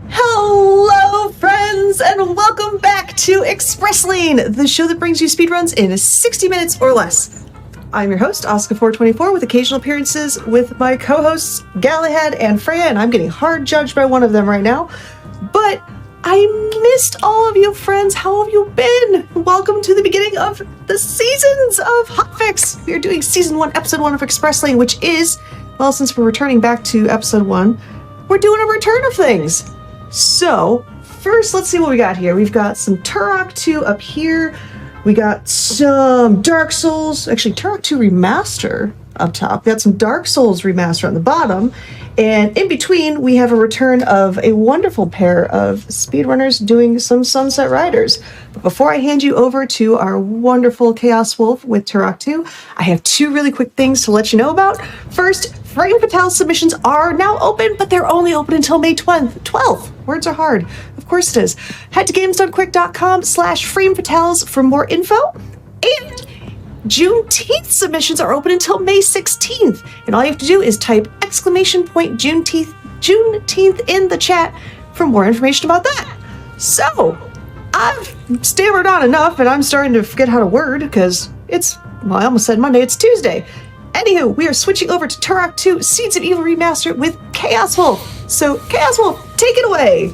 Hello, friends, and welcome back to Express Lane, the show that brings you speedruns in 60 minutes or less. I'm your host, Oscar424, with occasional appearances with my co-hosts, Galahad and Freya, and I'm getting hard judged by one of them right now. But I missed all of you, friends. How have you been? Welcome to the beginning of the seasons of Hotfix. We are doing Season 1, Episode 1 of Express Lane, which is, well, since we're returning back to Episode 1, we're doing a return of things. So, first, let's see what we got here. We've got some Turok 2 up here. We got some Dark Souls, actually Turok 2 Remaster up top. We got some Dark Souls Remaster on the bottom. And in between, we have a return of a wonderful pair of speedrunners doing some Sunset Riders. But before I hand you over to our wonderful Chaos Wolf with Turok 2, I have two really quick things to let you know about. First, Frame Fatale submissions are now open, but they're only open until May 12th. Words are hard. Of course it is. Head to gamesdonequick.com/framefatales for more info. And Juneteenth submissions are open until May 16th. And all you have to do is type Juneteenth in the chat for more information about that. So, I've stammered on enough and I'm starting to forget how to word because it's, well, I almost said Monday, it's Tuesday. Anywho, we are switching over to Turok 2 Seeds of Evil Remastered with Chaos Wolf. So, Chaos Wolf, take it away.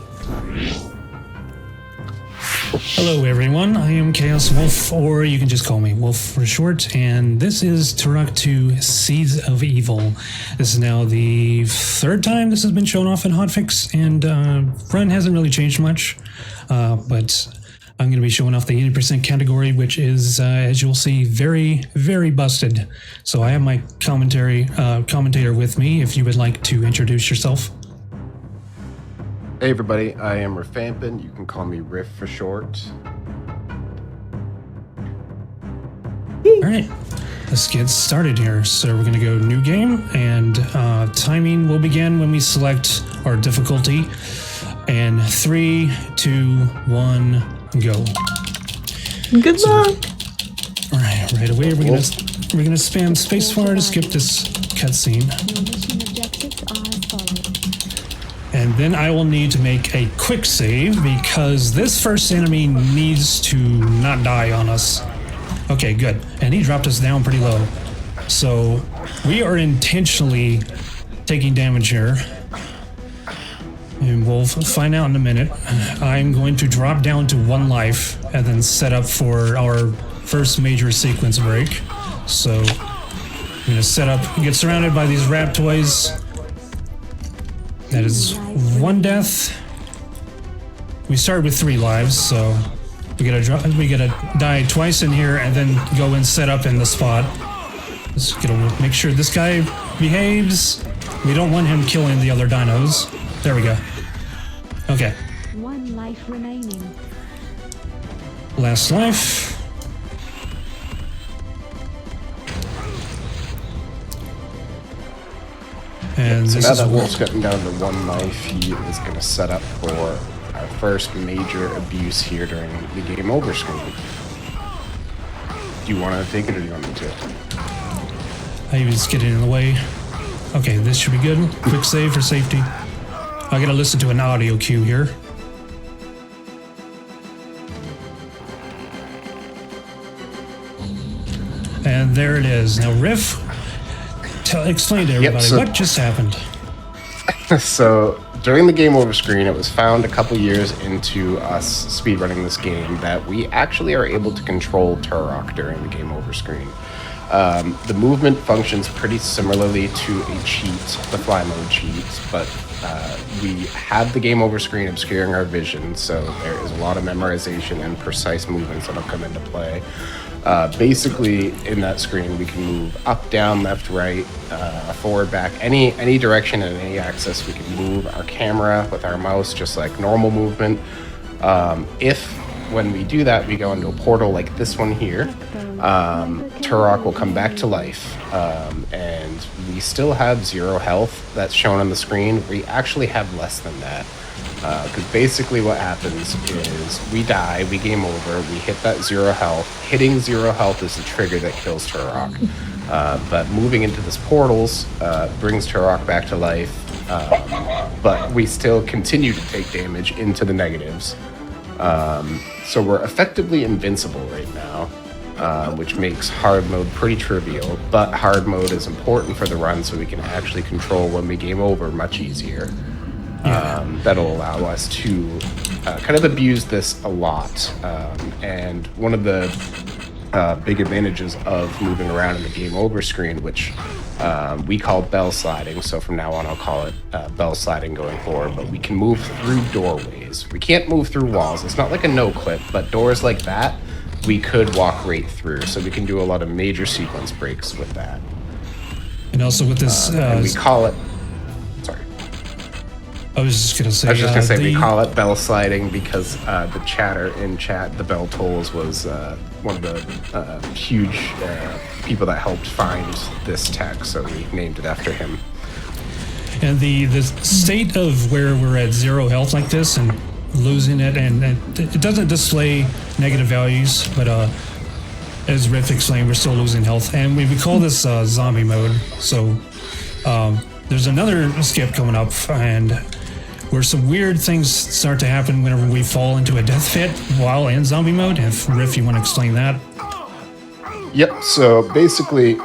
Hello everyone, I am Chaos Wolf, or you can just call me Wolf for short, and this is Turok 2 Seeds of Evil. This is now the third time this has been shown off in Hotfix, and run hasn't really changed much, but I'm going to be showing off the 80% category, which is, as you'll see, very, very busted. So I have my commentator with me, if you would like to introduce yourself. Hey everybody, I am Rifampin. You can call me Riff for short. Alright, let's get started here. So we're going to go new game, and timing will begin when we select our difficulty. And 3, 2, 1, go. Good luck. Alright, right away we're gonna spam spacebar to skip this cutscene. And then I will need to make a quick save because this first enemy needs to not die on us. Okay, good. And he dropped us down pretty low. So we are intentionally taking damage here. And we'll find out in a minute. I'm going to drop down to 1 life and then set up for our first major sequence break. So I'm going to set up, get surrounded by these rat toys. That is 1 death. We started with 3 lives, so we gotta die twice in here and then go and set up in the spot. Just gotta make sure this guy behaves. We don't want him killing the other dinos. There we go. Okay. 1 life remaining. Last life. And So this now is that Wolf's gotten down to 1 life, he is going to set up for our first major abuse here during the game over screen. Do you want to take it or do you want me to? I was getting in the way. Okay, this should be good. Quick save for safety. I gotta listen to an audio cue here. And there it is. Now, Riff, explain to everybody what just happened. So, during the game over screen, it was found a couple years into us speedrunning this game that we actually are able to control Turok during the game over screen. The movement functions pretty similarly to a cheat, the fly mode cheat, but we have the game over screen obscuring our vision, so there is a lot of memorization and precise movements that'll come into play. Basically, in that screen, we can move up, down, left, right, forward, back, any direction and any axis. We can move our camera with our mouse just like normal movement. If when we do that, we go into a portal like this one here, Turok will come back to life, and we still have 0 health that's shown on the screen. We actually have less than that. Because basically what happens is we die, we game over, we hit that 0 health. Hitting 0 health is the trigger that kills Turok. But moving into this portals brings Turok back to life. but we still continue to take damage into the negatives. So we're effectively invincible right now, which makes hard mode pretty trivial, but hard mode is important for the run so we can actually control when we game over much easier. That'll allow us to kind of abuse this a lot. And one of the big advantages of moving around in the game over screen, which we call bell sliding, so from now on I'll call it bell sliding going forward, but we can move through doorways. We can't move through walls. It's not like a no-clip, but doors like that, we could walk right through. So we can do a lot of major sequence breaks with that. And also with this... and we call it... Sorry. I was just going to say... we call it bell sliding because the chatter in chat, the bell tolls, was one of the huge people that helped find this tech, so we named it after him. And the state of where we're at 0 health like this and losing it, and it doesn't display negative values, but as Riff explained, we're still losing health. And we call this zombie mode. So there's another skip coming up, and where some weird things start to happen whenever we fall into a death pit while in zombie mode. If Riff, you want to explain that? Yep, so basically,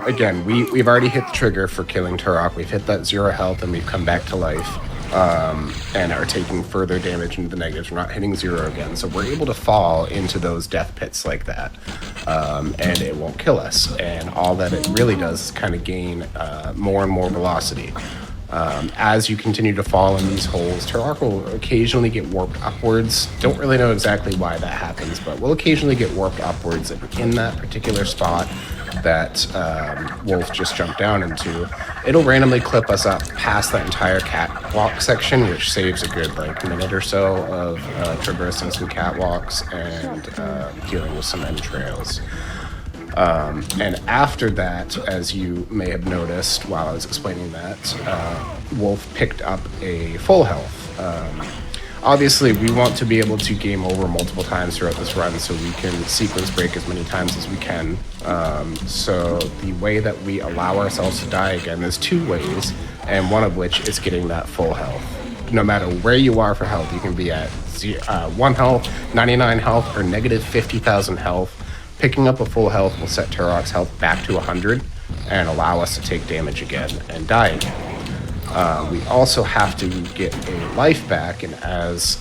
again, we've already hit the trigger for killing Turok. We've hit that 0 health and we've come back to life, and are taking further damage into the negatives. We're not hitting 0 again, so we're able to fall into those death pits like that, and it won't kill us. And all that it really does is kind of gain more and more velocity. As you continue to fall in these holes, Turok will occasionally get warped upwards. Don't really know exactly why that happens, but we'll occasionally get warped upwards in that particular spot that Wolf just jumped down into. It'll randomly clip us up past that entire catwalk section, which saves a good minute or so of traversing some catwalks and dealing with some entrails. And after that, as you may have noticed while I was explaining that, Wolf picked up a full health. Obviously, we want to be able to game over multiple times throughout this run so we can sequence break as many times as we can. So the way that we allow ourselves to die again, there's 2 ways, and one of which is getting that full health. No matter where you are for health, you can be at 1 health, 99 health, or negative 50,000 health. Picking up a full health will set Turok's health back to 100 and allow us to take damage again and die again. We also have to get a life back, and as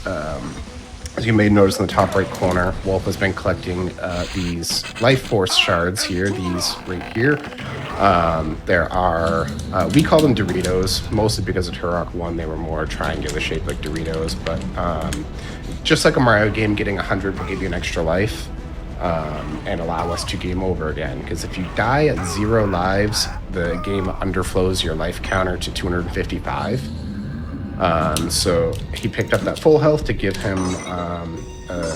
you may notice in the top right corner, Wolf has been collecting these life force shards here, these right here. There are, we call them Doritos, mostly because of Turok 1, they were more triangular shaped like Doritos, but just like a Mario game, getting 100 will give you an extra life. And allow us to game over again, because if you die at 0 lives, the game underflows your life counter to 255. So he picked up that full health to give him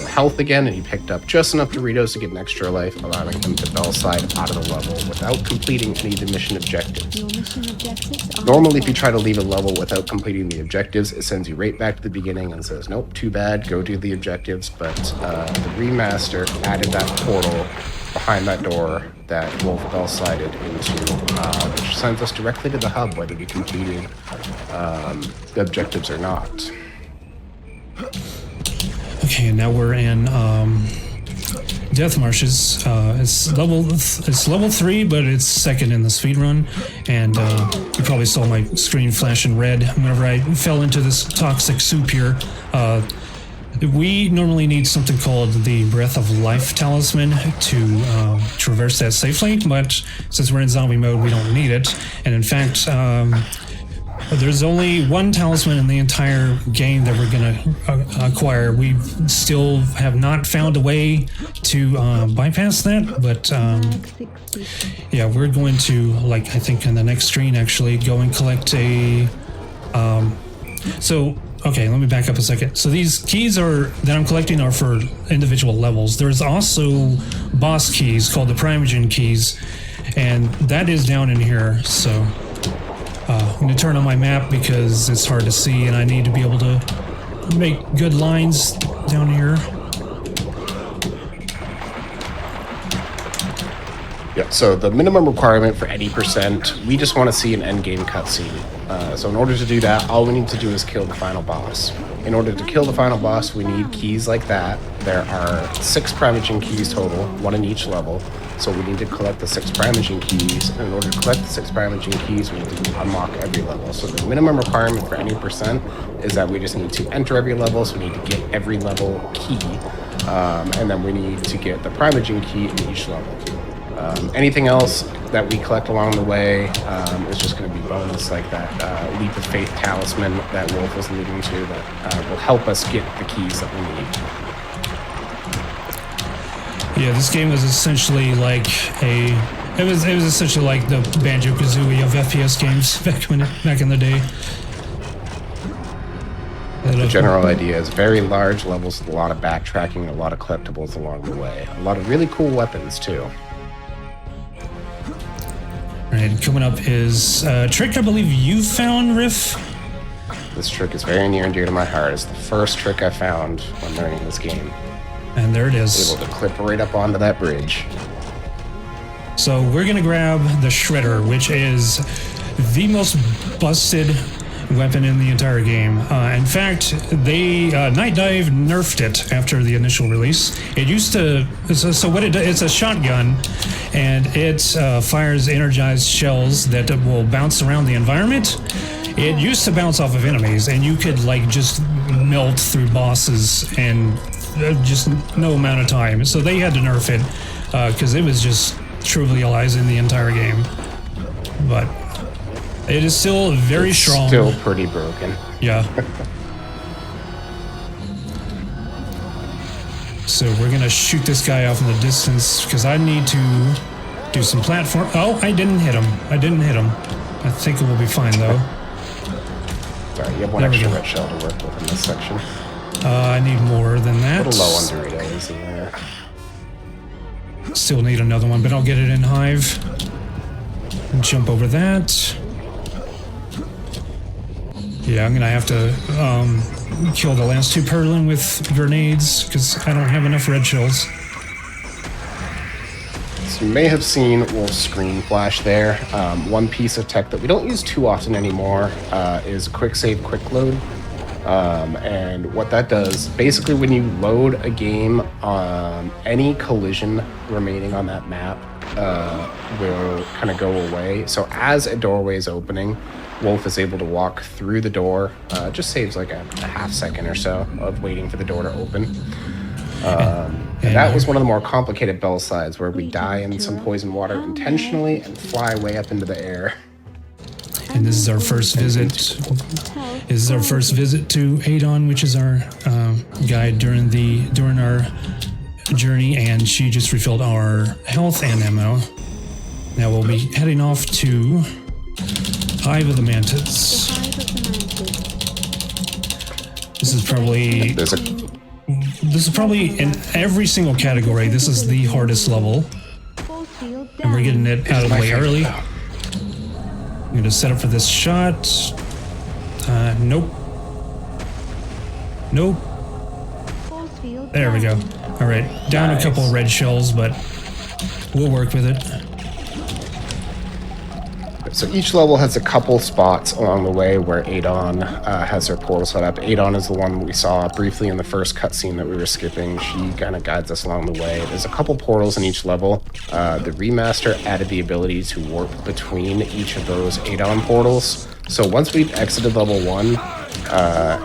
health again, and he picked up just enough Doritos to get an extra life, allowing him to bell slide out of the level without completing any of the mission objectives. Your mission objectives are Normally, if you try to leave a level without completing the objectives, it sends you right back to the beginning and says, nope, too bad, go do the objectives. But the remaster added that portal behind that door that Wolf bell slided into, which sends us directly to the hub, whether we completed the objectives or not. Okay, now we're in Death Marshes. It's level 3, but it's second in the speedrun. And you probably saw my screen flash in red whenever I fell into this toxic soup here. We normally need something called the Breath of Life Talisman to traverse that safely, but since we're in zombie mode, we don't need it. And in fact, there's only 1 talisman in the entire game that we're gonna acquire. We still have not found a way to bypass that, but yeah, we're going to, I think in the next screen actually, go and collect a... Okay, let me back up a second. So these keys that I'm collecting are for individual levels. There's also boss keys called the Primogen keys, and that is down in here, so... I'm going to turn on my map because it's hard to see and I need to be able to make good lines down here. Yeah, so the minimum requirement for any percent, we just want to see an endgame cutscene. So in order to do that, all we need to do is kill the final boss. In order to kill the final boss, we need keys like that. There are 6 Primogen keys total, 1 in each level. So we need to collect the 6 Primogen keys. And in order to collect the 6 Primogen keys, we need to unlock every level. So the minimum requirement for any percent is that we just need to enter every level. So we need to get every level key. And then we need to get the Primogen key in each level. Anything else that we collect along the way is just going to be bonus, like that Leap of Faith talisman that Wolf was alluding to that will help us get the keys that we need. Yeah, this game was essentially like it was essentially like the Banjo-Kazooie of FPS games back in the day. The general idea is very large levels with a lot of backtracking and a lot of collectibles along the way. A lot of really cool weapons too. Alright, coming up is a trick I believe you found, Riff. This trick is very near and dear to my heart. It's the first trick I found when learning this game. And there it is. Able to clip right up onto that bridge. So we're gonna grab the Shredder, which is the most busted weapon in the entire game. In fact, Night Dive nerfed it after the initial release. It used to, so what it does, it's a shotgun, and it fires energized shells that will bounce around the environment. It used to bounce off of enemies, and you could like just melt through bosses in just no amount of time. So they had to nerf it because it was just trivializing the entire game. But it is still very strong. Still pretty broken. Yeah. So we're gonna shoot this guy off in the distance because I need to do some platform. Oh, I didn't hit him. I think it will be fine though. Sorry, you have one extra red shell to work with in this section. I need more than that. A little low on Doritos in there. Still need another one, but I'll get it in Hive. Jump over that. Yeah, I'm gonna have to kill the last 2 Perlin with grenades because I don't have enough red shells. So you may have seen Wolf's screen flash there. One piece of tech that we don't use too often anymore is quick save, quick load. And what that does, basically when you load a game, any collision remaining on that map will kind of go away. So as a doorway is opening, Wolf is able to walk through the door. Just saves like a half second or so of waiting for the door to open. And that was one of the more complicated bell slides where we die in some poison water intentionally and fly way up into the air. And this is our first visit. This is our first visit to Adon, which is our guide during our journey, and she just refilled our health and ammo. Now we'll be heading off to Hive of the Mantids. This is probably in every single category. This is the hardest level, and we're getting it out of the way early. I'm gonna set up for this shot. Nope. There we go. All right, down a couple of red shells, but we'll work with it. So each level has a couple spots along the way where Adon has her portal set up. Adon is the one we saw briefly in the first cutscene that we were skipping. She kind of guides us along the way. There's a couple portals in each level. The remaster added the ability to warp between each of those Adon portals. So once we've exited level 1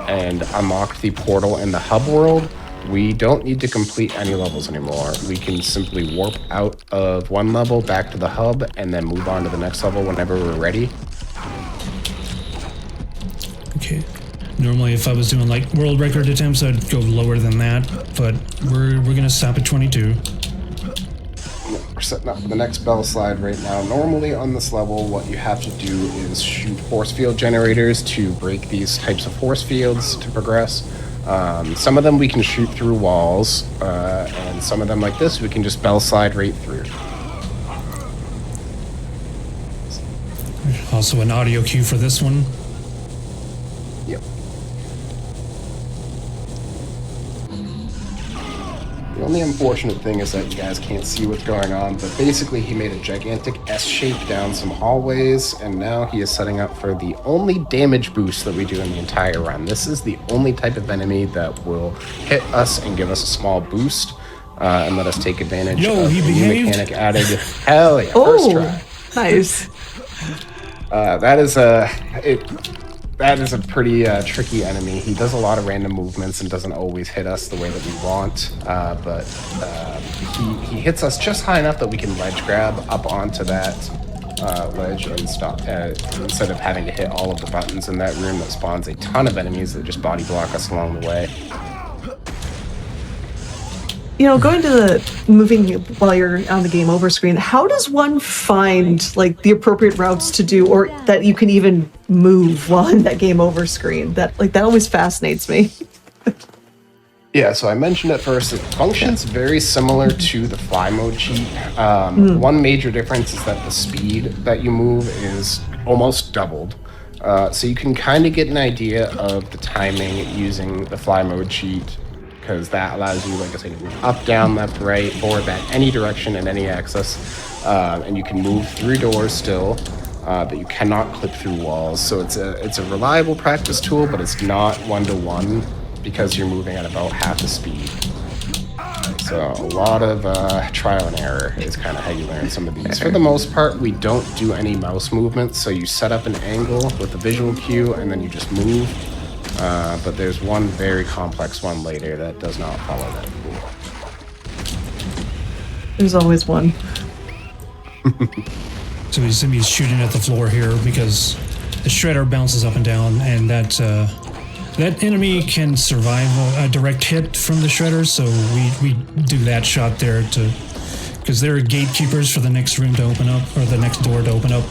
and unlocked the portal in the hub world, we don't need to complete any levels anymore. We can simply warp out of one level back to the hub and then move on to the next level whenever we're ready. Okay. Normally if I was doing like world record attempts, I'd go lower than that, but we're gonna stop at 22. We're setting up for the next bell slide right now. Normally on this level, what you have to do is shoot force field generators to break these types of force fields to progress. Some of them we can shoot through walls, and some of them like this we can just bell slide right through. Also an audio cue for this one. Yep. The only unfortunate thing is that you guys can't see what's going on, but basically he made a gigantic S shape down some hallways, and now he is setting up for the only damage boost that we do in the entire run. This is the only type of enemy that will hit us and give us a small boost, and let us take advantage of he a new behaved. mechanic added. Hell yeah, first try. Nice. That is a pretty tricky enemy. He does a lot of random movements and doesn't always hit us the way that we want, but he hits us just high enough that we can ledge grab up onto that ledge and stop, instead of having to hit all of the buttons in that room that spawns a ton of enemies that just body block us along the way. You know, going to the moving while you're on the game over screen, how does one find like the appropriate routes to do, or that you can even move while in that game over screen? That always fascinates me. Yeah, so I mentioned at first it functions very similar to the fly mode cheat. One major difference is that the speed that you move is almost doubled. So you can kind of get an idea of the timing using the fly mode cheat, because that allows you, like I said, to move up, down, left, right, forward, back, any direction and any axis. And you can move through doors still, but you cannot clip through walls. So it's a reliable practice tool, but it's not one-to-one because you're moving at about half the speed. So a lot of trial and error is kind of how you learn some of these. For the most part, we don't do any mouse movements, so you set up an angle with a visual cue and then you just move. But there's one very complex one later that does not follow that rule. There's always one. So he's shooting at the floor here because the shredder bounces up and down, and that enemy can survive a direct hit from the shredder. So we do that shot there because there are gatekeepers for the next room to open up, or the next door to open up.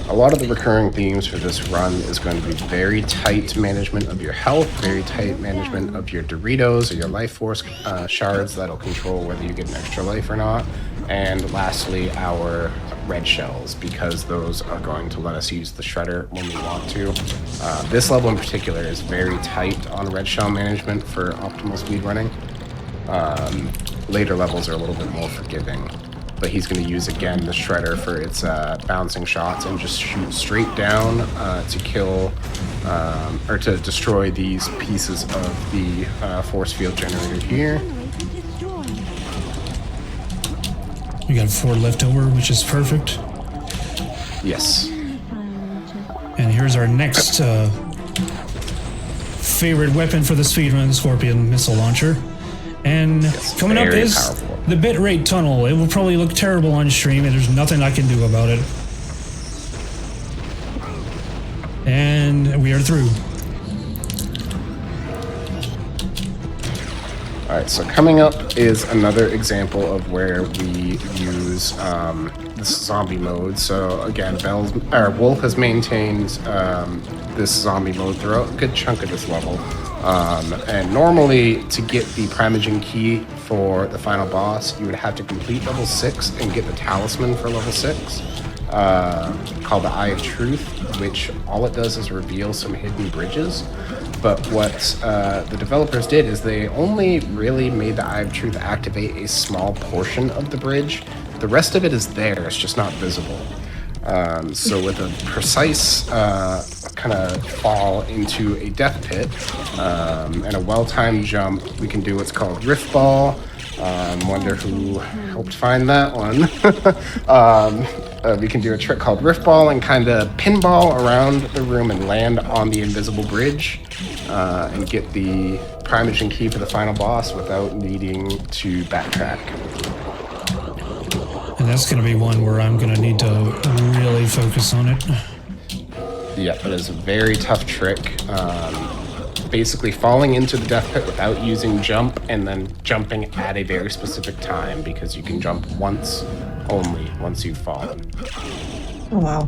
A lot of the recurring themes for this run is going to be very tight management of your health, very tight management of your Doritos or your life force shards that'll control whether you get an extra life or not, and lastly our red shells, because those are going to let us use the shredder when we want to. This level in particular is very tight on red shell management for optimal speedrunning. Later levels are a little bit more forgiving. But he's going to use again the shredder for its bouncing shots and just shoot straight down to kill or to destroy these pieces of the force field generator here. We got 4 left over, which is perfect. Yes. And here's our next favorite weapon for the speedrun, the Scorpion missile launcher. And coming up is powerful. The bitrate tunnel. It will probably look terrible on stream, and there's nothing I can do about it. And we are through. Alright, so coming up is another example of where we use this zombie mode. So again, Wolf has maintained this zombie mode throughout a good chunk of this level. And normally, to get the Primogen key for the final boss, you would have to complete level 6 and get the talisman for level 6, called the Eye of Truth, which all it does is reveal some hidden bridges. But what the developers did is they only really made the Eye of Truth activate a small portion of the bridge. The rest of it is there, it's just not visible. So with a precise kind of fall into a death pit and a well-timed jump, we can do what's called Rift Ball. Wonder who helped find that one. We can do a trick called Rift Ball and kind of pinball around the room and land on the invisible bridge and get the Primogen key for the final boss without needing to backtrack. And that's going to be one where I'm going to need to really focus on it. Yeah, it is a very tough trick. Basically falling into the death pit without using jump, and then jumping at a very specific time, because you can jump once only once you've fallen. Oh, wow.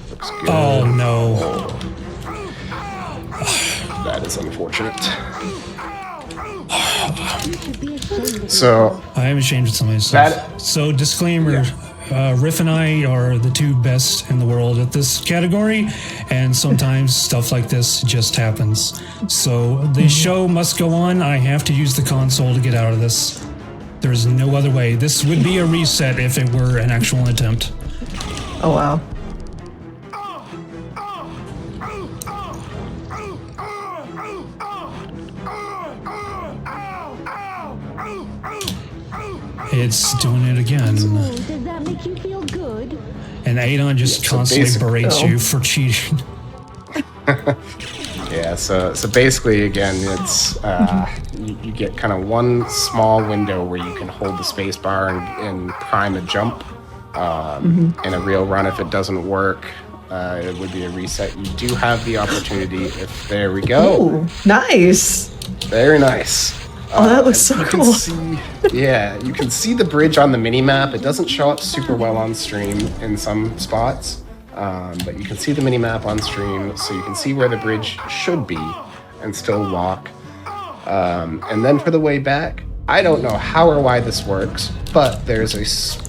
Looks good. Oh no. That is unfortunate. You should be ashamed of So I am ashamed of myself. That- So, disclaimer: Riff and I are the two best in the world at this category, and sometimes stuff like this just happens. So, the show must go on. I have to use the console to get out of this. There's no other way. This would be a reset if it were an actual attempt. Oh wow. It's doing it again. Oh, does that make you feel good? And Adon just so constantly basic- berates Oh. you for cheating. Yeah, so basically, again, it's you get kind of one small window where you can hold the space bar and prime a jump. In a real run, if it doesn't work, it would be a reset. You do have the opportunity. If there we go, Ooh, nice. very nice. Oh, that looks so You can cool. see, yeah, you can see the bridge on the mini map. It doesn't show up super well on stream in some spots, but you can see the mini map on stream, so you can see where the bridge should be and still walk. And then for the way back, I don't know how or why this works, but there's a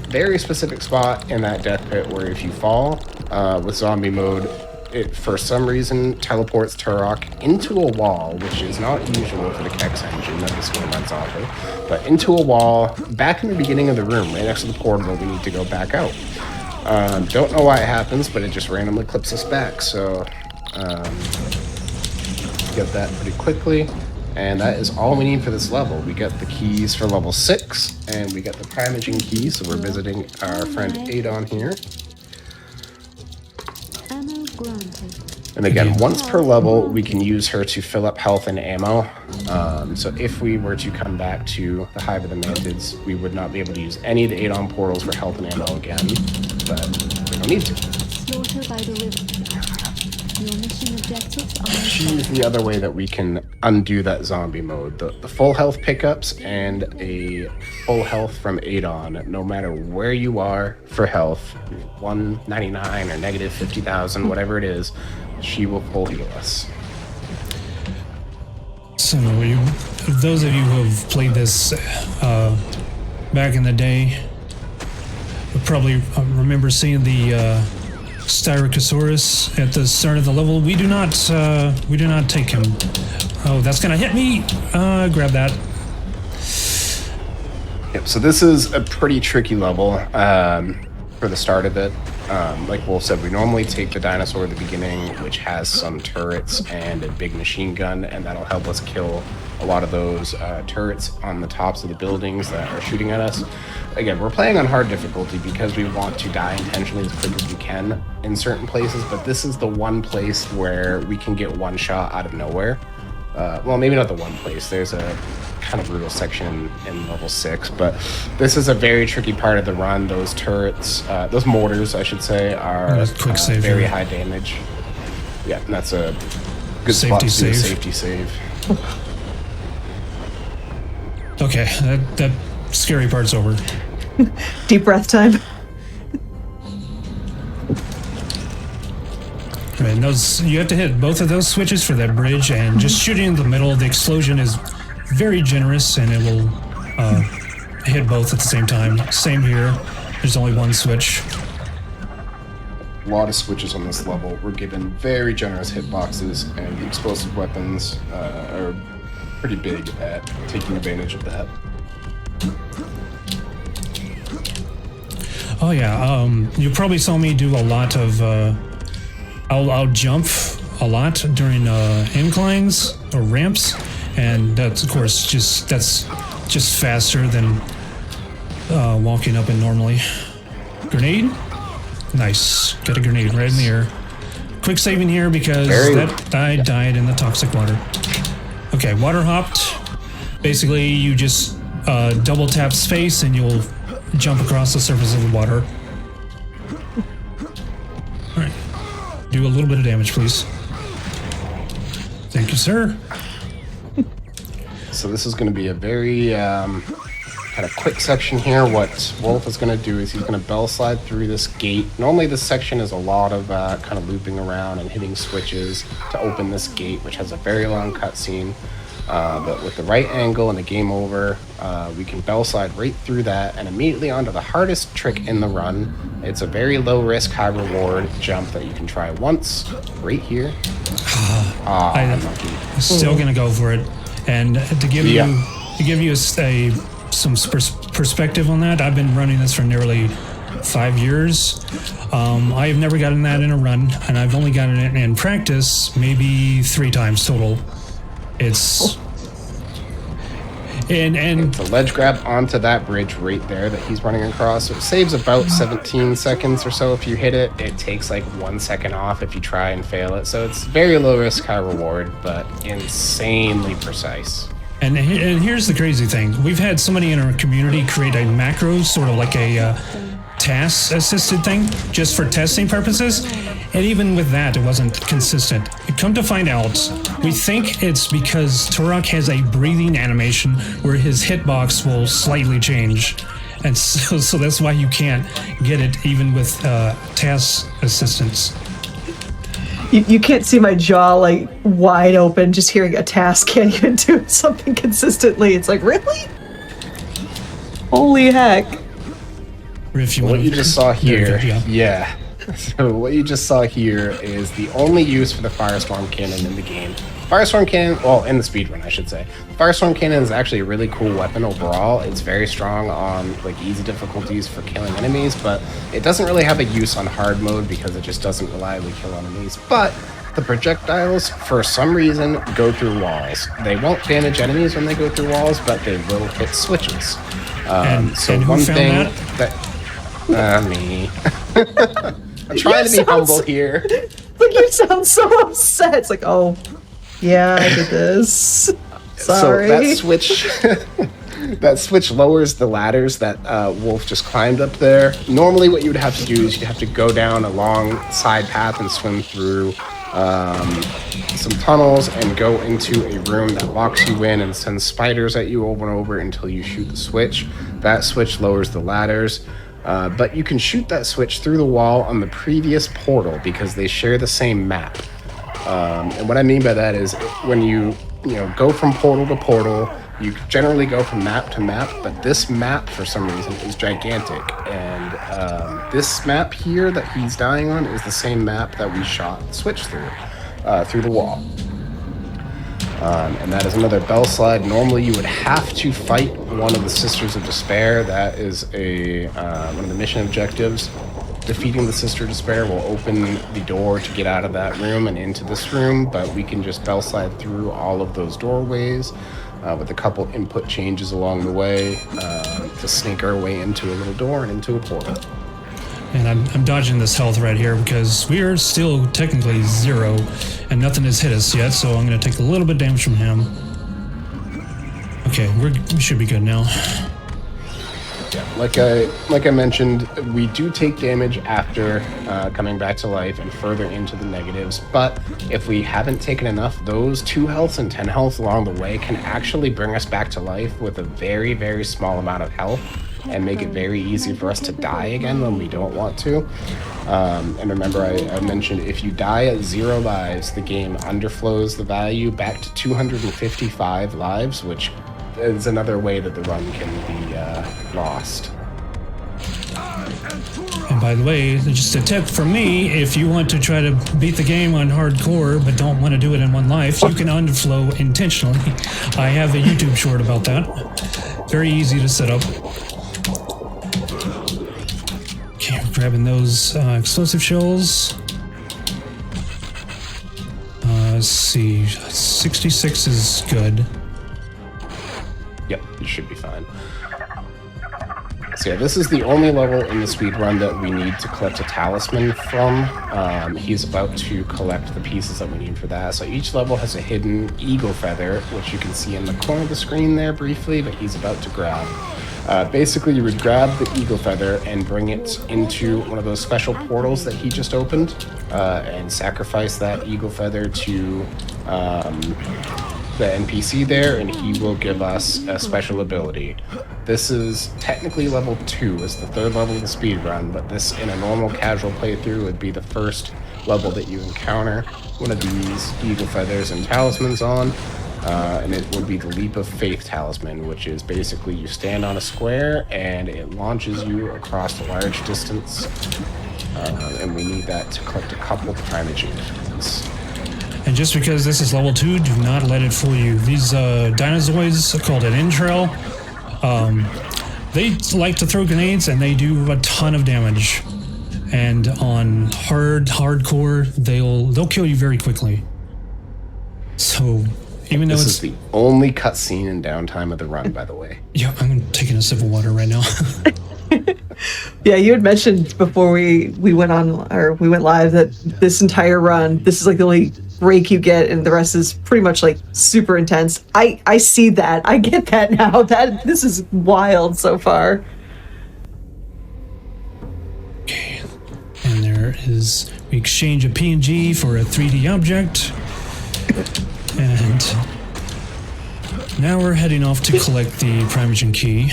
very specific spot in that death pit where if you fall with zombie mode, it for some reason teleports Turok into a wall, which is not usual for the Kex engine that this one runs off of, but into a wall back in the beginning of the room, right next to the portal. We need to go back out. Don't know why it happens, but it just randomly clips us back. So get that pretty quickly. And that is all we need for this level. We get the keys for level 6, and we get the primaging key, so we're visiting our friend Adon here. Ammo granted. And again, once per level, we can use her to fill up health and ammo. So if we were to come back to the Hive of the Mantids, we would not be able to use any of the Adon portals for health and ammo again, but we don't need to. Slaughter by the river. Your mission objectives are Choose the other way that we can undo that zombie mode. The full health pickups and a full health from Adon, no matter where you are for health, 199 or negative 50,000, whatever it is, she will full heal us. So, those of you who have played this back in the day will probably remember seeing the Styracosaurus at the start of the level. We do not take him. Oh, that's gonna hit me. Grab that. Yep, so this is a pretty tricky level for the start of it. Like Wolf said, we normally take the dinosaur at the beginning, which has some turrets and a big machine gun, and that'll help us kill a lot of those turrets on the tops of the buildings that are shooting at us. Again, we're playing on hard difficulty because we want to die intentionally as quick as we can in certain places, but this is the one place where we can get one shot out of nowhere. Well, maybe not the one place. There's a kind of brutal section in level 6, but this is a very tricky part of the run. Those turrets, those mortars, I should say, are Quick save very here. high damage. Yeah, and that's a good spot Safety to do a save. safety save. Okay, that scary part's over. Deep breath time. And those, you have to hit both of those switches for that bridge, and just shooting in the middle, the explosion is very generous, and it will hit both at the same time. Same here. There's only one switch. A lot of switches on this level. We're given very generous hitboxes, and the explosive weapons are pretty big at taking advantage of that. Oh yeah, you probably saw me do a lot of, I'll jump a lot during inclines or ramps, and that's of course that's just faster than walking up it normally. Grenade? Nice. Got a grenade right in the air. Quick saving here because I died in the toxic water. Okay, water hopped. Basically, you just double tap space and you'll jump across the surface of the water. Alright. Do a little bit of damage, please. Thank you, sir. So this is going to be a very kind of quick section here. What Wolf is going to do is he's going to bell slide through this gate. Normally this section is a lot of kind of looping around and hitting switches to open this gate, which has a very long cutscene. But with the right angle and the game over, we can bell slide right through that and immediately onto the hardest trick in the run. It's a very low risk, high reward jump that you can try once right here. I'm still gonna go for it. And to give you some perspective on that, I've been running this for nearly 5 years. I've never gotten that in a run, and I've only gotten it in practice maybe 3 times total. It's it's a ledge grab onto that bridge right there that he's running across. So it saves about 17 seconds or so if you hit it. It takes like 1 second off if you try and fail it. So it's very low risk, high reward, but insanely precise. And here's the crazy thing. We've had somebody in our community create a macro, sort of like a task assisted thing, just for testing purposes. And even with that, it wasn't consistent. Come to find out, we think it's because Turok has a breathing animation where his hitbox will slightly change. And so that's why you can't get it even with task assistance. You can't see my jaw like wide open just hearing a task can't even do something consistently. It's like, really? Holy heck. If you what you just saw here, yeah. So what you just saw here is the only use for the Firestorm Cannon in the game. Firestorm Cannon, well, in the speedrun, I should say. Firestorm Cannon is actually a really cool weapon overall. It's very strong on like easy difficulties for killing enemies, but it doesn't really have a use on hard mode because it just doesn't reliably kill enemies. But the projectiles, for some reason, go through walls. They won't damage enemies when they go through walls, but they will hit switches. So one thing that me. I'm trying to be humble here. Like, you sound so upset. It's like, oh, yeah, I did this. Sorry. So that switch lowers the ladders that Wolf just climbed up there. Normally what you would have to do is you'd have to go down a long side path and swim through some tunnels and go into a room that locks you in and sends spiders at you over and over until you shoot the switch. That switch lowers the ladders. But you can shoot that switch through the wall on the previous portal because they share the same map. And what I mean by that is when you go from portal to portal, you generally go from map to map, but this map for some reason is gigantic. And this map here that he's dying on is the same map that we shot the switch through the wall. And that is another bell slide. Normally you would have to fight one of the Sisters of Despair. That is one of the mission objectives. Defeating the Sister of Despair will open the door to get out of that room and into this room, but we can just bell slide through all of those doorways with a couple input changes along the way to sneak our way into a little door and into a portal. And I'm dodging this health right here because we are still technically 0 and nothing has hit us yet, so I'm going to take a little bit of damage from him. Okay, we should be good now. Yeah, like I mentioned, we do take damage after coming back to life and further into the negatives, but if we haven't taken enough, those 2 healths and 10 health along the way can actually bring us back to life with a very, very small amount of health and make it very easy for us to die again when we don't want to. And remember, I mentioned if you die at 0 lives, the game underflows the value back to 255 lives, which is another way that the run can be lost. And by the way, just a tip from me, if you want to try to beat the game on hardcore but don't want to do it in one life, you can underflow intentionally. I have a YouTube short about that. Very easy to set up. Okay, we're grabbing those explosive shells. Let's see, 66 is good. Yep, you should be fine. So yeah, this is the only level in the speedrun that we need to collect a talisman from. He's about to collect the pieces that we need for that. So each level has a hidden eagle feather, which you can see in the corner of the screen there briefly, that he's about to grab. Basically, you would grab the eagle feather and bring it into one of those special portals that he just opened, and sacrifice that eagle feather to the NPC there, and he will give us a special ability. This is technically level 2, it's the 3rd level of the speedrun, but this in a normal casual playthrough would be the first level that you encounter one of these eagle feathers and talismans on. and it would be the Leap of Faith talisman, which is basically you stand on a square and it launches you across a large distance. And we need that to collect a couple Primogen keys. And just because this is level 2, do not let it fool you. These dinosaurs called an entrail, they like to throw grenades and they do a ton of damage. And on hardcore, they'll kill you very quickly. So even though this is the only cutscene in downtime of the run, by the way. Yeah, I'm taking a sip of water right now. Yeah, you had mentioned before we went on or we went live that this entire run, this is like the only break you get, and the rest is pretty much like super intense. I see that. I get that now. That this is wild so far. Okay, and there is we exchange a PNG for a 3D object, and now we're heading off to collect the Primogen key.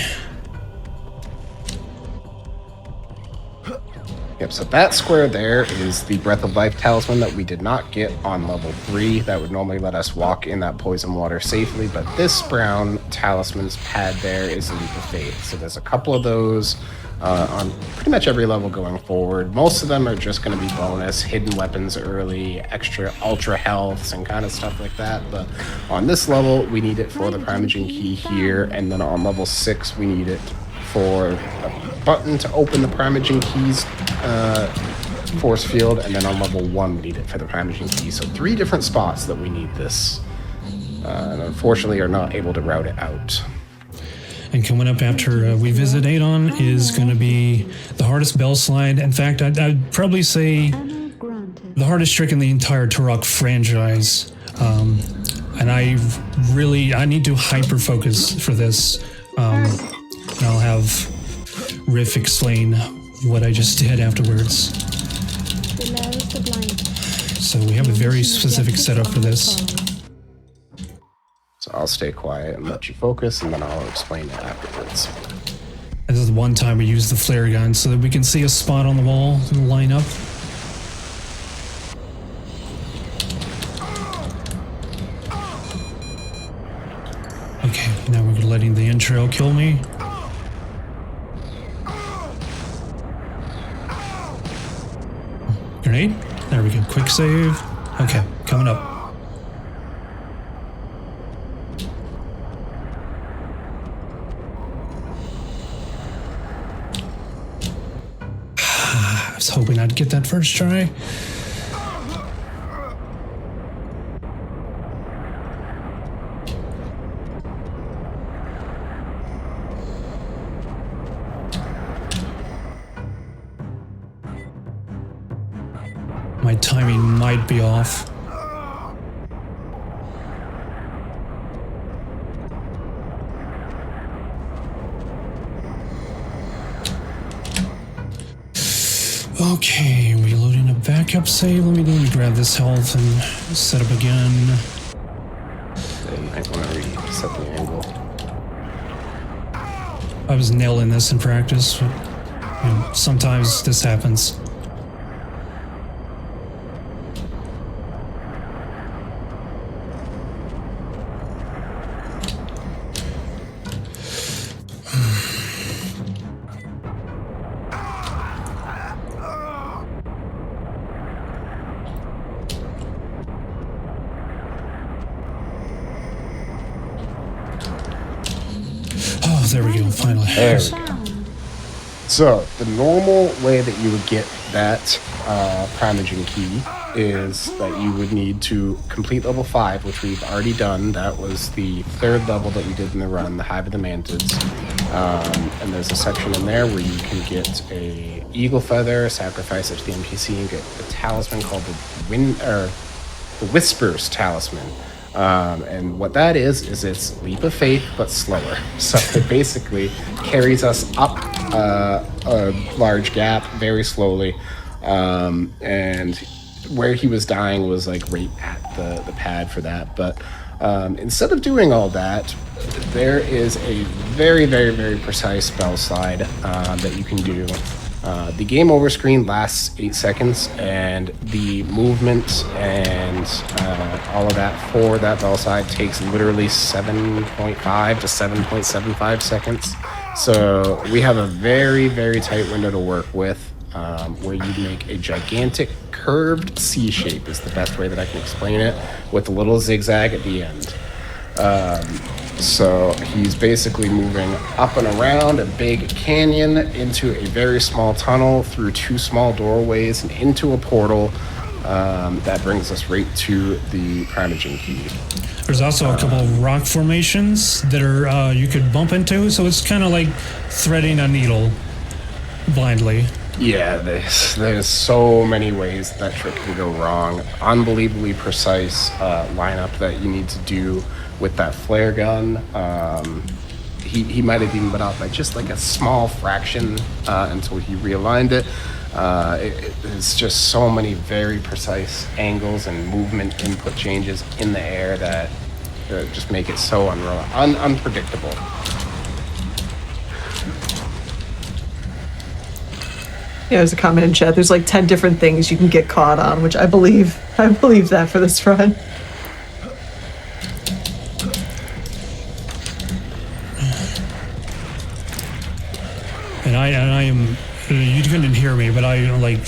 Yep, so that square there is the Breath of Life talisman that we did not get on level 3. That would normally let us walk in that poison water safely, but this brown talisman's pad there is the Leap of Faith. So there's a couple of those on pretty much every level going forward. Most of them are just going to be bonus, hidden weapons early, extra ultra healths, and kind of stuff like that. But on this level, we need it for the Primogen key here, and then on level 6, we need it for a button to open the Primogen keys force field, and then on level 1 we need it for the Primogen key. So 3 different spots that we need this, and unfortunately are not able to route it out. And coming up after we visit Adon is going to be the hardest bell slide. In fact, I'd probably say the hardest trick in the entire Turok franchise. And I need to hyper focus for this. And I'll have Riff explain what I just did afterwards. So we have a very specific setup for this. So I'll stay quiet and let you focus, and then I'll explain it afterwards. This is the one time we use the flare gun so that we can see a spot on the wall and line up. Okay, now we're letting the entrail kill me. Grenade? There we go. Quick save. Okay, coming up. I was hoping I'd get that first try. My timing might be off. Okay, reloading a backup save. Let me grab this health and set up again. Then I want to reset the angle. I was nailing this in practice, but sometimes this happens. There we go, finally. There we go. So, the normal way that you would get that Primogen key is that you would need to complete level 5, which we've already done. That was the 3rd level that we did in the run, the Hive of the Mantids. And there's a section in there where you can get a eagle feather, sacrifice it to the NPC, and get a talisman called the Whispers Talisman. And what that is it's Leap of Faith, but slower. So it basically carries us up a large gap very slowly. And where he was dying was like right at the pad for that. But instead of doing all that, there is a very, very, very precise spell slide that you can do. The game over screen lasts 8 seconds, and the movement and all of that for that bell side takes literally 7.5 to 7.75 seconds. So we have a very, very tight window to work with, where you make a gigantic curved C shape is the best way that I can explain it, with a little zigzag at the end. So he's basically moving up and around a big canyon into a very small tunnel through 2 small doorways and into a portal that brings us right to the Primogen key. There's also a couple of rock formations that are you could bump into, so it's kind of like threading a needle blindly. Yeah, there's so many ways that trick can go wrong. Unbelievably precise lineup that you need to do with that flare gun. He might have even been off by just like a small fraction until he realigned it. It's just so many very precise angles and movement input changes in the air that just make it so unpredictable. Yeah, there's a comment in chat. There's like 10 different things you can get caught on, which I believe that for this run. And I am, you couldn't hear me, but I like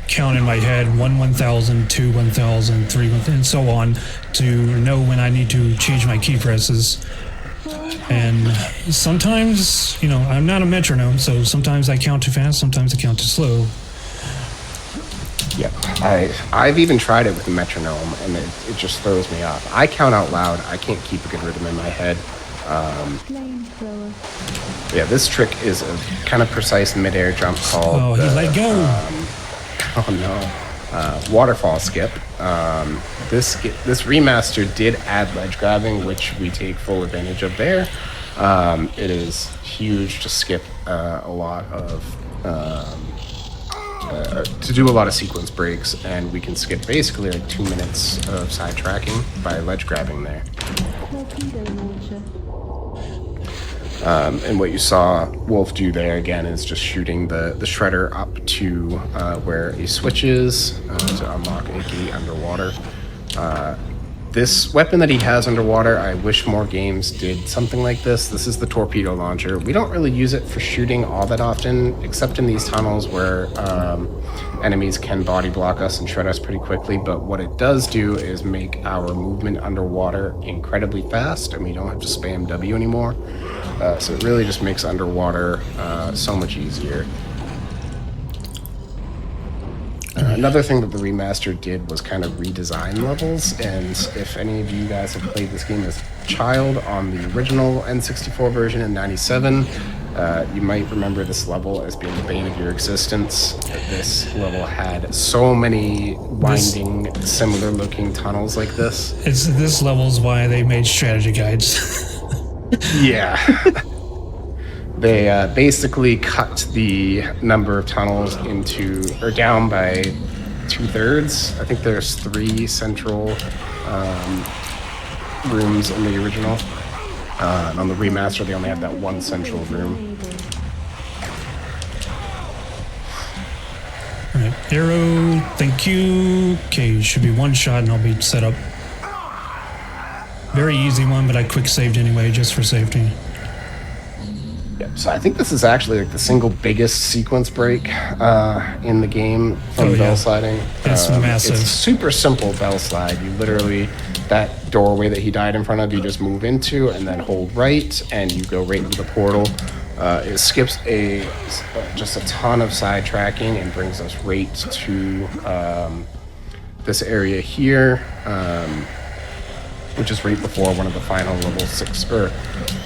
count in my head 1,000, 2, 1,000, 3, 1,000, and so on to know when I need to change my key presses. And sometimes, I'm not a metronome, so sometimes I count too fast, sometimes I count too slow. Yeah, I've even tried it with a metronome, and it just throws me off. I count out loud. I can't keep a good rhythm in my head. Yeah, this trick is a kind of precise mid-air jump called... Oh, he let go! Waterfall skip. This remaster did add ledge grabbing, which we take full advantage of there. It is huge to skip a lot of... to do a lot of sequence breaks, and we can skip basically like 2 minutes of sidetracking by ledge grabbing there. And what you saw Wolf do there again is just shooting the shredder up to where he switches to unlock a gate underwater. This weapon that he has underwater, I wish more games did something like this. This is the torpedo launcher. We don't really use it for shooting all that often, except in these tunnels where enemies can body block us and shred us pretty quickly. But what it does do is make our movement underwater incredibly fast, and we don't have to spam W anymore. So it really just makes underwater so much easier. Another thing that the remaster did was kind of redesign levels, and if any of you guys have played this game as a child on the original N64 version in '97, you might remember this level as being the bane of your existence. This level had so many winding, similar-looking tunnels like this. This level's why they made strategy guides. Yeah. They basically cut the number of tunnels down by 2/3. I think there's 3 central rooms in the original. And on the remaster, they only have that 1 central room. Alright, arrow, thank you. Okay, should be 1 shot and I'll be set up. Very easy one, but I quick saved anyway, just for safety. So I think this is actually like the single biggest sequence break in the game from bell sliding. It's massive. It's a super simple bell slide. You literally, that doorway that he died in front of, you just move into and then hold right, and you go right into the portal. It skips just a ton of side tracking and brings us right to this area here. Which is right before one of the final level 6, or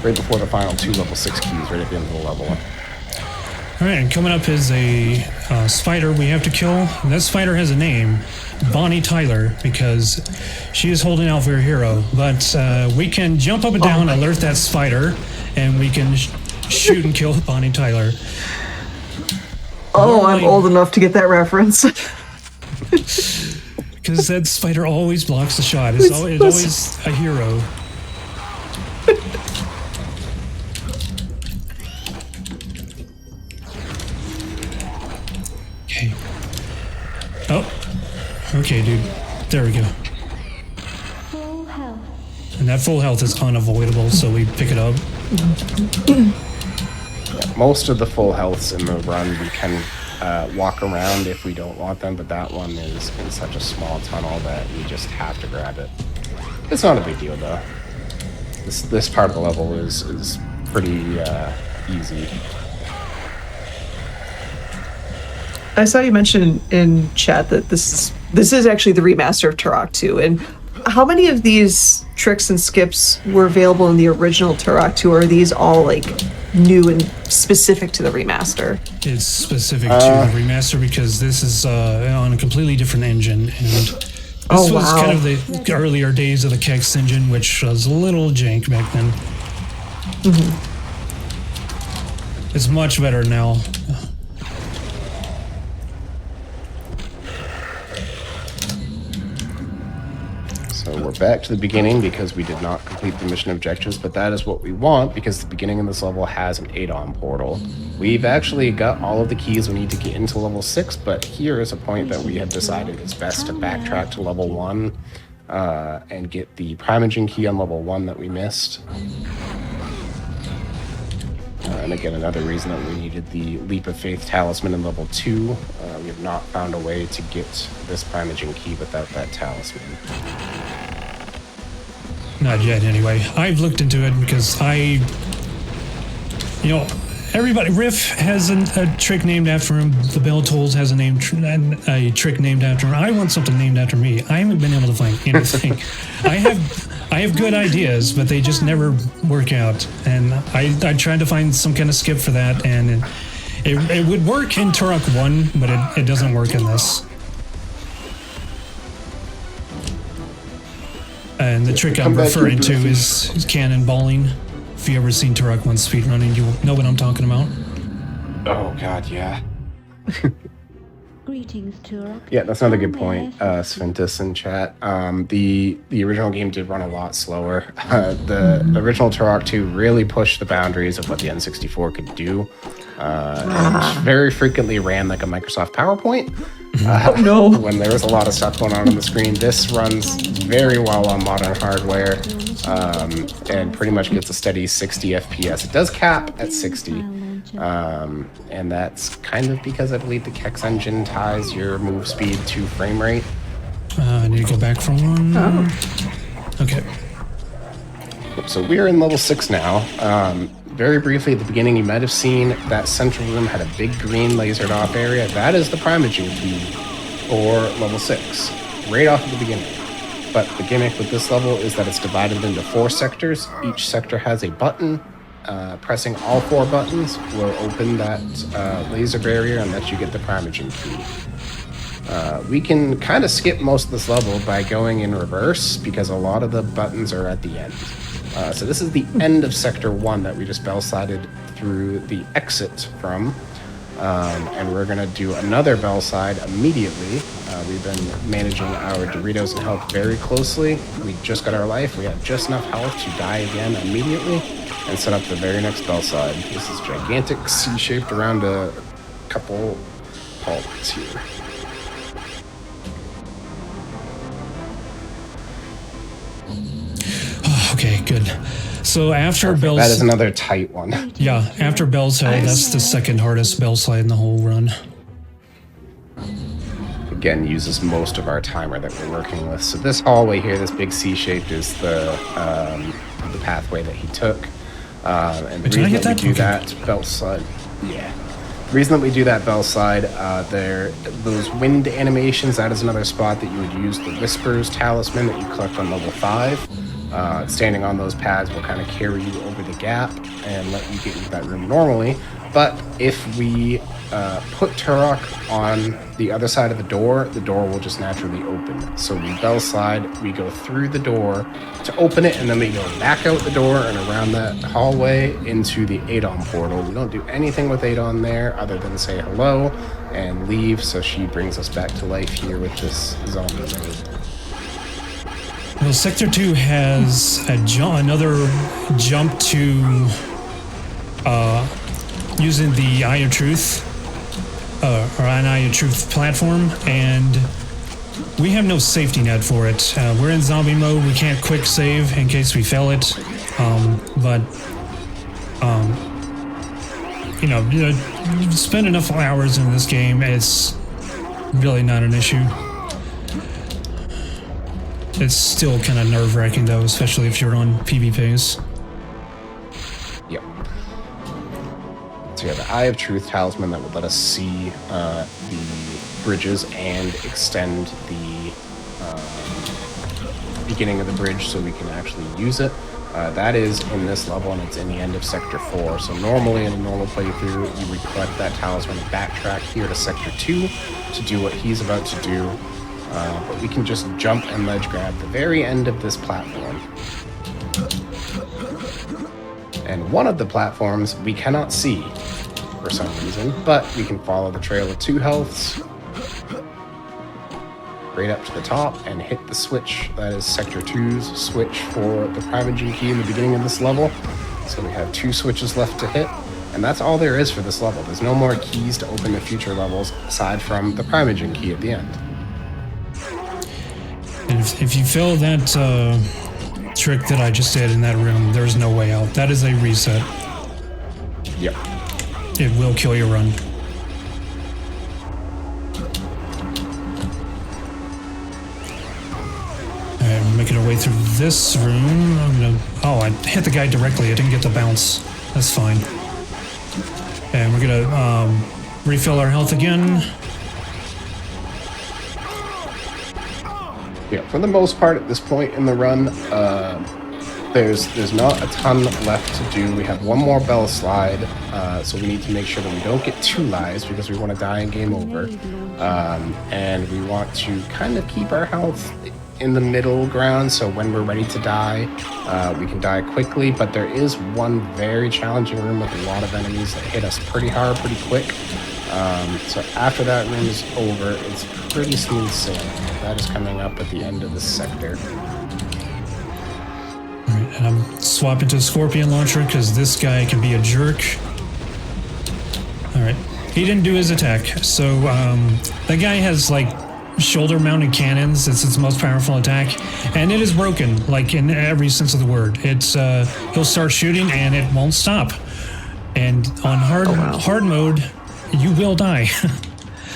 right before the final 2 level 6 keys, right at the end of the level. Alright, and coming up is a spider we have to kill. And that spider has a name, Bonnie Tyler, because she is holding out for her hero. But we can jump up and down, alert that spider, and we can shoot and kill Bonnie Tyler. Oh, I'm old enough to get that reference. Because that spider always blocks the shot. It's always a hero. Okay, dude. There we go. Full health. And that full health is unavoidable, so we pick it up. Most of the full healths in the run we can walk around if we don't want them, but that one is in such a small tunnel that we just have to grab it. It's not a big deal though. This part of the level is pretty easy. I saw you mention in chat that this is actually the remaster of Turok 2. And how many of these tricks and skips were available in the original Turok 2, or are these all like new and specific to the remaster? It's specific to the remaster because this is on a completely different engine, and this was kind of the earlier days of the Kex engine, which was a little jank back then. It's much better now. So we're back to the beginning because we did not complete the mission objectives, but that is what we want because the beginning of this level has an add-on portal. We've actually got all of the keys we need to get into level 6, but here is a point that we have decided it's best to backtrack to level 1 and get the Primogen key on level 1 that we missed. And again, another reason that we needed the Leap of Faith talisman in level 2. We have not found a way to get this Primogen key without that talisman. Not yet, anyway. I've looked into it because everybody. Riff has a trick named after him. The Bell Tolls has a trick named after him. I want something named after me. I haven't been able to find anything. I have good ideas, but they just never work out. And I tried to find some kind of skip for that, and it would work in Turok 1, but it doesn't work in this. And the trick I'm referring to is cannonballing. If you ever seen Turok 1 speedrunning, you'll know what I'm talking about. Oh god, yeah. Greetings, Turok. Yeah, that's another good point, Sphintus in chat. The original game did run a lot slower. The original Turok 2 really pushed the boundaries of what the N64 could do. And very frequently ran like a Microsoft PowerPoint. When there was a lot of stuff going on the screen. This runs very well on modern hardware and pretty much gets a steady 60 FPS. It does cap at 60. And that's kind of because I believe the Kex engine ties your move speed to frame rate. I need to go back for one. Okay. So we're in level 6 now. Very briefly at the beginning, you might have seen that central room had a big green lasered off area. That is the Primogen key for level 6, right off at the beginning. But the gimmick with this level is that it's divided into 4 sectors. Each sector has a button. Pressing all 4 buttons will open that laser barrier and let you get the Primogen key. We can kind of skip most of this level by going in reverse because a lot of the buttons are at the end. So this is the end of Sector 1 that we just bell-sided through the exit from. And we're going to do another bell-side immediately. We've been managing our Doritos and health very closely. We just got our life. We have just enough health to die again immediately and set up the very next bell-side. This is gigantic, C-shaped around a couple halts here. Okay, good. So after Perfect. Bell's... That is another tight one. Yeah, after Bell's Hill, that's the second hardest bell slide in the whole run. Again, uses most of our timer that we're working with. So this hallway here, this big C-shaped, is the pathway that he took. And the reason that we do that bell slide... Yeah. The reason that we do that bell slide, those wind animations, that is another spot that you would use the Whispers talisman that you collect on level 5. Standing on those pads will kind of carry you over the gap and let you get into that room normally. But if we put Turok on the other side of the door will just naturally open. So we bell slide, we go through the door to open it, and then we go back out the door and around that hallway into the Adon portal. We don't do anything with Adon there other than say hello and leave, so she brings us back to life here with this zombie raid. Well, Sector 2 has another jump to using the Eye of Truth, or an Eye of Truth platform, and we have no safety net for it. We're in zombie mode. We can't quick save in case we fail it. You spend enough hours in this game, it's really not an issue. It's still kind of nerve-wracking though, especially if you're on PvPs. Yep. So yeah, the Eye of Truth talisman that would let us see the bridges and extend the beginning of the bridge so we can actually use it. That is in this level, and it's in the end of Sector 4. So normally in a normal playthrough, you would collect that talisman and backtrack here to Sector 2 to do what he's about to do. But we can just jump and ledge grab the very end of this platform. And one of the platforms we cannot see for some reason, but we can follow the trail of 2 healths right up to the top and hit the switch. That is Sector 2's switch for the Primogen key in the beginning of this level. So we have 2 switches left to hit, and that's all there is for this level. There's no more keys to open the future levels aside from the Primogen key at the end. And if you fail that trick that I just did in that room, there's no way out. That is a reset. Yep. It will kill your run. Alright, we're making our way through this room. Oh, I hit the guy directly. I didn't get the bounce. That's fine. And we're gonna refill our health again. Yeah, for the most part at this point in the run, there's not a ton left to do. We have one more bell slide, so we need to make sure that we don't get 2 lives because we want to die in game over. And we want to kind of keep our health in the middle ground, so when we're ready to die, we can die quickly. But there is one very challenging room with a lot of enemies that hit us pretty hard, pretty quick. So after that room is over, it's pretty smooth sailing. That is coming up at the end of this sector. Alright, and I'm swapping to a Scorpion Launcher because this guy can be a jerk. Alright, he didn't do his attack, so that guy has like shoulder-mounted cannons. It's its most powerful attack, and it is broken, like in every sense of the word. It's he'll start shooting and it won't stop. And on hard mode, you will die.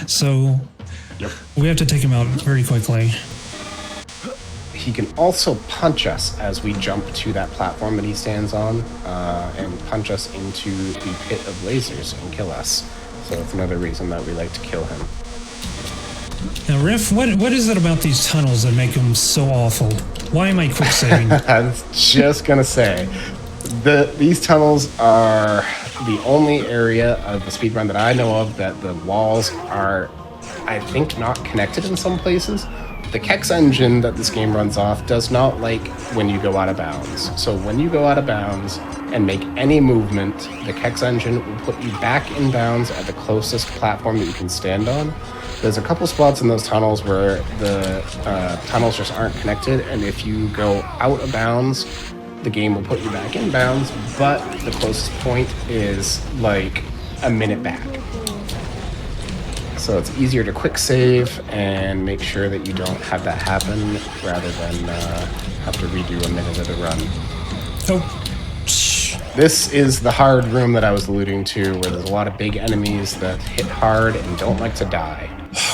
So we have to take him out very quickly. He can also punch us as we jump to that platform that he stands on, and punch us into the pit of lasers and kill us. So it's another reason that we like to kill him. Now, Riff, what is it about these tunnels that make them so awful? Why am I quick saving? I was just gonna say, these tunnels are the only area of the speedrun that I know of that the walls are, I think, not connected in some places. The Kex engine that this game runs off does not like when you go out of bounds. So when you go out of bounds and make any movement, the Kex engine will put you back in bounds at the closest platform that you can stand on. There's a couple spots in those tunnels where the tunnels just aren't connected, and if you go out of bounds, the game will put you back in bounds, but the closest point is like a minute back. So it's easier to quick save and make sure that you don't have that happen rather than have to redo a minute of the run. Oh. This is the hard room that I was alluding to, where there's a lot of big enemies that hit hard and don't like to die.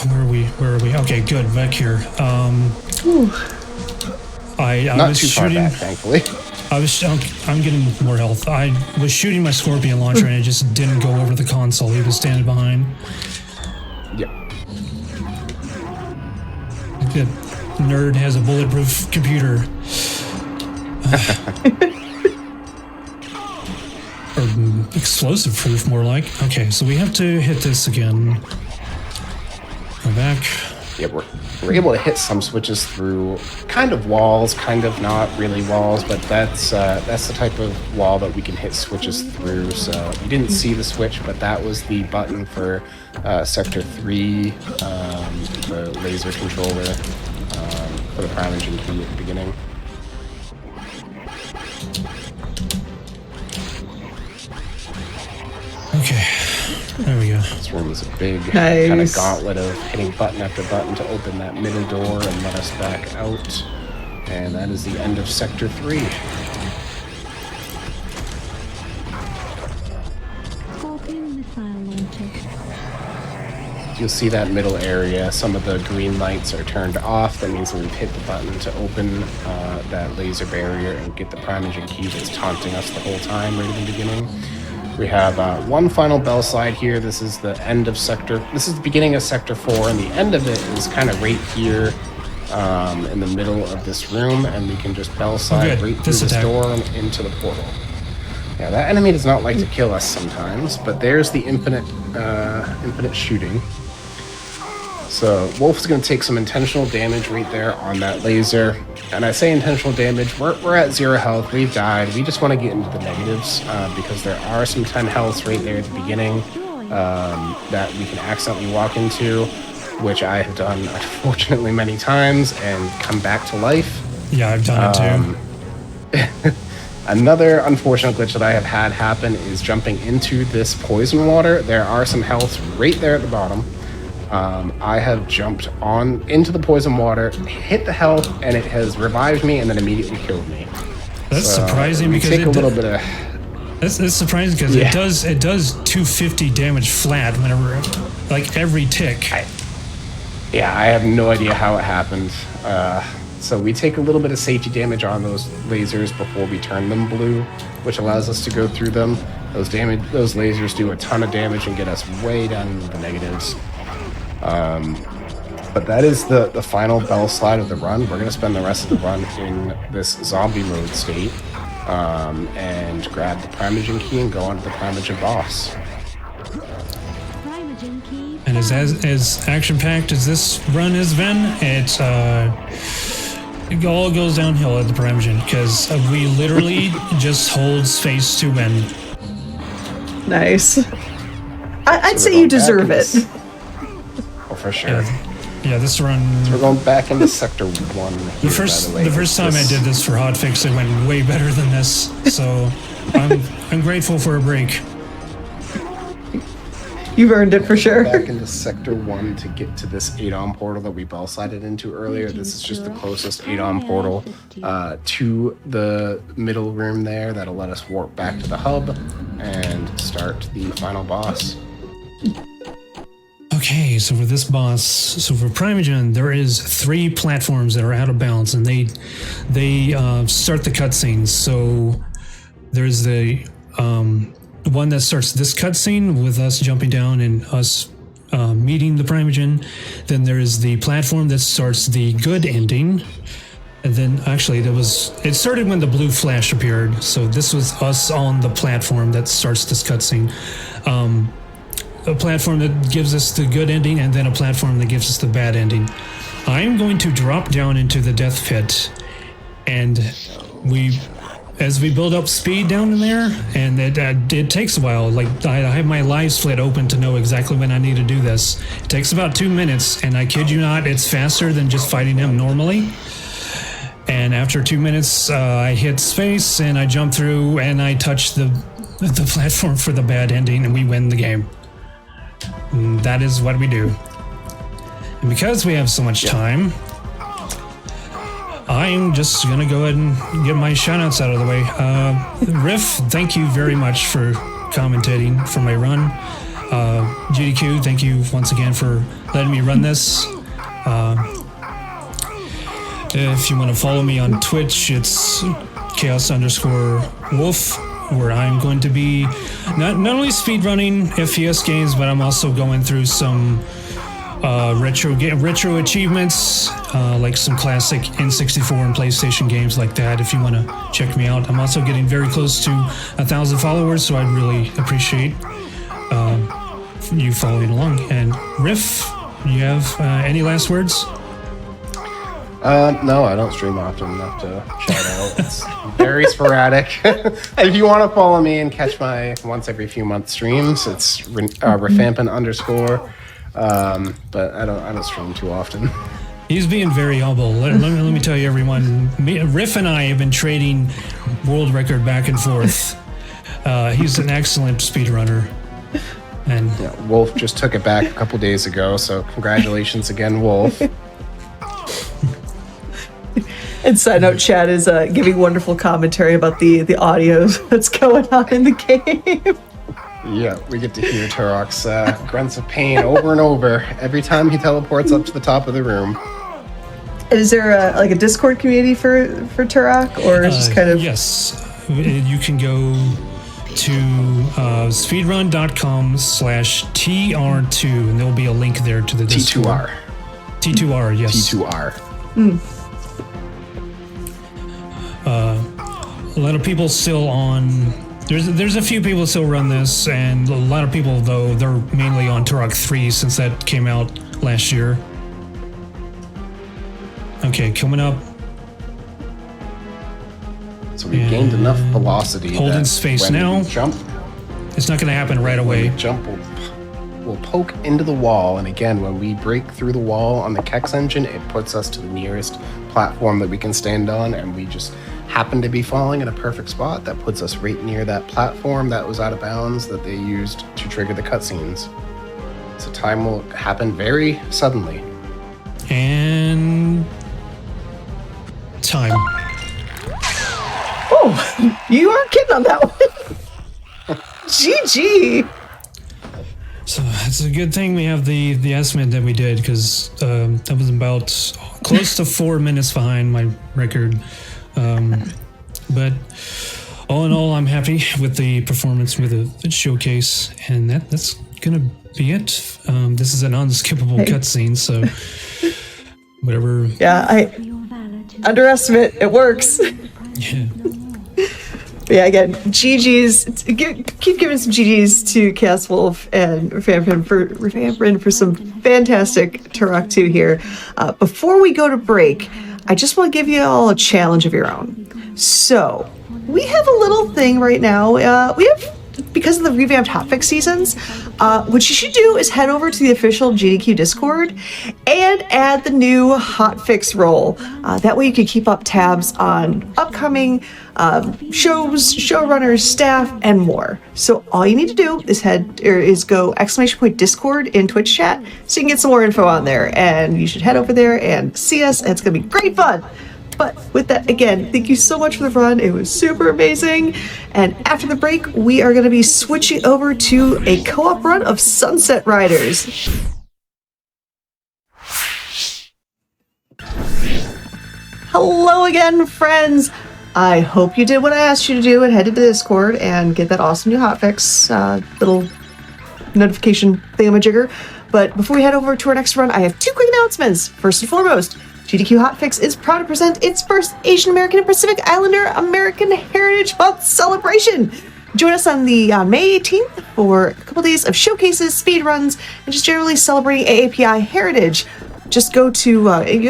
Where are we? Okay, good. Back here. I Not was too shooting. far back, thankfully. I'm getting more health. I was shooting my Scorpion Launcher and it just didn't go over the console. He was standing behind. Yep. That nerd has a bulletproof computer. Or explosive proof, more like. Okay, so we have to hit this again. Go back. Yeah, we're able to hit some switches through kind of walls, kind of not really walls, but that's the type of wall that we can hit switches through. So you didn't see the switch, but that was the button for Sector 3, the laser controller for the Primogen key at the beginning. Okay, there we go. So This room is a big Nice. kind of gauntlet of hitting button after button to open that middle door and let us back out. And that is the end of Sector 3. Scorpion missile launcher. You'll see that middle area. Some of the green lights are turned off. That means that we've hit the button to open that laser barrier and get the Primogen key that's taunting us the whole time right at the beginning. We have one final bell slide here. This is the end of this is the beginning of Sector 4, and the end of it is kind of right here in the middle of this room, and we can just bell slide right through this door and into the portal. Yeah, that enemy does not like to kill us sometimes, but there's the infinite shooting. So Wolf's going to take some intentional damage right there on that laser. And I say intentional damage, we're at 0 health, we've died. We just want to get into the negatives because there are some 10 healths right there at the beginning that we can accidentally walk into, which I have done unfortunately many times and come back to life. Yeah, I've done it too. Another unfortunate glitch that I have had happen is jumping into this poison water. There are some healths right there at the bottom. I have jumped into the poison water, hit the health, and it has revived me and then immediately killed me. That's surprising because take a little bit of. That's surprising because it does 250 damage flat whenever, like every tick. I have no idea how it happened. So we take a little bit of safety damage on those lasers before we turn them blue, which allows us to go through them. Those lasers do a ton of damage and get us way down into the negatives. But that is the final bell slide of the run. We're going to spend the rest of the run in this zombie mode state and grab the Primogen key and go on to the Primogen boss. Primogen key. And as action-packed as this run has been, it all goes downhill at the Primogen because we literally just hold space to win. Nice. I'd say you deserve it. Oh, for sure. Yeah, this run. So we're going back into Sector 1 here, The first time I did this for Hotfix, it went way better than this. So I'm grateful for a break. You've earned it for sure. Back into Sector 1 to get to this ADOM portal that we bell slided into earlier. This is just the closest ADOM portal to the middle room there. That'll let us warp back to the hub and start the final boss. Okay, so for this boss, for Primogen, there is 3 platforms that are out of bounds, and they start the cutscenes. So there's the one that starts this cutscene with us jumping down and us meeting the Primogen. Then there is the platform that starts the good ending. And then actually it started when the blue flash appeared. So this was us on the platform that starts this cutscene. A platform that gives us the good ending, and then a platform that gives us the bad ending. I'm going to drop down into the death pit, and as we build up speed down in there, and it takes a while. Like I have my live split open to know exactly when I need to do this. It takes about 2 minutes, and I kid you not, it's faster than just fighting him normally. And after 2 minutes, I hit space, and I jump through, and I touch the platform for the bad ending, and we win the game. And that is what we do. And because we have so much time, I'm just going to go ahead and get my shoutouts out of the way. Riff, thank you very much for commentating for my run. GDQ, thank you once again for letting me run this. If you want to follow me on Twitch, it's chaos_wolf, where I'm going to be not only speedrunning FPS games, but I'm also going through some retro achievements, like some classic N64 and PlayStation games like that, if you want to check me out. I'm also getting very close to 1,000 followers, so I'd really appreciate you following along. And Riff, you have any last words? No, I don't stream often enough to shout out. It's very sporadic. If you want to follow me and catch my once every few month streams, it's Refampin_. But I don't stream too often. He's being very humble. Let me tell you, everyone. Riff and I have been trading world record back and forth. He's an excellent speedrunner. And Yeah, Wolf just took it back a couple days ago, so congratulations again, Wolf. And side note, Chad is giving wonderful commentary about the audio that's going on in the game. Yeah, we get to hear Turok's grunts of pain over and over every time he teleports up to the top of the room. And is there a Discord community for Turok, or just kind of? Yes, you can go to speedrun.com/tr2, and there'll be a link there to the Discord. T2R. T2R, yes. T2R. A lot of people still on. There's a few people still run this, and a lot of people, though, they're mainly on Turok 3 since that came out last year. Okay, coming up. So we've gained enough velocity. Holding space when now. we jump. It's not going to happen right When away. we jump, we'll poke into the wall, and again, when we break through the wall on the Kex engine, it puts us to the nearest platform that we can stand on, and we just happen to be falling in a perfect spot that puts us right near that platform that was out of bounds that they used to trigger the cutscenes. So time will happen very suddenly. And time. Oh, you aren't kidding on that one. GG. So it's a good thing we have the estimate that we did, because that was about close to 4 minutes behind my record. But all in all, I'm happy with the performance with the showcase, and that's gonna be it. This is an unskippable cutscene, so whatever. Yeah, I underestimate. It works. Yeah. Yeah, again, GG's. Keep giving some GG's to Chaos Wolf and Revampirin for some fantastic Turok 2 here. Before we go to break, I just want to give you all a challenge of your own. So, we have a little thing right now. Because of the revamped hotfix seasons, what you should do is head over to the official GDQ Discord and add the new hotfix role. That way you can keep up tabs on upcoming shows, showrunners, staff, and more. So all you need to do is go !Discord in Twitch chat so you can get some more info on there. And you should head over there and see us, and it's going to be great fun. But with that, again, thank you so much for the run. It was super amazing. And after the break, we are going to be switching over to a co-op run of Sunset Riders. Hello again, friends. I hope you did what I asked you to do and head to the Discord and get that awesome new hotfix little notification thingamajigger. But before we head over to our next run, I have two quick announcements. First and foremost, GDQ Hotfix is proud to present its first Asian American and Pacific Islander American Heritage Month celebration. Join us on the May 18th for a couple days of showcases, speedruns, and just generally celebrating AAPI heritage. Just go to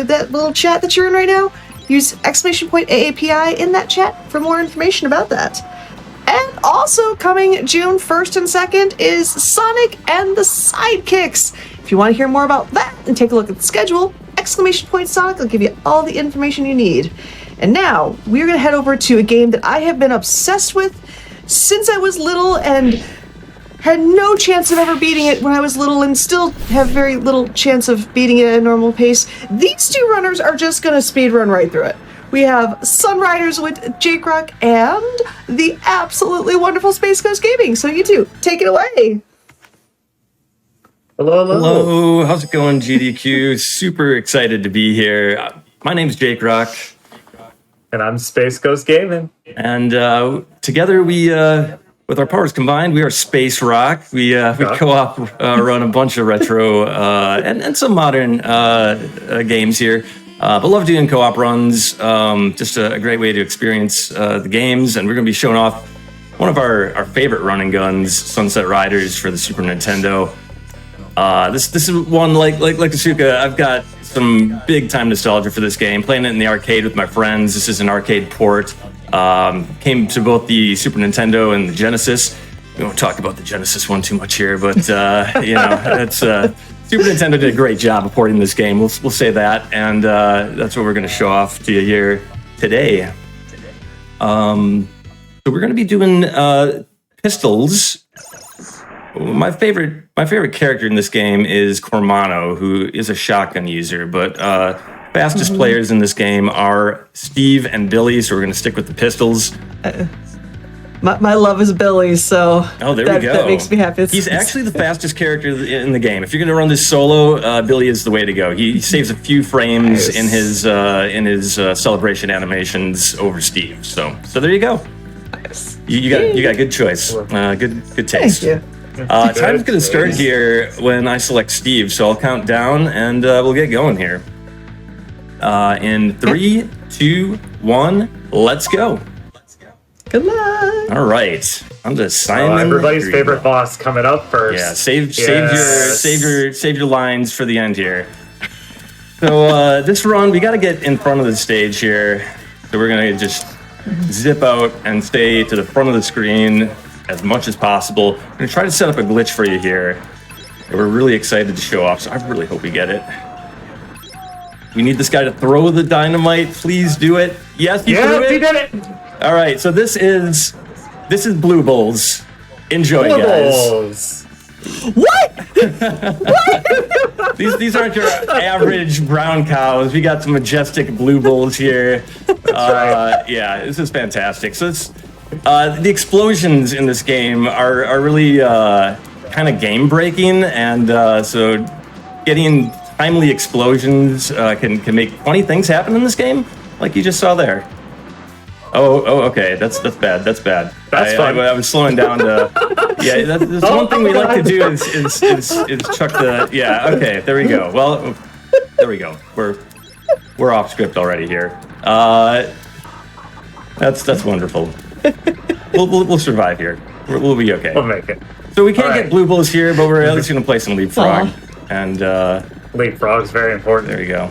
that little chat that you're in right now. Use !AAPI in that chat for more information about that. And also coming June 1st and 2nd is Sonic and the Sidekicks. If you want to hear more about that and take a look at the schedule, !Sonic will give you all the information you need. And now we're going to head over to a game that I have been obsessed with since I was little and had no chance of ever beating it when I was little and still have very little chance of beating it at a normal pace. These two runners are just going to speedrun right through it. We have Sunriders with Jake Rock and the absolutely wonderful Space Coast Gaming. So you two, take it away. Hello. Hello, how's it going, GDQ? Super excited to be here. My name's Jake Rock. And I'm Space Coast Gaming. And together we, with our powers combined, we are Space Rock. We co-op run a bunch of retro and some modern games here. But love doing co-op runs. Just a great way to experience the games. And we're going to be showing off one of our favorite running guns, Sunset Riders for the Super Nintendo. This is one like Asuka. I've got some big time nostalgia for this game. Playing it in the arcade with my friends. This is an arcade port. Came to both the Super Nintendo and the Genesis. We won't talk about the Genesis one too much here, but it's Super Nintendo did a great job of porting this game. We'll say that, and that's what we're going to show off to you here today. So we're going to be doing pistols. my favorite character in this game is Cormano, who is a shotgun user. But fastest players in this game are Steve and Billy, so we're going to stick with the pistols. My love is Billy, so there we go. That makes me happy. He's actually the fastest character in the game. If you're going to run this solo, Billy is the way to go. He saves a few frames in his celebration animations over Steve. So there you go. Nice. You got good choice. Good taste. Thank you. Time's going to start here when I select Steve. So I'll count down and we'll get going here. In 3, 2, 1, let's go. Good luck. All right, I'm just Simon. Everybody's Greenwell. favorite boss coming up first. Yeah, save your lines for the end here. So this run, we got to get in front of the stage here. So we're gonna just zip out and stay to the front of the screen as much as possible. I'm gonna try to set up a glitch for you here that we're really excited to show off. So I really hope we get it. We need this guy to throw the dynamite. Please do it. Yes, he threw it. He did it. All right, so this is Blue Bulls. Enjoy, guys. What? These aren't your average brown cows. We got some majestic Blue Bulls here. Yeah, this is fantastic. So it's the explosions in this game are really kind of game breaking, and so getting timely explosions can make funny things happen in this game, like you just saw there. Oh, okay. That's bad. That's bad. That's fun. I was slowing down to. Yeah, that's one thing we like to do is chuck the. Yeah. Okay. There we go. Well, there we go. We're off script already here. That's wonderful. We'll survive here. We'll be okay. We'll make it. So we can't get Blue Bulls here, but we're at least gonna play some Leapfrog. And Leapfrog's very important. there you go.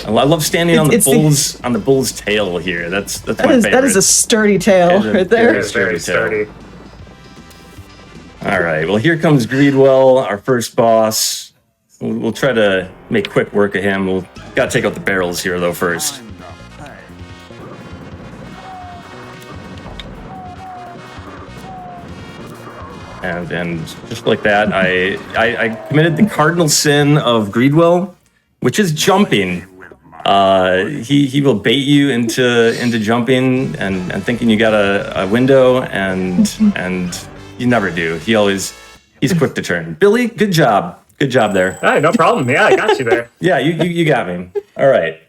I love standing on the bull's tail here. That's my favorite. That is a sturdy tail right there. It's very sturdy. All right. Well, here comes Greedwell, our first boss. We'll try to make quick work of him. We'll gotta take out the barrels here though first. And just like that, I committed the cardinal sin of Greedwell, which is jumping. He will bait you into jumping and thinking you got a window, and you never do. He's quick to turn. Billy, good job there. Hey, no problem. Yeah, I got you there. Yeah, you got me. All right.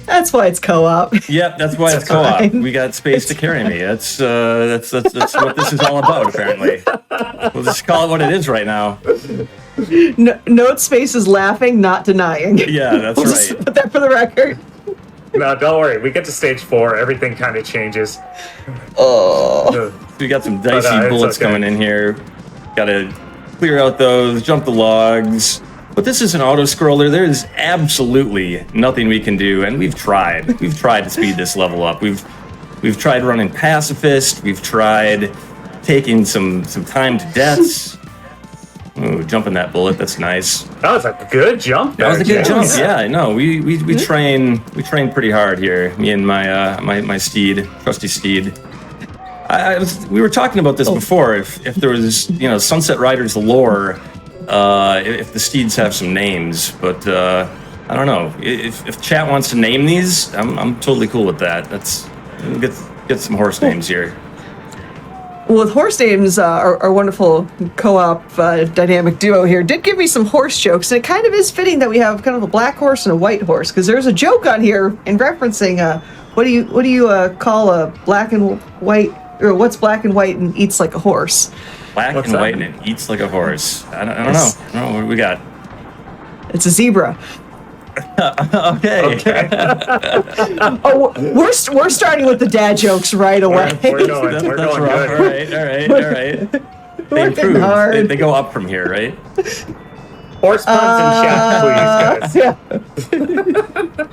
That's why it's co-op. Yep, that's why it's co-op. We got space to carry me. That's what this is all about, apparently. We'll just call it what it is right now. Note space is laughing, not denying. Yeah, that's We'll right. just put that for the record. No, don't worry. We get to stage 4, everything kind of changes. Oh. We got some dicey it's bullets okay. coming in here. Got to clear out those, jump the logs. But this is an auto-scroller. There is absolutely nothing we can do, and we've tried. We've tried to speed this level up. We've tried running pacifist. We've tried taking some time to deaths. Ooh, jumping that bullet. That's nice. That was a good jump. That was a good jump. James. Yeah, I know. We train pretty hard here. Me and my steed, trusty steed. We were talking about this before. If there was Sunset Riders lore, if the steeds have some names, but I don't know. If chat wants to name these, I'm totally cool with that. We'll get some horse names here. Well, with horse names, our wonderful co-op dynamic duo here did give me some horse jokes, and it kind of is fitting that we have kind of a black horse and a white horse, because there's a joke on here in referencing what do you call a black and white, or what's black and white and eats like a horse? Black What's and that? white and it eats like a horse. I don't know. Yes. I don't know what we got. It's a zebra. Okay. Oh, we're starting with the dad jokes right away. We're going. That's We're going rough. good. All right. They Working improve. hard. They go up from here, right? Horse puns in chat, please,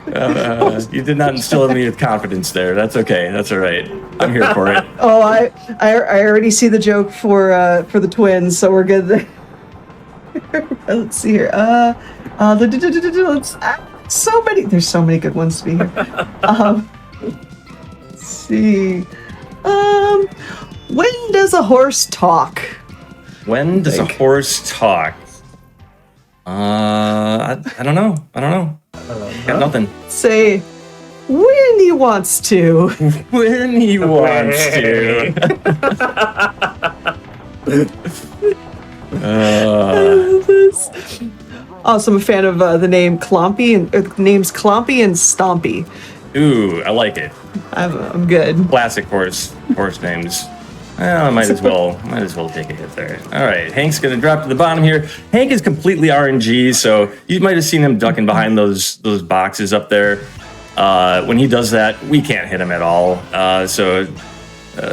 guys. You did not instill in me with confidence there. That's okay. That's all right. I'm here for it. Oh, I already see the joke for the twins, so we're good there. Let's see here. There's so many good ones to be here. Let's see. When does a horse talk? When does a horse talk? I don't know. Got nothing. Say, when he wants to. When he wants to. Also, I'm a fan of the name Clompy and names Clompy and Stompy. Ooh, I like it. I'm good. Classic horse names. Well, I might as well take a hit there. All right, Hank's gonna drop to the bottom here. Hank is completely RNG, so you might have seen him ducking behind those boxes up there. When he does that, we can't hit him at all. So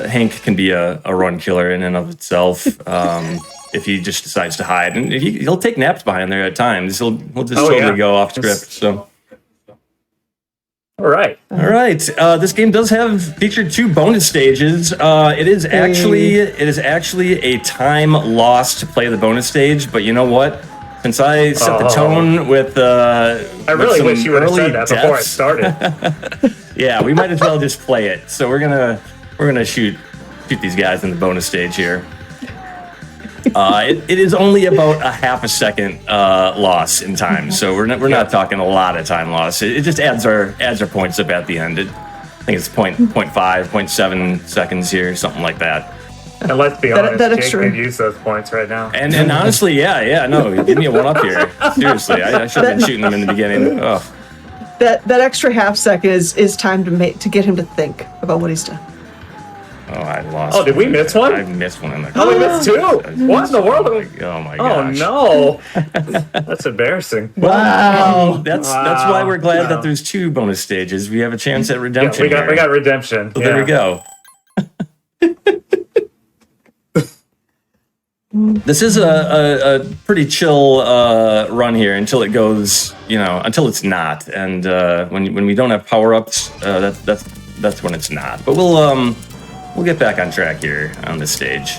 Hank can be a run killer in and of itself. If he just decides to hide, and he'll take naps behind there at times. He'll just totally go off script. So. All right. This game does have featured 2 bonus stages. It is actually a time loss to play the bonus stage, but you know what? Since I set the tone with I really wish you would have said that before I started. Yeah, we might as well just play it. So we're gonna shoot these guys in the bonus stage here. It is only about a half a second loss in time, so we're not talking a lot of time loss. It just adds our points up at the end. I think it's 0.5, 0.7 seconds here, something like that. And let's be honest, that Jake extra could use those points right now. And honestly, no, give me a one up here. Seriously, I should have been shooting them in the beginning. Oh. That extra half second is time to get him to think about what he's done. Oh, I lost. Oh, did we miss one? I missed one in the. Oh, we missed 2. What in the world? Oh my Oh gosh. no, that's embarrassing. Wow. That's why we're glad that there's 2 bonus stages. We have a chance at redemption. Yeah, we got redemption. So there we go. This is a pretty chill run here until it goes, until it's not. And when we don't have power ups, that's when it's not. But we'll get back on track here on this stage.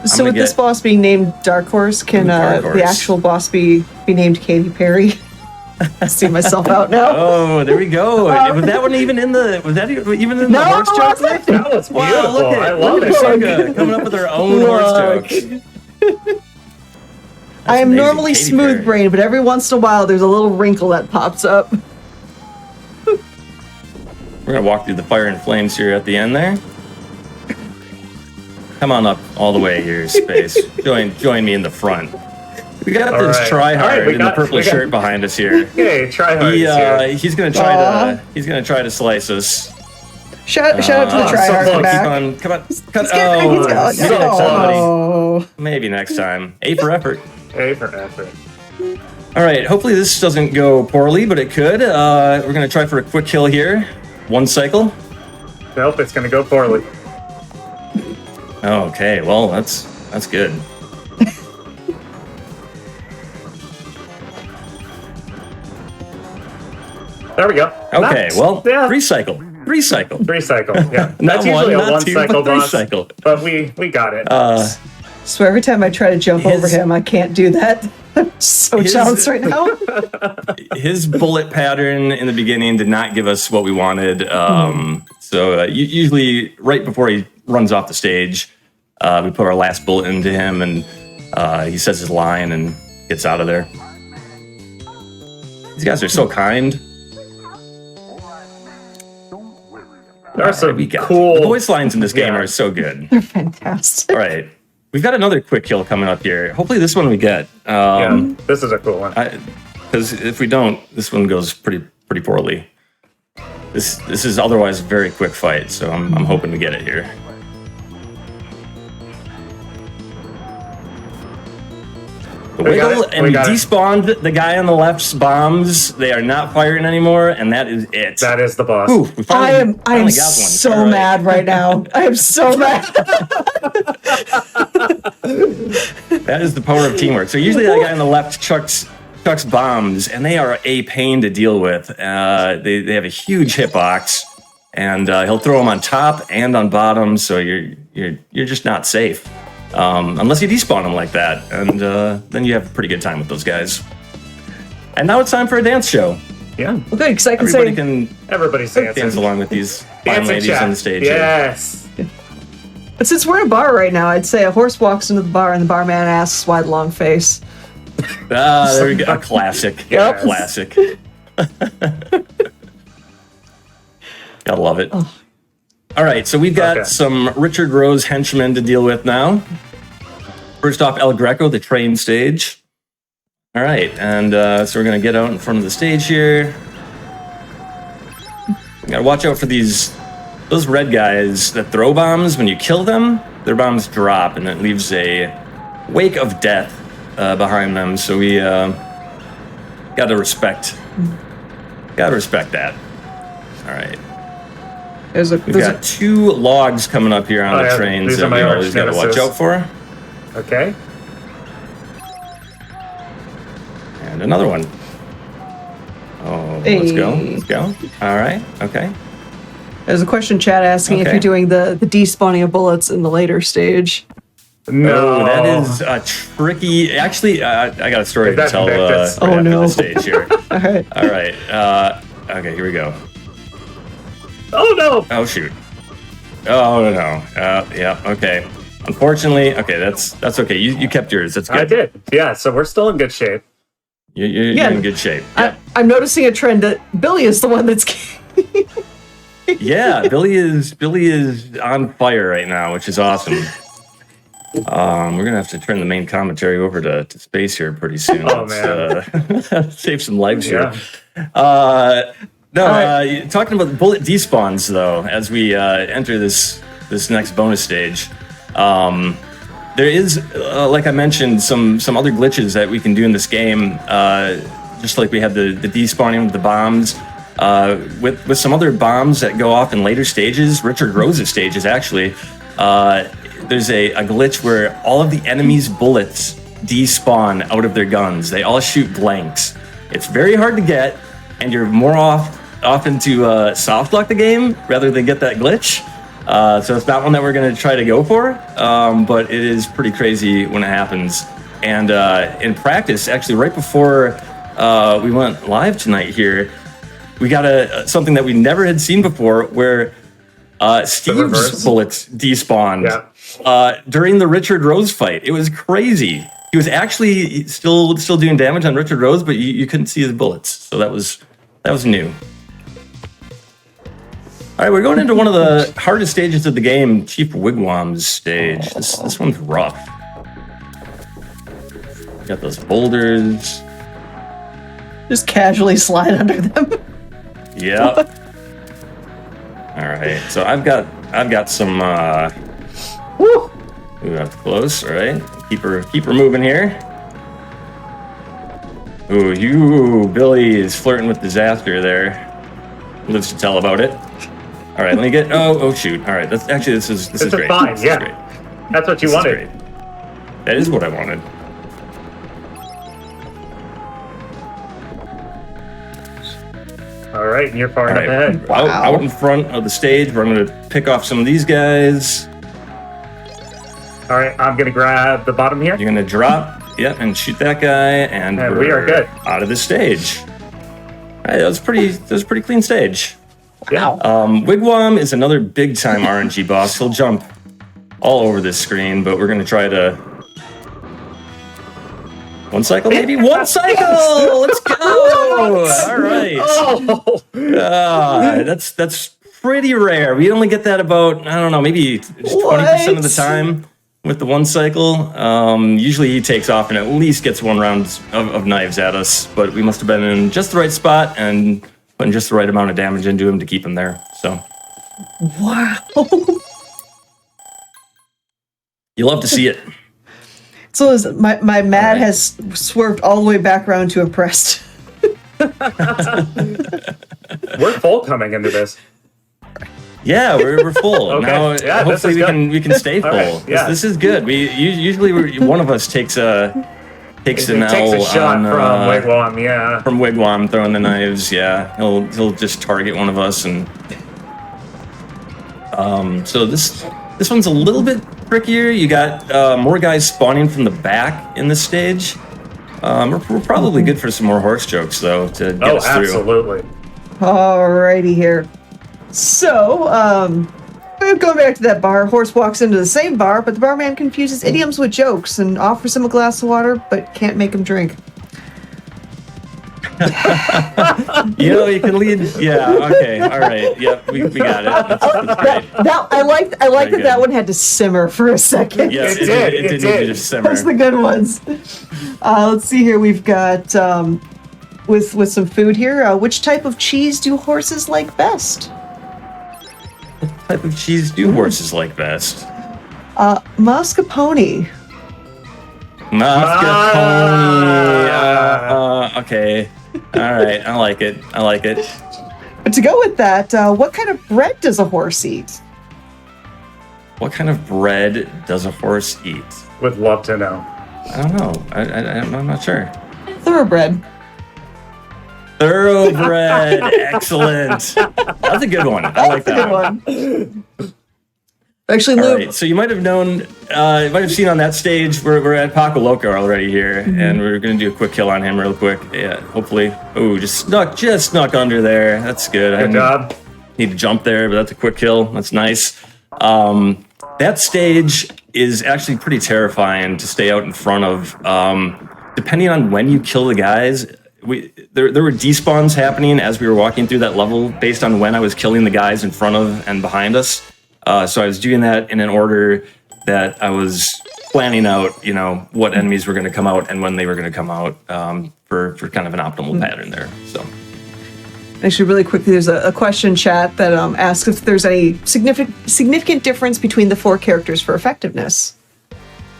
So with this boss being named Dark Horse, can the actual boss be named Katy Perry? I see myself out now. Oh, there we go. Was that one even in the? Was that even in the horse joke? That was beautiful. Wow, look at I love it. Suga coming up with her own horse jokes. I am amazing. normally Katy smooth Perry. brain, but every once in a while there's a little wrinkle that pops up. We're gonna walk through the fire and flames here at the end there. Come on up all the way here, Space. Join me in the front. We got this tryhard in the purple shirt behind us here. Okay, tryhard is here. He's gonna try to slice us. Shout out to the tryhard in the back. Come on. Maybe next time. A for effort. A for effort. All right. Hopefully this doesn't go poorly, but it could. We're gonna try for a quick kill here. 1 cycle. Nope, it's gonna go poorly. Okay. Well, that's good. There we go. Okay. Well, yeah. 3 cycle. 3 cycle. 3 cycle. Yeah, Not that's usually one, a not 1 two, cycle but 3 boss. cycle. But we got it. So every time I try to jump over him, I can't do that. I'm so jealous right now. His bullet pattern in the beginning did not give us what we wanted. So usually right before he runs off the stage, we put our last bullet into him and he says his line and gets out of there. These guys are so kind. There are some The cool voice lines in this game are so good. They're fantastic. All right. We've got another quick kill coming up here. Hopefully this one we get. Yeah, this is a cool one. Because if we don't, this one goes pretty poorly. This is otherwise a very quick fight, so I'm hoping to get it here. The wiggle, and we despawned the guy on the left's bombs. They are not firing anymore, and that is it. That is the boss. Ooh, we finally I am got one. so All right. mad right now. I am so mad. That is the power of teamwork. So usually that guy on the left chucks bombs, and they are a pain to deal with. They have a huge hitbox, and he'll throw them on top and on bottom. So you're just not safe unless you despawn them like that, and then you have a pretty good time with those guys. And now it's time for a dance show. Yeah. Well, good, because I can Everybody can Everybody's dancing. dance along with these fine Dancing ladies chat. on the stage. Yes. But since we're in a bar right now, I'd say a horse walks into the bar and the barman asks, "Why the long face?" There we go. A classic. Yep. A classic. Gotta love it. Oh. All right, so we've got some Richard Rose henchmen to deal with now. First off, El Greco, the train stage. All right, and so we're going to get out in front of the stage here. You gotta watch out for those red guys that throw bombs. When you kill them, their bombs drop, and it leaves a wake of death behind them. So we gotta respect that. All right. We've got 2 logs coming up here on the trains that we always gotta watch out for. Okay. And another one. Oh, let's go. All right, okay. There's a question chat asking if you're doing the despawning of bullets in the later stage. No. Oh, that is a tricky. Actually, I got a story to tell right after the stage here. All right. Okay, here we go. Oh no! Oh shoot. Oh no. Yeah. Okay. Unfortunately, okay. That's okay. You kept yours. That's good. I did. Yeah. So we're still in good shape. You're in good shape. Yeah. I'm noticing a trend that Billy is the one that's. Yeah, Billy is on fire right now, which is awesome. We're gonna have to turn the main commentary over to space here pretty soon. Oh man, save some lives here. Talking about the bullet despawns though, as we enter this next bonus stage, there is, like I mentioned, some other glitches that we can do in this game. Just like we have the despawning with the bombs. With some other bombs that go off in later stages, Richard Rose's stages actually, there's a glitch where all of the enemy's bullets despawn out of their guns. They all shoot blanks. It's very hard to get, and you're more often to soft lock the game rather than get that glitch. So it's not one that we're going to try to go for, but it is pretty crazy when it happens. And in practice, actually, right before we went live tonight here, we got something that we never had seen before, where Steve's bullets despawned during the Richard Rose fight. It was crazy. He was actually still doing damage on Richard Rose, but you couldn't see his bullets. So that was new. All right, we're going into one of the hardest stages of the game, Chief Wigwam's stage. This one's rough. Got those boulders. Just casually slide under them. Yep. All right, so I've got some. Woo! Ooh, that's close. All right, keep her moving here. Ooh, Billy is flirting with disaster there. Lives to tell about it. All right, let me get. Oh shoot! All right, this is great. Fine. This yeah, is great. That's what you wanted. That is what I wanted. All right, and you're far enough ahead. Out in front of the stage, where I'm going to pick off some of these guys. All right, I'm going to grab the bottom here. You're going to drop, and shoot that guy, and we are good. Out of the stage. All right, that was pretty clean stage. Yeah. Wigwam is another big time RNG boss. He'll jump all over this screen, but we're going to try to. One cycle, maybe? One cycle! Let's go! All right. Oh. That's pretty rare. We only get that about, I don't know, maybe 20% of the time with the one cycle. Usually he takes off and at least gets one round of knives at us, but we must have been in just the right spot and putting just the right amount of damage into him to keep him there. So. Wow. You love to see it. So my mad has swerved all the way back around to impressed. We're full coming into this. Yeah, we're full. Okay. Now Yeah, hopefully we can stay full. Right. Yeah. This is good. We usually one of us takes an L Takes a shot on, from Wigwam, yeah. From Wigwam throwing the knives, yeah. He'll just target one of us, and so this one's a little bit trickier. You got more guys spawning from the back in this stage. We're probably good for some more horse jokes though to get us through. Absolutely. Alrighty here. So, Going back to that bar, Horse walks into the same bar, but the barman confuses idioms with jokes and offers him a glass of water, but can't make him drink. You can lead. Yeah. Okay. All right. Yep. We got it. That's great. I like that one had to simmer for a second. Yes, It did. It did need to just simmer. That's the good ones. Let's see here. We've got with some food here. Which type of cheese do horses like best? What type of cheese do horses like best? Mascarpone. Mascarpone. Okay. All right. I like it. But to go with that, what kind of bread does a horse eat? What kind of bread does a horse eat? Would love to know. I don't know. I'm not sure. Thoroughbred. Thoroughbred. Excellent. That's a good one. I like that Good one. Actually, All Lou, right, so you might have known, you might have seen on that stage, we're at Paco Loco already here, and we're going to do a quick kill on him real quick. Yeah, hopefully. Oh, just snuck under there. That's good. Good job. Need to jump there, but that's a quick kill. That's nice. That stage is actually pretty terrifying to stay out in front of. Depending on when you kill the guys, there were despawns happening as we were walking through that level based on when I was killing the guys in front of and behind us. So I was doing that in an order that I was planning out, what enemies were going to come out and when they were going to come out for kind of an optimal pattern there. So, actually, really quickly, there's a question chat that asks if there's any significant difference between the 4 characters for effectiveness.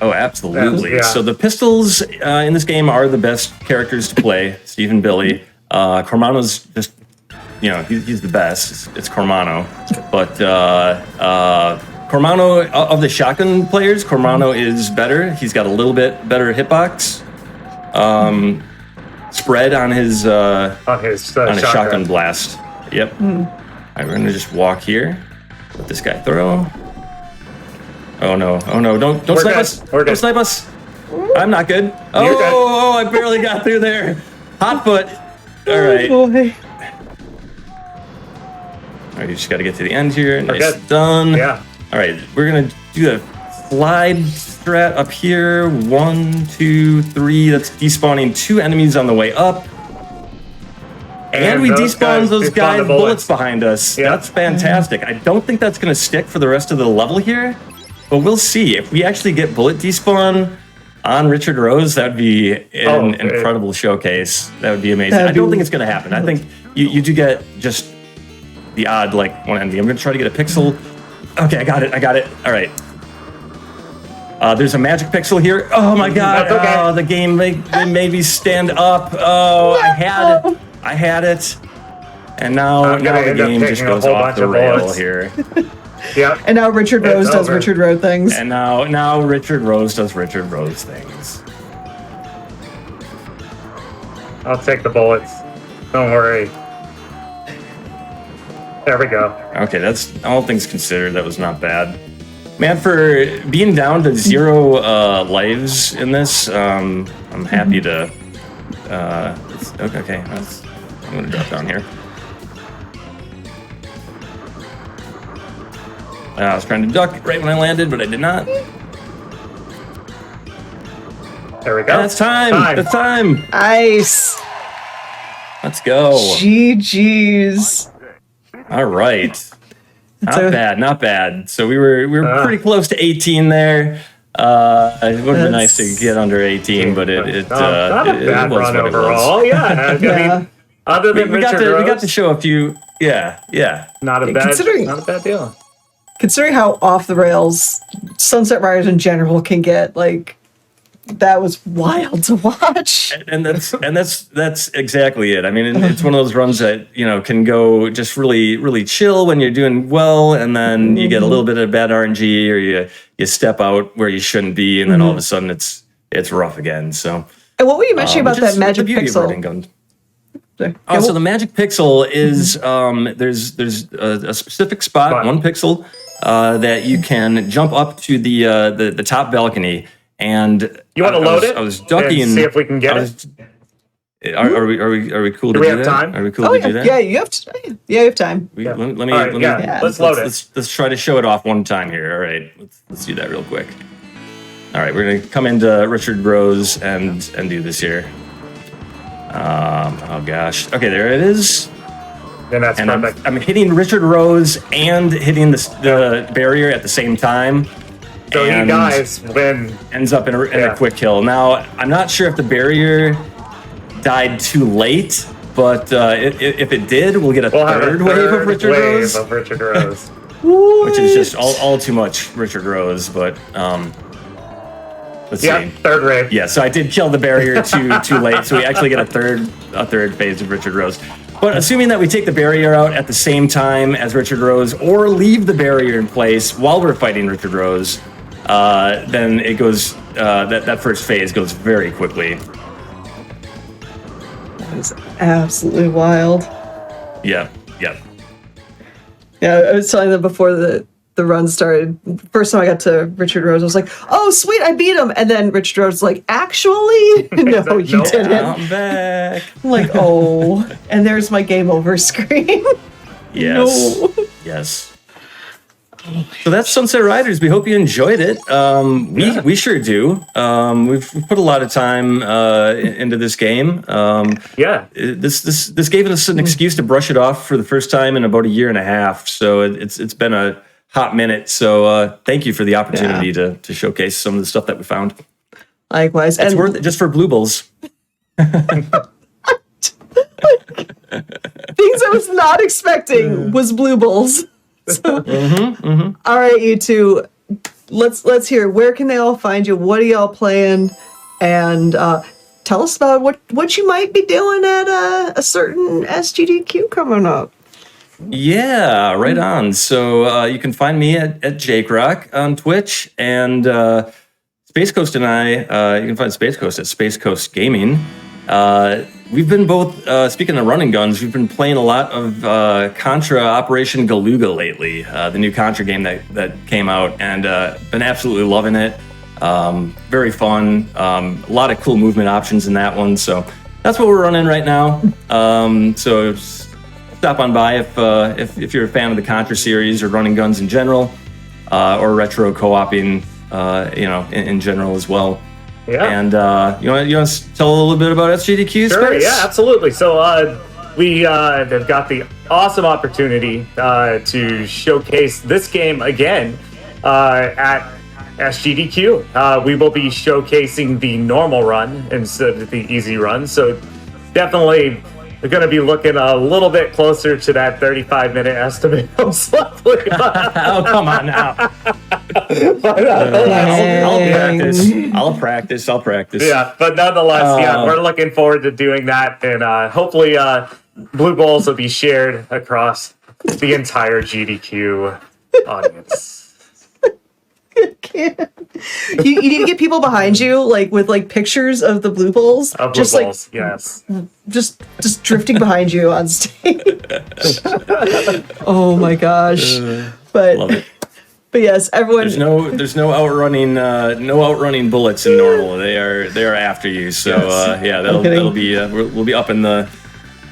oh, absolutely. Yeah. So the pistols in this game are the best characters to play. Steve and Billy. Cormano's just, he's the best. It's Cormano. But Cormano, of the shotgun players, Cormano is better. He's got a little bit better hitbox. Spread on his shotgun blast. Yep. All right, we're gonna just walk here. Let this guy throw. Oh no! Don't We're snipe good. us! We're Don't good. snipe us! I'm not good. You're good. Oh! I barely got through there. Hot foot. All right. Oh, boy. All right, you just got to get to the end here. Nice, good. done. Yeah. All right, we're gonna do the slide strat up here. 1, 2, 3. That's despawning 2 enemies on the way up. And we despawned those guys' bullets behind us. Yeah. That's fantastic. I don't think that's going to stick for the rest of the level here, but we'll see. If we actually get bullet despawn on Richard Rose, that would be an incredible showcase. That would be amazing. I don't think it's going to happen. I think you do get just the odd, one enemy. I'm going to try to get a pixel. Okay, I got it. All right. There's a magic pixel here. Oh my god. That's okay. Oh, the game made me stand up. Oh, I had it. And now the game just goes off the rail here. Yeah. And now Richard Rose does over. Richard Rose things. And now Richard Rose does Richard Rose things. I'll take the bullets. Don't worry. There we go. Okay, that's all things considered. That was not bad. Man, for being down to 0 lives in this, I'm happy to. Okay, I'm gonna drop down here. I was trying to duck right when I landed, but I did not. There we go. And it's time. It's time. Nice. Let's go. GG's. All right. So- Not bad. So we were pretty close to 18 there. It would have been nice to get under 18, but not a it bad was run what it was. overall. Yeah. I Yeah. mean, other than We got Richard Rose, to show a few. Yeah. not a bad deal. Considering how off the rails Sunset Riders in general can get, that was wild to watch. And that's exactly it. I mean, it's one of those runs that can go just really, really chill when you're doing well, and then you get a little bit of bad RNG, or you step out where you shouldn't be, and then all of a sudden it's rough again. So. And what were you mentioning about which is that magic the beauty of running pixel? guns. Sorry. So the magic pixel is there's a specific spot, 1 pixel, that you can jump up to the top balcony, and You want to load it? I was ducking. and see if we can get it. Are we cool to we do have that? time? Are we cool Oh to yeah, do that? yeah. You have to. Yeah, you have time. Let me, All right, let me, yeah. Let's load it. Let's try to show it off one time here. All right, let's do that real quick. All right, we're gonna come into Richard Rose and do this here. Oh gosh. Okay, there it is. And that's And perfect. I'm hitting Richard Rose and hitting the barrier at the same time. So you and guys win. ends up in a Yeah. quick kill. Now, I'm not sure if the barrier died too late, but if it did, we'll get a We'll have a third wave of Richard Rose, of Richard Rose. which is just all too much Richard Rose. But let's Yeah, see. third wave. Yeah, so I did kill the barrier too late, so we actually get a third phase of Richard Rose. But assuming that we take the barrier out at the same time as Richard Rose, or leave the barrier in place while we're fighting Richard Rose, then it goes that first phase goes very quickly. It's absolutely wild. Yeah. Yeah, I was telling them before the run started. First time I got to Richard Rose, I was like, "Oh, sweet, I beat him!" And then Richard Rose was like, "Actually, no, you Nope. didn't." I'm back. I'm like, "Oh," and there's my game over screen. Yes. No. Yes. So that's Sunset Riders. We hope you enjoyed it. We sure do. We've put a lot of time into this game. Yeah. This gave us an excuse to brush it off for the first time in about a year and a half. So it's been a hot minute. So thank you for the opportunity to showcase some of the stuff that we found. Likewise, It's and worth it just for blue bulls. things I was not expecting was blue bulls. So, all right, you two, let's hear. Where can they all find you? What are y'all playing? And tell us about what you might be doing at a certain SGDQ coming up. Yeah, right on. So you can find me at Jake Rock on Twitch, and Space Coast and I, you can find Space Coast at Space Coast Gaming. We've been both, speaking of running guns, we've been playing a lot of Contra Operation Galuga lately, the new Contra game that came out, and been absolutely loving it. Very fun, a lot of cool movement options in that one, so that's what we're running right now. So stop on by if you're a fan of the Contra series or running guns in general, or retro co-oping, in general as well. Yeah. And you want to tell a little bit about SGDQ? Sure, Space? yeah, absolutely. So we have got the awesome opportunity to showcase this game again at SGDQ. We will be showcasing the normal run instead of the easy run. So definitely we're going to be looking a little bit closer to that 35-minute estimate. Most likely. Oh, come on now. I'll practice. Yeah, but nonetheless, we're looking forward to doing that, and hopefully Blue Balls will be shared across the entire GDQ audience. You need to get people behind you, with pictures of the blue bulls, Of Blue Balls, yes. just drifting behind you on stage. Oh my gosh! Love But it. yes, everyone. There's no outrunning bullets in normal. They are after you. So that'll be we'll be up in the.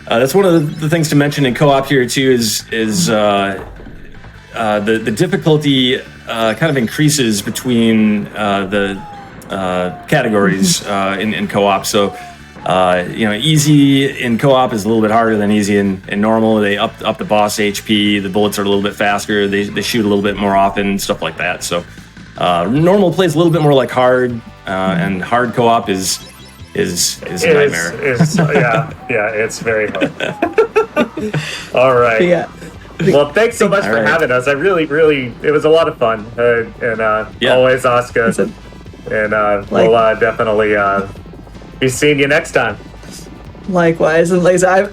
That's one of the things to mention in co-op here too is the difficulty kind of increases between the categories in co-op. So easy in co-op is a little bit harder than easy in normal. They up the boss HP. The bullets are a little bit faster. They shoot a little bit more often, stuff like that. So normal plays a little bit more like hard, and hard co-op is a nightmare. It's very hard. All right. Yeah. Well, thanks so much for having us. I really, it was a lot of fun, and always Oscar, and we'll definitely be seeing you next time. Likewise, and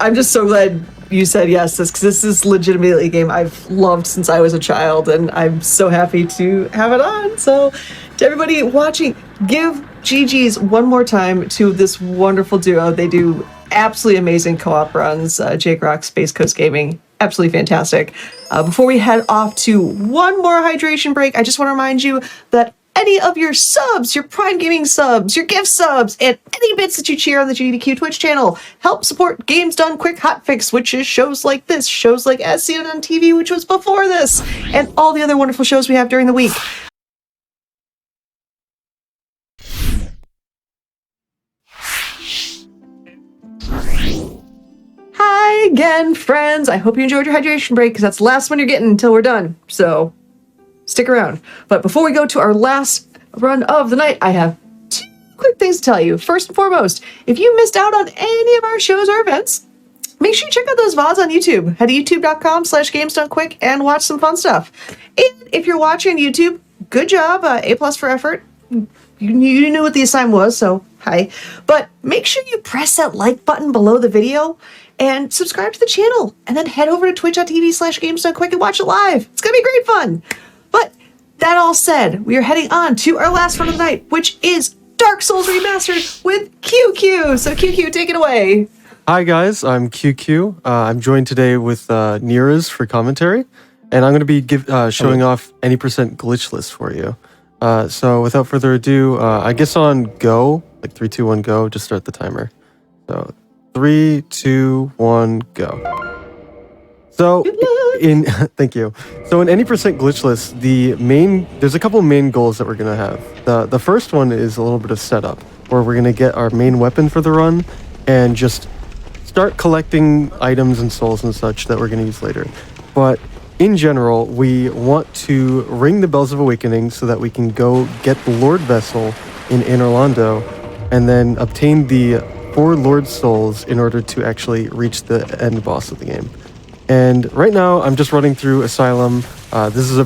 I'm just so glad you said yes, because this is legitimately a game I've loved since I was a child, and I'm so happy to have it on. So, to everybody watching, give GG's one more time to this wonderful duo. They do absolutely amazing co-op runs. Jake Rock, Space Coast Gaming, absolutely fantastic. Before we head off to one more hydration break, I just want to remind you that any of your subs, your Prime Gaming subs, your gift subs, and any bits that you cheer on the GDQ Twitch channel. Help support Games Done Quick Hotfix, which is shows like this, shows like As Seen on TV, which was before this, and all the other wonderful shows we have during the week. Hi again, friends. I hope you enjoyed your hydration break, because that's the last one you're getting until we're done. So stick around. But before we go to our last run of the night, I have two quick things to tell you. First and foremost, if you missed out on any of our shows or events, make sure you check out those VODs on YouTube. Head to youtube.com/GamesDoneQuick and watch some fun stuff. And if you're watching YouTube, good job. A+ for effort. You knew what the assignment was, so hi. But make sure you press that like button below the video and subscribe to the channel. And then head over to twitch.tv/GamesDoneQuick and watch it live. It's going to be great fun. But that all said, we are heading on to our last run of the night, which is Dark Souls Remastered with QQ. So QQ, take it away. Hi guys, I'm QQ. I'm joined today with Neeraj for commentary, and I'm going to be showing off any percent glitch list for you. So without further ado, I guess on go, like 3, 2, 1, go, just start the timer. So 3, 2, 1, go. So thank you. So in any percent glitch list, there's a couple main goals that we're gonna have. The first one is a little bit of setup, where we're gonna get our main weapon for the run and just start collecting items and souls and such that we're gonna use later. But in general, we want to ring the bells of awakening so that we can go get the Lord Vessel in Orlando and then obtain the 4 Lord Souls in order to actually reach the end boss of the game. And right now, I'm just running through Asylum. This is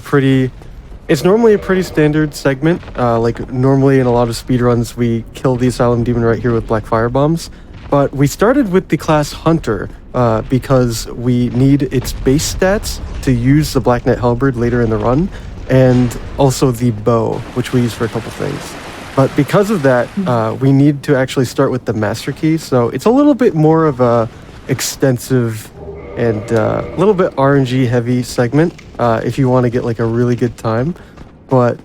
it's normally a pretty standard segment. Like normally in a lot of speedruns, we kill the Asylum Demon right here with Black Fire Bombs. But we started with the class Hunter because we need its base stats to use the Black Knight Halberd later in the run, and also the bow, which we use for a couple things. But because of that, we need to actually start with the Master Key, so it's a little bit more of a extensive and a little bit RNG heavy segment if you want to get like a really good time. But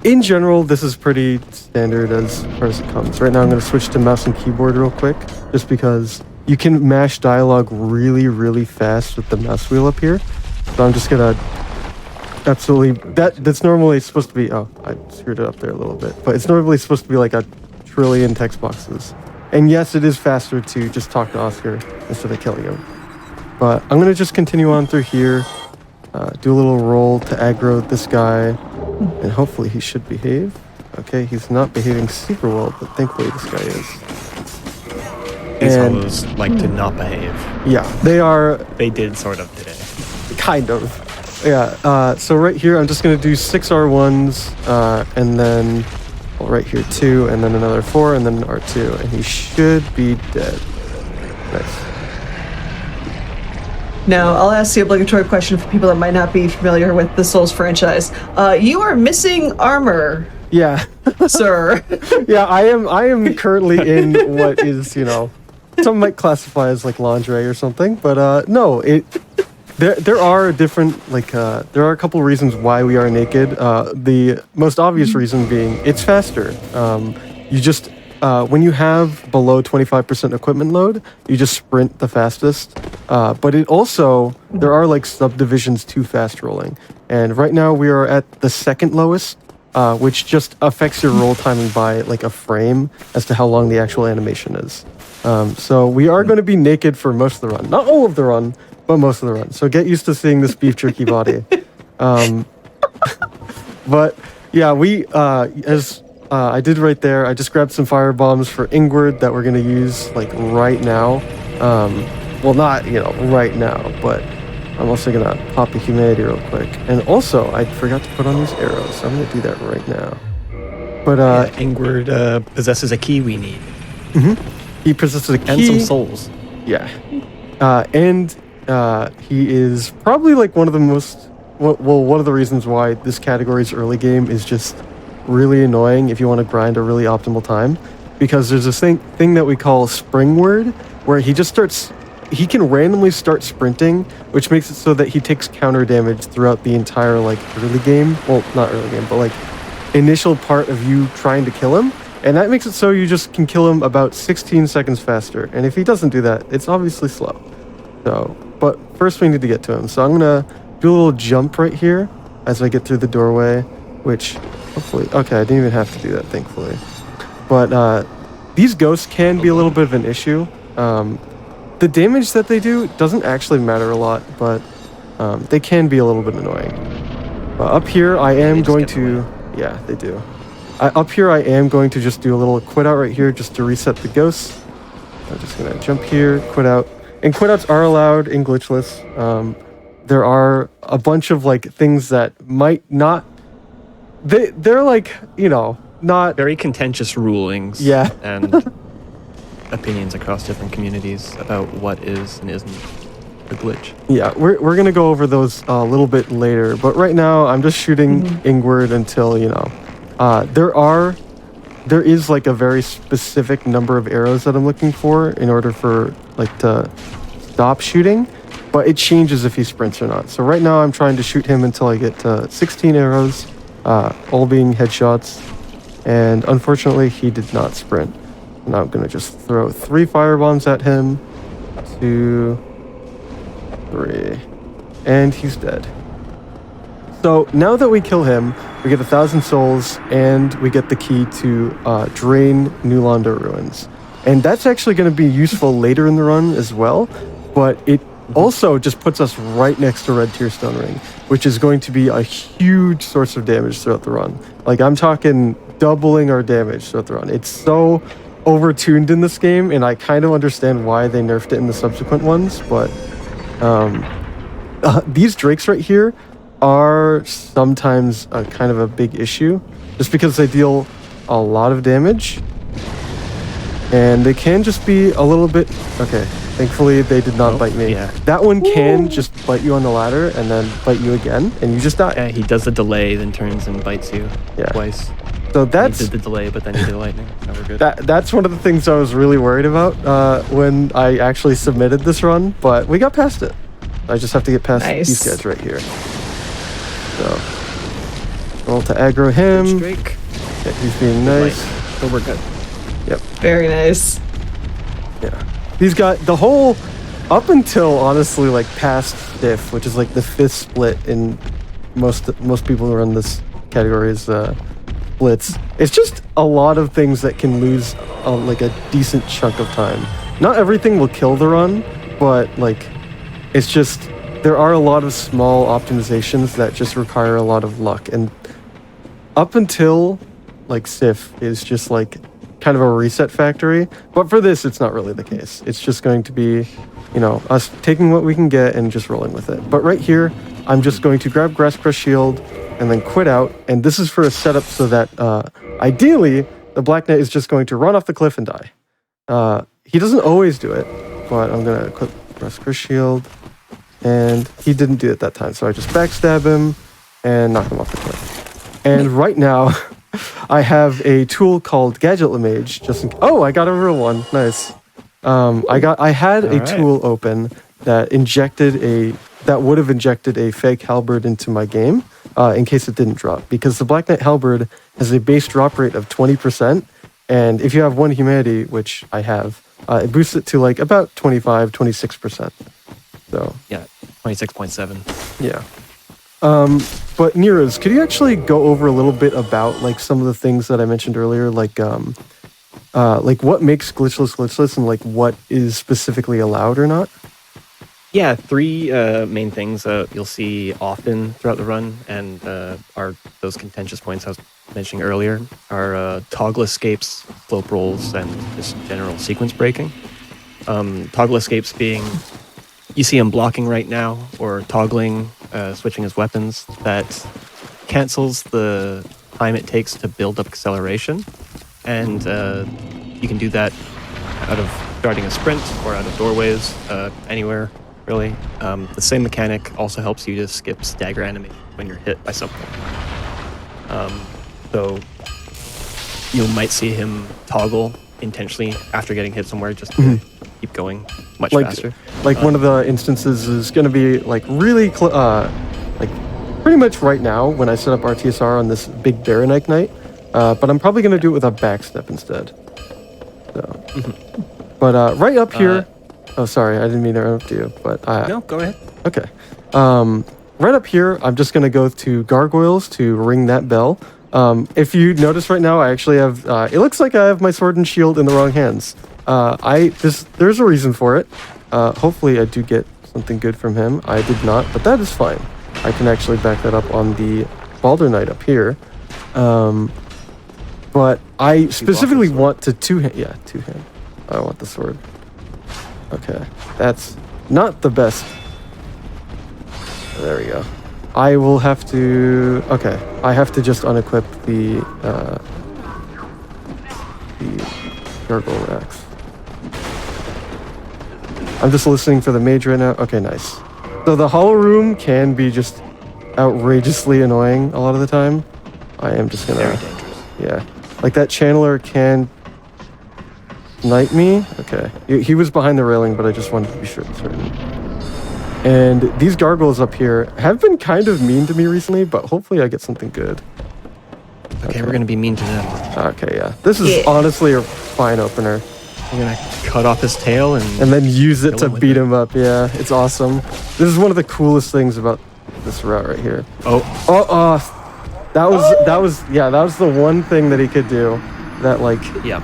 in general, this is pretty standard as far as it comes. Right now I'm going to switch to mouse and keyboard real quick, just because you can mash dialogue really, really fast with the mouse wheel up here. So I'm just going to that's normally supposed to be, oh, I screwed it up there a little bit, but it's normally supposed to be like a trillion text boxes. And yes, it is faster to just talk to Oscar instead of killing him. But I'm going to just continue on through here, do a little roll to aggro this guy, and hopefully he should behave. Okay, he's not behaving super well, but thankfully this guy is. These fellows like to not behave. Yeah, they are. They did sort of today. Kind of. Yeah, so right here I'm just going to do 6 R1s, and then right here 2, and then another 4, and then R2, and he should be dead. Nice. Now, I'll ask the obligatory question for people that might not be familiar with the Souls franchise. You are missing armor, Yeah. sir. Yeah, I am currently in what is, some might classify as like lingerie or something, but no, there are different, there are a couple reasons why we are naked. The most obvious reason being it's faster. You just when you have below 25% equipment load, you just sprint the fastest. But it also, there are like subdivisions to fast rolling. And right now we are at the second lowest, which just affects your roll timing by like a frame as to how long the actual animation is. So we are going to be naked for most of the run. Not all of the run, but most of the run. So get used to seeing this beef jerky body. But yeah, as I did right there, I just grabbed some fire bombs for Ingward that we're going to use like right now. Well, not, right now, but I'm also going to pop a humanity real quick. And also, I forgot to put on these arrows, so I'm going to do that right now. But Ingward possesses a key we need. Mm-hmm. He possesses a key. And some souls. Yeah. And he is probably like one of the most, one of the reasons why this category's early game is just really annoying if you want to grind a really optimal time, because there's this thing that we call spring word, where he can randomly start sprinting, which makes it so that he takes counter damage throughout the entire like early game. Well, not early game, but like initial part of you trying to kill him, and that makes it so you just can kill him about 16 seconds faster. And if he doesn't do that, it's obviously slow. So, but first we need to get to him. So I'm gonna do a little jump right here as I get through the doorway, which hopefully, okay, I didn't even have to do that, thankfully. But these ghosts can be a little bit of an issue. The damage that they do doesn't actually matter a lot, but they can be a little bit annoying. Up here, I am going to... Yeah, they do. Up here, I am going to just do a little quit out right here just to reset the ghosts. I'm just going to jump here, quit out. And quit outs are allowed in glitchless. There are a bunch of like things that might not... They're like, you know, not... Very contentious rulings. Yeah. And opinions across different communities about what is and isn't a glitch. Yeah, we're gonna go over those a little bit later, but right now I'm just shooting inward until, you know, there is like a very specific number of arrows that I'm looking for in order for like to stop shooting, but it changes if he sprints or not. So right now I'm trying to shoot him until I get to 16 arrows, all being headshots, and unfortunately he did not sprint. Now I'm gonna just throw 3 firebombs at him. 2, 3, and he's dead. So now that we kill him, we get 1,000 souls, and we get the key to drain New Londo ruins. And that's actually going to be useful later in the run as well, but it also just puts us right next to Red Tearstone Ring, which is going to be a huge source of damage throughout the run. Like, I'm talking doubling our damage throughout the run. It's so overtuned in this game, and I kind of understand why they nerfed it in the subsequent ones, but these drakes right here are sometimes kind of a big issue, just because they deal a lot of damage, and they can just be a little bit... Okay, thankfully they did not bite me. Yeah. That one can just bite you on the ladder and then bite you again, and you just die. Yeah, he does the delay, then turns and bites you twice. So that's... He did the delay, but then he did the lightning. Now we're good. That's one of the things I was really worried about when I actually submitted this run, but we got past it. I just have to get past these guys right here. So, roll to aggro him. Drake. Yeah, he's being nice. So we're good. Yep. Very nice. Yeah. He's got the whole, up until honestly like past diff, which is like the 5th split in most people who run this category is splits. It's just a lot of things that can lose like a decent chunk of time. Not everything will kill the run, but like it's just there are a lot of small optimizations that just require a lot of luck, and up until like Sif is just like kind of a reset factory, but for this it's not really the case. It's just going to be, you know, us taking what we can get and just rolling with it. But right here I'm just going to grab Grass Crest Shield and then quit out, and this is for a setup so that ideally the Black Knight is just going to run off the cliff and die. He doesn't always do it, but I'm gonna equip Grass Crest Shield, and he didn't do it that time, so I just backstab him and knock him off the cliff. And right now I have a tool called Gadget Mage, just in... Oh, I got a real one. Nice. I had a tool open that would have injected a fake halberd into my game in case it didn't drop, because the Black Knight halberd has a base drop rate of 20%, and if you have 1 humanity, which I have, it boosts it to like about 25-26%. So yeah, 26.7. Yeah. But Neeraj, could you actually go over a little bit about like some of the things that I mentioned earlier, like what makes glitchless and like what is specifically allowed or not? Yeah, 3 main things you'll see often throughout the run, and are those contentious points I was mentioning earlier, are toggle escapes, slope rolls, and just general sequence breaking. Toggle escapes being, you see him blocking right now, or toggling, switching his weapons. That cancels the time it takes to build up acceleration, and you can do that out of starting a sprint or out of doorways, anywhere really. The same mechanic also helps you to skip stagger animation when you're hit by something. So you might see him toggle intentionally after getting hit somewhere just to keep going much faster. Like one of the instances is going to be like really pretty pretty much right now when I set up RTSR on this big Baronite Knight, but I'm probably going to do it with a backstep instead. So, but right up here, oh sorry, I didn't mean to interrupt you, but No, go ahead. okay. Right up here, I'm just going to go to gargoyles to ring that bell. If you notice right now, I actually have, it looks like I have my sword and shield in the wrong hands. There's a reason for it. Hopefully I do get something good from him. I did not, but that is fine. I can actually back that up on the Balder Knight up here. But I specifically want to two-hand. I want the sword. Okay, that's not the best. There we go. I will have to... Okay, I have to just unequip the gargoyle axe. I'm just listening for the mage right now. Okay, nice. So the hollow room can be just outrageously annoying a lot of the time. I am just gonna... Very dangerous. Yeah. Like that channeler can snipe me. Okay. He was behind the railing, but I just wanted to be certain. And these gargoyles up here have been kind of mean to me recently, but hopefully I get something good. Okay, we're gonna be mean to them. Okay, yeah. This is honestly a fine opener. We're gonna cut off his tail and then use it kill to him with beat it. him up. Yeah, it's awesome. This is one of the coolest things about this route right here. That was the one thing that he could do. That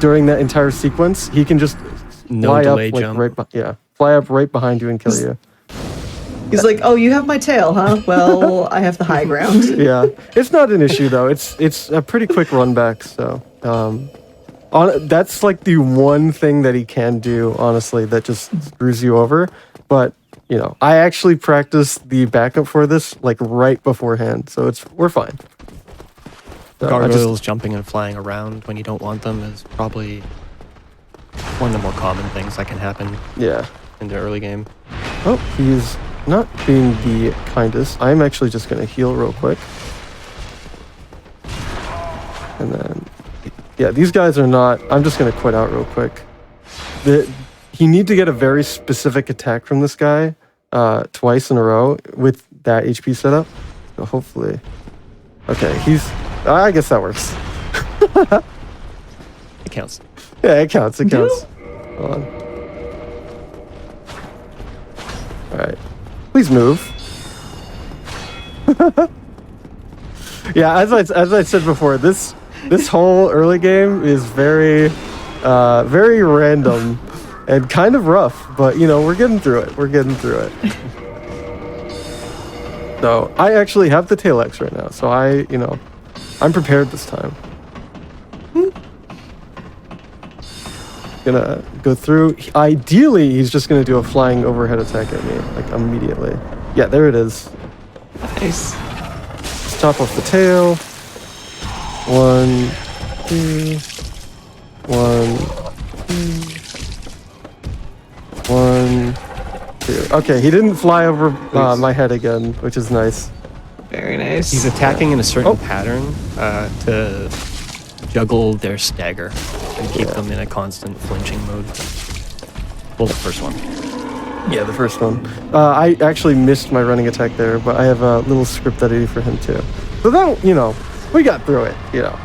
during that entire sequence, he can just No fly delay up like jump. fly up right behind you and kill you. He's like, oh, you have my tail, huh? Well, I have the high ground. Yeah, it's not an issue though. It's a pretty quick run back. So that's like the one thing that he can do, honestly, that just screws you over. But you know, I actually practiced the backup for this like right beforehand, so we're fine. So Gargoyles jumping and flying around when you don't want them is probably one of the more common things that can happen in the early game. Oh, he's not being the kindest. I'm actually just going to heal real quick. And then, yeah, these guys are not... I'm just going to quit out real quick. You need to get a very specific attack from this guy twice in a row with that HP setup. So hopefully... Okay, I guess that works. It counts. Yeah, it counts. It counts. Hold on. All right. Please move. Yeah, as I said before, this whole early game is very random and kind of rough, but you know, we're getting through it. So I actually have the tail axe right now, so I'm prepared this time. Gonna go through. Ideally, he's just gonna do a flying overhead attack at me, like immediately. Yeah, there it is. Nice. Let's chop off the tail. 1, 2, 1, 2, 1, 2. Okay, he didn't fly over my head again, which is nice. Very nice. He's attacking in a certain pattern to juggle their stagger and keep them in a constant flinching mode. Well, the first one. Yeah, the first one. I actually missed my running attack there, but I have a little script that I do for him too. So that, we got through it,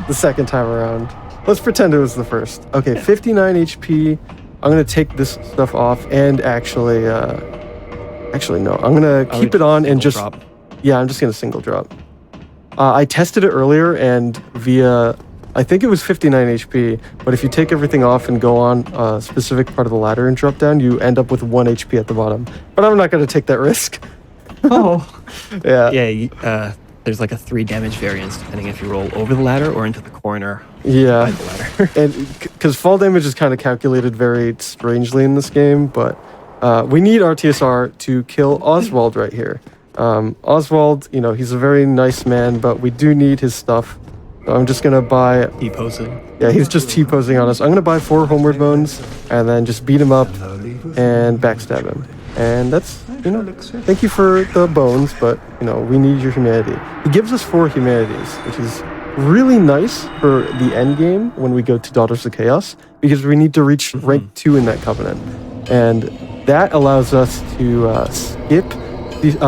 the second time around. Let's pretend it was the first. Okay, 59 HP. I'm going to take this stuff off and actually no. I'm going to keep it on and just... Drop. Yeah, I'm just going to single drop. I tested it earlier and via... I think it was 59 HP, but if you take everything off and go on a specific part of the ladder and drop down, you end up with 1 HP at the bottom. But I'm not going to take that risk. Oh. Yeah. Yeah, there's like a 3 damage variance depending if you roll over the ladder or into the corner. Yeah. By the ladder. And because fall damage is kind of calculated very strangely in this game, but we need RTSR to kill Oswald right here. Oswald, he's a very nice man, but we do need his stuff. So I'm just going to buy... T-posing. Yeah, he's just T-posing on us. I'm going to buy 4 homeward bones and then just beat him up and backstab him. And that's, thank you for the bones, but, we need your humanity. He gives us 4 humanities, which is really nice for the end game when we go to Daughters of Chaos, because we need to reach rank 2 in that covenant. And that allows us to skip the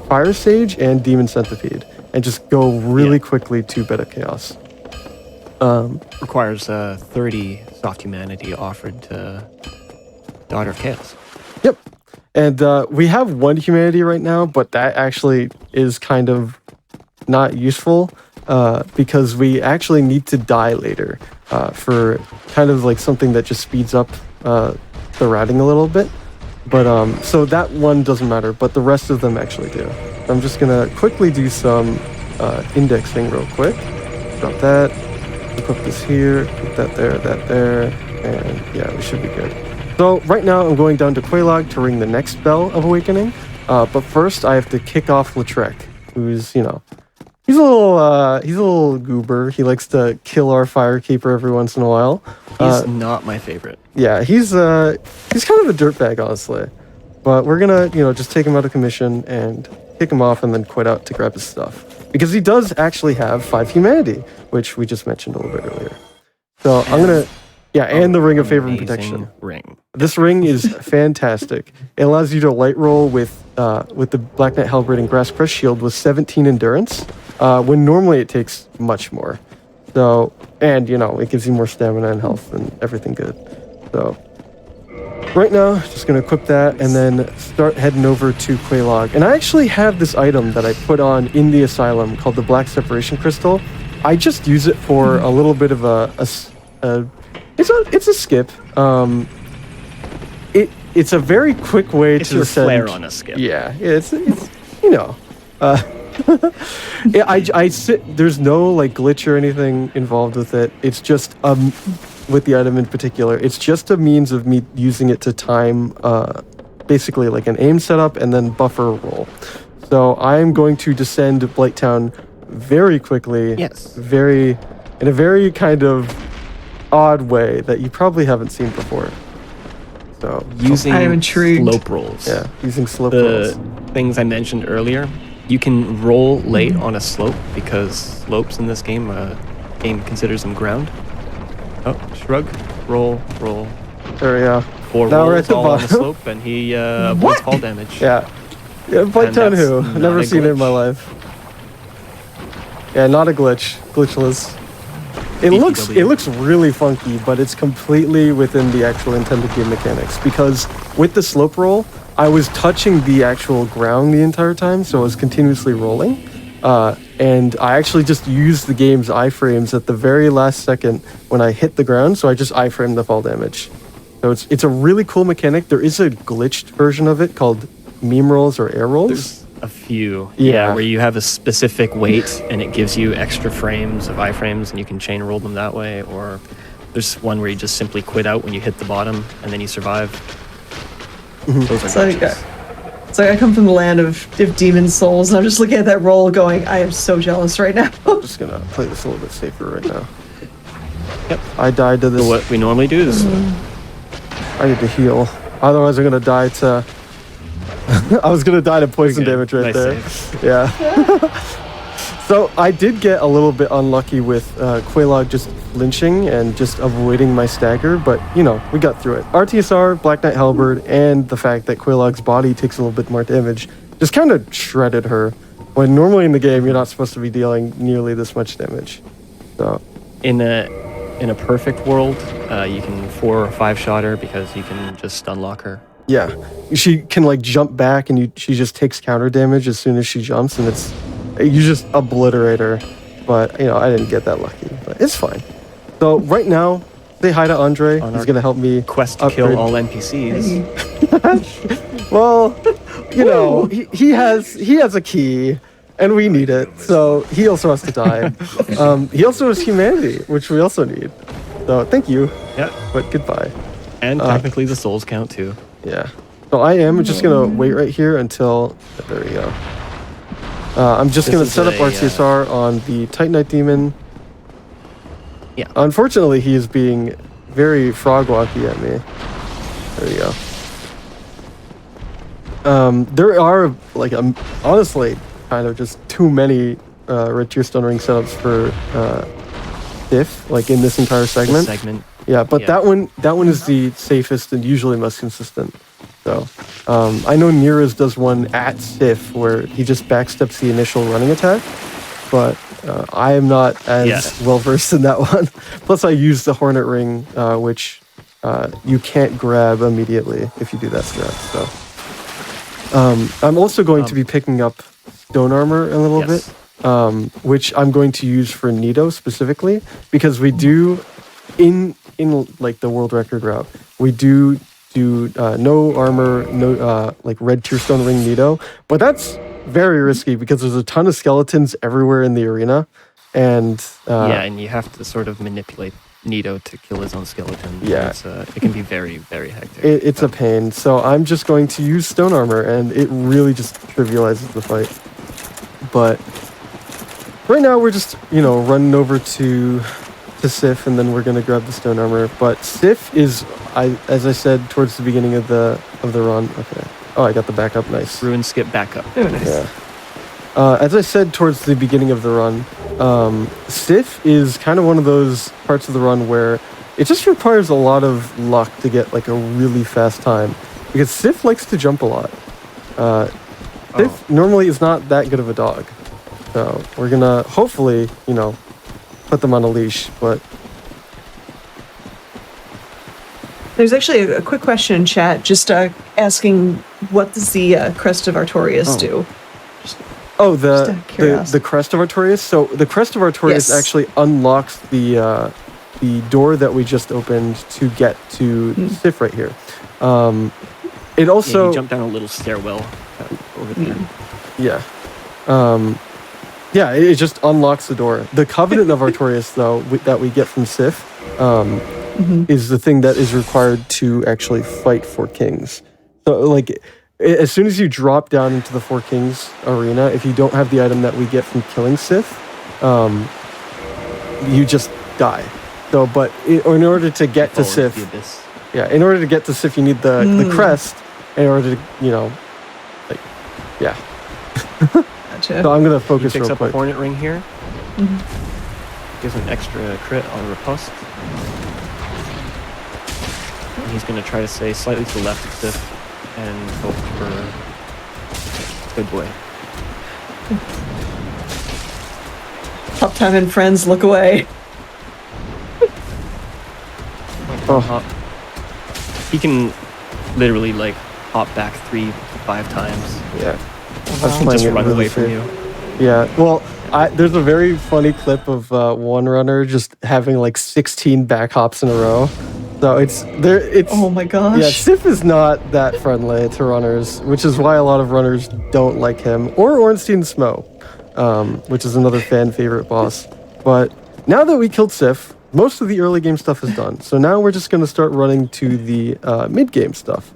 Fire Sage and Demon Centipede. and just go really quickly to Beta Chaos. Requires 30 soft humanity offered to Daughter of Chaos. Yep. And we have 1 humanity right now, but that actually is kind of not useful because we actually need to die later for kind of like something that just speeds up the routing a little bit. But so that one doesn't matter, but the rest of them actually do. I'm just gonna quickly do some indexing real quick. Drop that, put this here, put that there, and yeah, we should be good. So right now I'm going down to Quelaag to ring the next bell of awakening. But first I have to kick off Lautrec, who's, you know, he's a little goober. He likes to kill our Firekeeper every once in a while. He's not my favorite. Yeah, he's kind of a dirtbag, honestly. But we're gonna, you know, just take him out of commission and kick him off and then quit out to grab his stuff. Because he does actually have 5 humanity, which we just mentioned a little bit earlier. So I'm gonna, yeah, and the Ring of Favor and Protection. Ring. This ring is fantastic. It allows you to light roll with the Black Knight Halberd and Grass Crest Shield with 17 endurance, when normally it takes much more. So, and you know, it gives you more stamina and health and everything good. So, right now, just gonna equip that and then start heading over to Quelaag. And I actually have this item that I put on in the Asylum called the Black Separation Crystal. I just use it for a little bit of it's a skip. It's a very quick way It's to your ascend. flair on a skip. Yeah, it's you know. Yeah, I sit. There's no like glitch or anything involved with it. It's just with the item in particular, it's just a means of me using it to time basically like an aim setup and then buffer roll. So I'm going to descend Blighttown very quickly. Yes. In a very kind of odd way that you probably haven't seen before. So Using I am intrigued. slope rolls. yeah, using slope The rolls. things I mentioned earlier, you can roll late on a slope because slopes in this game, game considers them ground. Oh, shrug, roll. There we go. 4 Now we're rolls at the all on the bottom. slope, and he avoids fall damage. Yeah. Yeah, Blighttown that's who? not Never a seen it in my glitch. life. Yeah, not a glitch. Glitchless. It BTW. looks really funky, but it's completely within the actual intended game mechanics because with the slope roll, I was touching the actual ground the entire time, so I was continuously rolling. And I actually just used the game's iframes at the very last second when I hit the ground, so I just iframed the fall damage. So it's a really cool mechanic. There is a glitched version of it called meme rolls or air rolls. There's a few. Yeah. Where you have a specific weight and it gives you extra frames of iframes and you can chain roll them that way. Or there's one where you just simply quit out when you hit the bottom and then you survive. Those are It's like, glitches. it's like I come from the land of demon souls, and I'm just looking at that roll going, I am so jealous right now. I'm just gonna play this a little bit safer right now. Yep. I died to this. So what we normally do is I need to heal. Otherwise, I'm gonna die to. I was gonna die to poison You're good. damage right Nice there. Yeah. So I did get a little bit unlucky with Quelaag just flinching and just avoiding my stagger, but you know, we got through it. RTSR, Black Knight Halberd, and the fact that Quelaag's body takes a little bit more damage just kind of shredded her. When normally in the game, you're not supposed to be dealing nearly this much damage. So in a perfect world, you can 4 or 5 shot her because you can just unlock her. yeah, she can like jump back and she just takes counter damage as soon as she jumps, and you just obliterate her. But you know, I didn't get that lucky, but it's fine. So right now, say hi to Andre. On He's our gonna help me Quest to upgrade. kill all NPCs. Well, you know, he has a key, and we need it. So he also has to die. He also has humanity, which we also need. So thank you, Yeah. but goodbye. And technically the souls count too. Yeah. So I am just gonna wait right here until there we go. I'm just This gonna is set up a, RTSR on the Titanite Demon. Yeah. Unfortunately, he is being very frog-walky at me. There you go. There are, like, honestly, kind of just too many Red Tier Stone Ring setups for Diff, like, in this entire segment. This segment. Yeah, but Yeah. that one is the safest and usually most consistent. So, I know Neera's does one at Sif where he just backsteps the initial running attack, but I am not as well versed in that one. Plus, I used the Hornet Ring, which you can't grab immediately if you do that strat. So I'm also going to be picking up Stone Armor a little bit, which I'm going to use for Nito specifically, because we do in like the world record route, we do no armor, no like red Tearstone Ring Nito, but that's very risky because there's a ton of skeletons everywhere in the arena, and and you have to sort of manipulate Nito to kill his own skeleton. Yeah. It can be very, very hectic. It's a pain. So I'm just going to use Stone Armor, and it really just trivializes the fight. But right now we're just, running over to Sif, and then we're going to grab the Stone Armor. But Sif is, as I said, towards the beginning of the run. Okay. Oh, I got the backup. Nice. Ruin skip backup. Very nice. Yeah. As I said towards the beginning of the run, Sif is kind of one of those parts of the run where it just requires a lot of luck to get like a really fast time, because Sif likes to jump a lot. Sif normally is not that good of a dog, so we're gonna hopefully, put them on a leash. But There's actually a quick question in chat, just asking, what does the Crest of Artorias do? The Crest of Artorias. So the Crest of Artorias actually unlocks the door that we just opened to get to Sif right here. It also you jump down a little stairwell over there. Yeah. It just unlocks the door. The Covenant of Artorias, though, that we get from Sif, is the thing that is required to actually fight for kings. So, like, as soon as you drop down into the Four Kings arena, if you don't have the item that we get from killing Sif, you just die. So, but in order to get to Sif, in order to get to Sif, you need the crest. In order to, Gotcha. So I'm gonna focus He picks real up quick. a Hornet Ring here. Gives an extra crit on riposte. And he's gonna try to stay slightly to the left of Sif and hope for good boy. Top time and friends, look away. He can literally like hop back 3-5 times. Yeah. And just run away from you. Yeah. Well, there's a very funny clip of one runner just having like 16 back hops in a row. So it's oh my gosh. Yeah, Sif is not that friendly to runners, which is why a lot of runners don't like him. Or Ornstein Smo, which is another fan favorite boss. But now that we killed Sif, most of the early game stuff is done. So now we're just going to start running to the mid game stuff,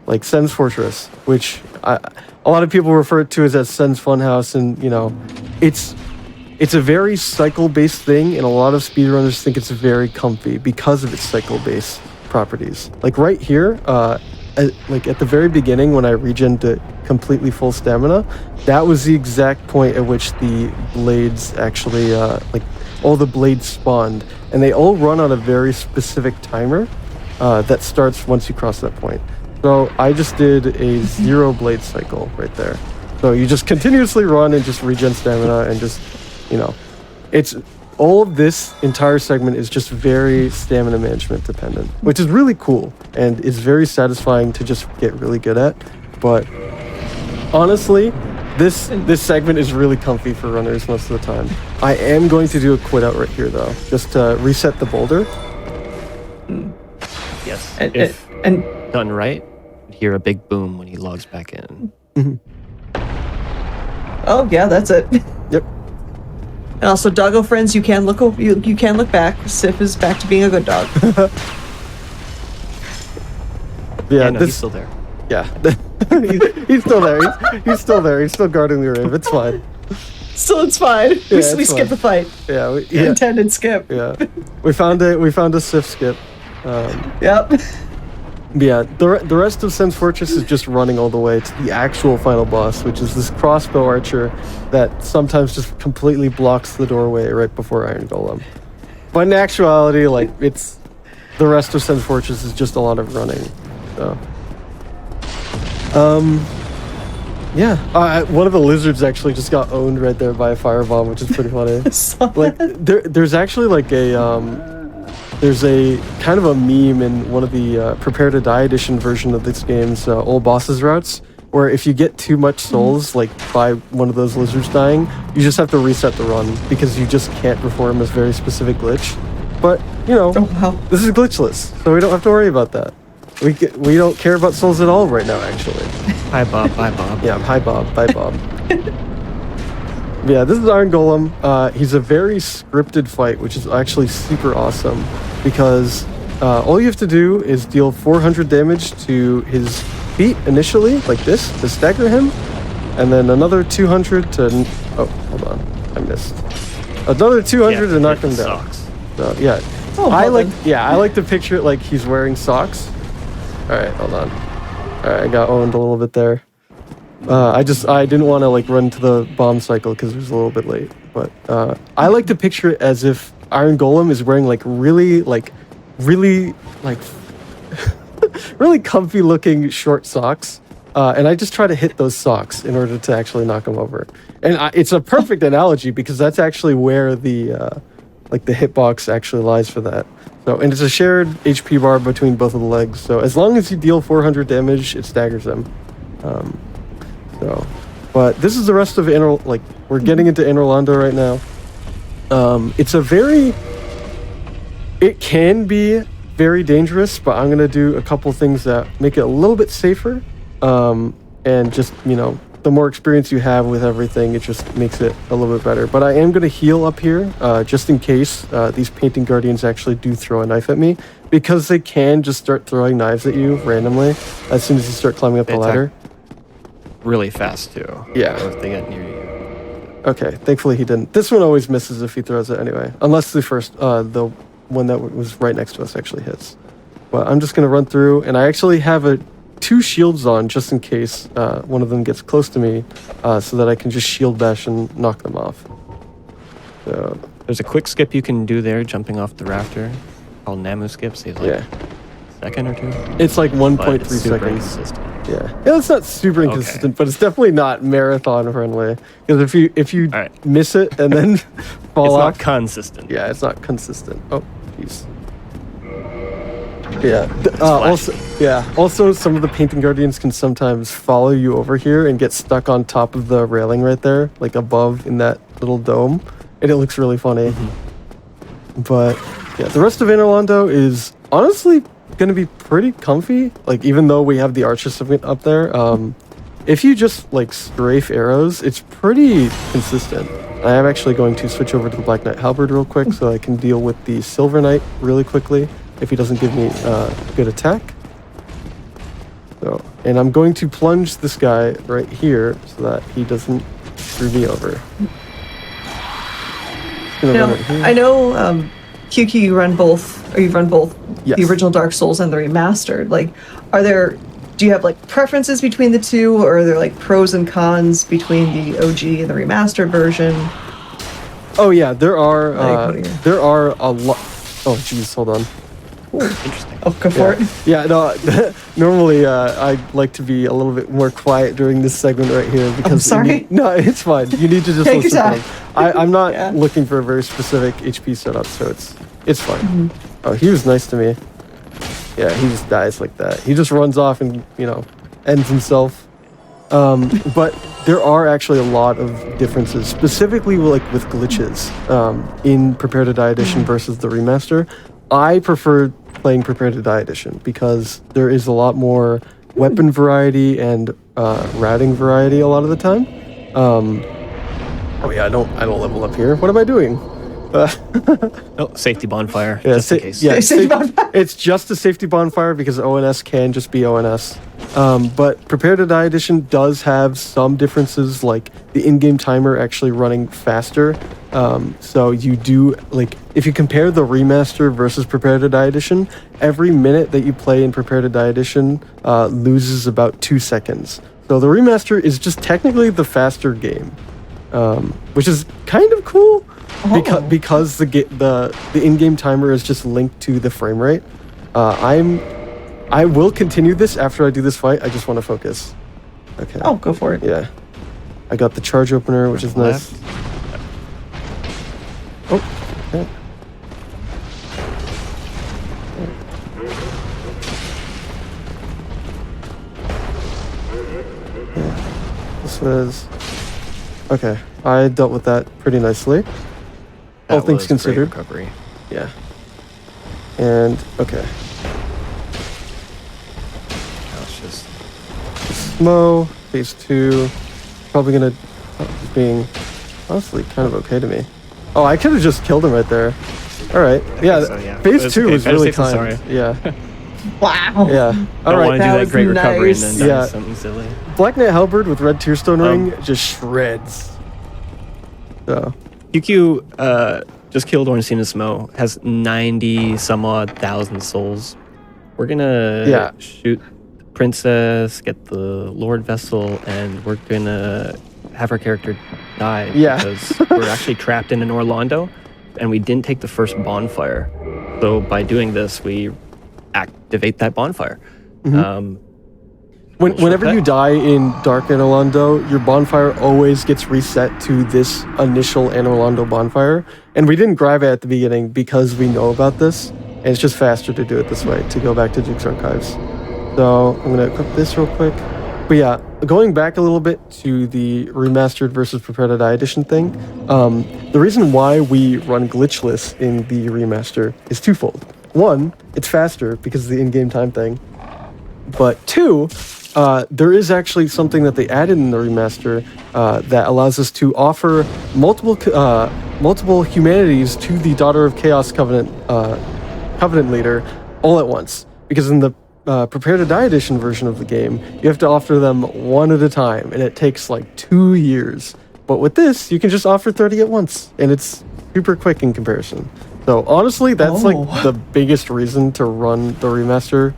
like Sen's Fortress, which a lot of people refer to as Sen's Funhouse, and it's a very cycle-based thing, and a lot of speedrunners think it's very comfy because of its cycle-based properties. Like right here, like at the very beginning when I regen to completely full stamina, that was the exact point at which the blades actually, like all the blades spawned, and they all run on a very specific timer that starts once you cross that point. So I just did a 0 blade cycle right there. So you just continuously run and just regen stamina and just, it's all of this entire segment is just very stamina management dependent, which is really cool and is very satisfying to just get really good at. But honestly, this segment is really comfy for runners most of the time. I am going to do a quit out right here though, just to reset the boulder. Yes. If done right, you hear a big boom when he logs back in. oh yeah, that's it. Yep. And also, doggo friends, you can look back. Sif is back to being a good dog. Yeah, no, he's still there. Yeah, he's still there. He's still there. He's still guarding the rave. It's fine. Still, it's fine. Yeah, we skipped the fight. Yeah, Intended skip. Yeah, we found a Sif skip. Yep. Yeah, the rest of Sen's Fortress is just running all the way to the actual final boss, which is this crossbow archer that sometimes just completely blocks the doorway right before Iron Golem. But in actuality, like, it's the rest of Sen's Fortress is just a lot of running. So, Yeah, one of the lizards actually just got owned right there by a firebomb, which is pretty funny. Like there's actually like there's a kind of a meme in one of the Prepare to Die edition version of this game's old bosses routes, where if you get too much souls like by one of those lizards dying, you just have to reset the run because you just can't perform this very specific glitch. But you know, this is glitchless, so we don't have to worry about that. We don't care about souls at all right now, actually. Hi, Bob. Bye, Bob. Yeah, hi, Bob. Bye, Bob. Yeah, this is Iron Golem. He's a very scripted fight, which is actually super awesome because all you have to do is deal 400 damage to his feet initially, like this, to stagger him, and then another 200 to... Oh, hold on. I missed. Another 200 to knock him down. Socks. So, yeah. I like to picture it like he's wearing socks. Alright, hold on. Alright, I got owned a little bit there. I didn't want to like run to the bomb cycle because it was a little bit late. But I like to picture it as if Iron Golem is wearing like really really comfy looking short socks. And I just try to hit those socks in order to actually knock him over. And it's a perfect analogy because that's actually where the the hitbox actually lies for that. So, and it's a shared HP bar between both of the legs. So as long as you deal 400 damage, it staggers them. But this is the rest of we're getting into Inner Londo right now. It can be very dangerous, but I'm gonna do a couple things that make it a little bit safer. And just, you know, the more experience you have with everything, it just makes it a little bit better. But I am gonna heal up here, just in case these painting guardians actually do throw a knife at me, because they can just start throwing knives at you randomly as soon as you start climbing up the ladder. Really fast too. Yeah. If they get near you. Okay, thankfully he didn't. This one always misses if he throws it anyway, unless the first, the one that was right next to us actually hits. But I'm just gonna run through, and I actually have two shields on just in case one of them gets close to me, so that I can just shield bash and knock them off. So There's a quick skip you can do there, jumping off the rafter. Called Namu skip, saves like a second or two. It's like 1.3 super seconds. inconsistent. Yeah, it's not super inconsistent, but it's definitely not marathon friendly. Because if you miss it and then fall It's off, not consistent. yeah, it's not consistent. Oh, jeez. Yeah. Also, some of the painting guardians can sometimes follow you over here and get stuck on top of the railing right there, like above in that little dome, and it looks really funny. But yeah, the rest of Inner Londo is honestly gonna be pretty comfy. Like, even though we have the archer up there, if you just like strafe arrows, it's pretty consistent. I am actually going to switch over to the Black Knight Halberd real quick so I can deal with the Silver Knight really quickly if he doesn't give me good attack. So, and I'm going to plunge this guy right here so that he doesn't screw me over. Now, I know QQ, you've run both Yes. the original Dark Souls and the remastered. Like, do you have like preferences between the two, or are there like pros and cons between the OG and the remastered version? Oh yeah, there are a lot. Oh jeez, hold on. Interesting. Oh, go for it. Yeah, no. Normally, I like to be a little bit more quiet during this segment right here because. I'm sorry. No, it's fine. You need to just Take your listen. time. I'm not looking for a very specific HP setup, so it's fine. Oh, he was nice to me. Yeah, he just dies like that. He just runs off and ends himself. But there are actually a lot of differences, specifically with glitches in Prepare to Die Edition versus the remaster. I prefer playing Prepare to Die Edition because there is a lot more weapon variety and routing variety a lot of the time. Oh yeah, I don't level up here. What am I doing? Safety bonfire. Yeah, just in case. Yeah, Safety bonfire. It's just a safety bonfire because ONS can just be ONS. But Prepare to Die Edition does have some differences, like the in-game timer actually running faster. So you do, like, if you compare the remaster versus Prepare to Die Edition, every minute that you play in Prepare to Die Edition loses about 2 seconds. So the remaster is just technically the faster game, which is kind of cool. Because the in-game timer is just linked to the frame rate. I will continue this after I do this fight. I just want to focus. Okay. Oh, go for it. Yeah. I got the charge opener, which is nice. Left. Oh, okay. Yeah. This was... Okay, I dealt with that pretty nicely. All That things was great considered. recovery. Yeah. And, okay. Now it's just Smo, phase 2. Probably gonna... being honestly kind of okay to me. Oh, I could have just killed him right there. Alright, yeah, so, yeah. phase It's 2 okay. was Better really safe than kind. sorry. Yeah, Wow. yeah. don't Alright, want to do that that was great recovery and nice. then die Yeah. something silly. Black Knight Halberd with red Tearstone ring just shreds. So, QQ just killed Ornstein Smo, has 90 some odd thousand souls. We're gonna shoot the princess, get the Lord Vessel, and we're gonna have our character die because we're actually trapped in an Orlando and we didn't take the first bonfire. So by doing this, we activate that bonfire. whenever you die in Dark Anorlando, your bonfire always gets reset to this initial Anorlando bonfire. And we didn't grab it at the beginning because we know about this. And it's just faster to do it this way, to go back to Duke's Archives. So I'm going to equip this real quick. But yeah, going back a little bit to the Remastered versus Prepare to Die edition thing, the reason why we run glitchless in the Remaster is twofold. One, it's faster because of the in-game time thing. But two, there is actually something that they added in the Remaster that allows us to offer multiple humanities to the Daughter of Chaos Covenant leader all at once. Because in the Prepare to Die edition version of the game, you have to offer them one at a time, and it takes like 2 years. But with this, you can just offer 30 at once, and it's super quick in comparison. So honestly, that's like the biggest reason to run the Remaster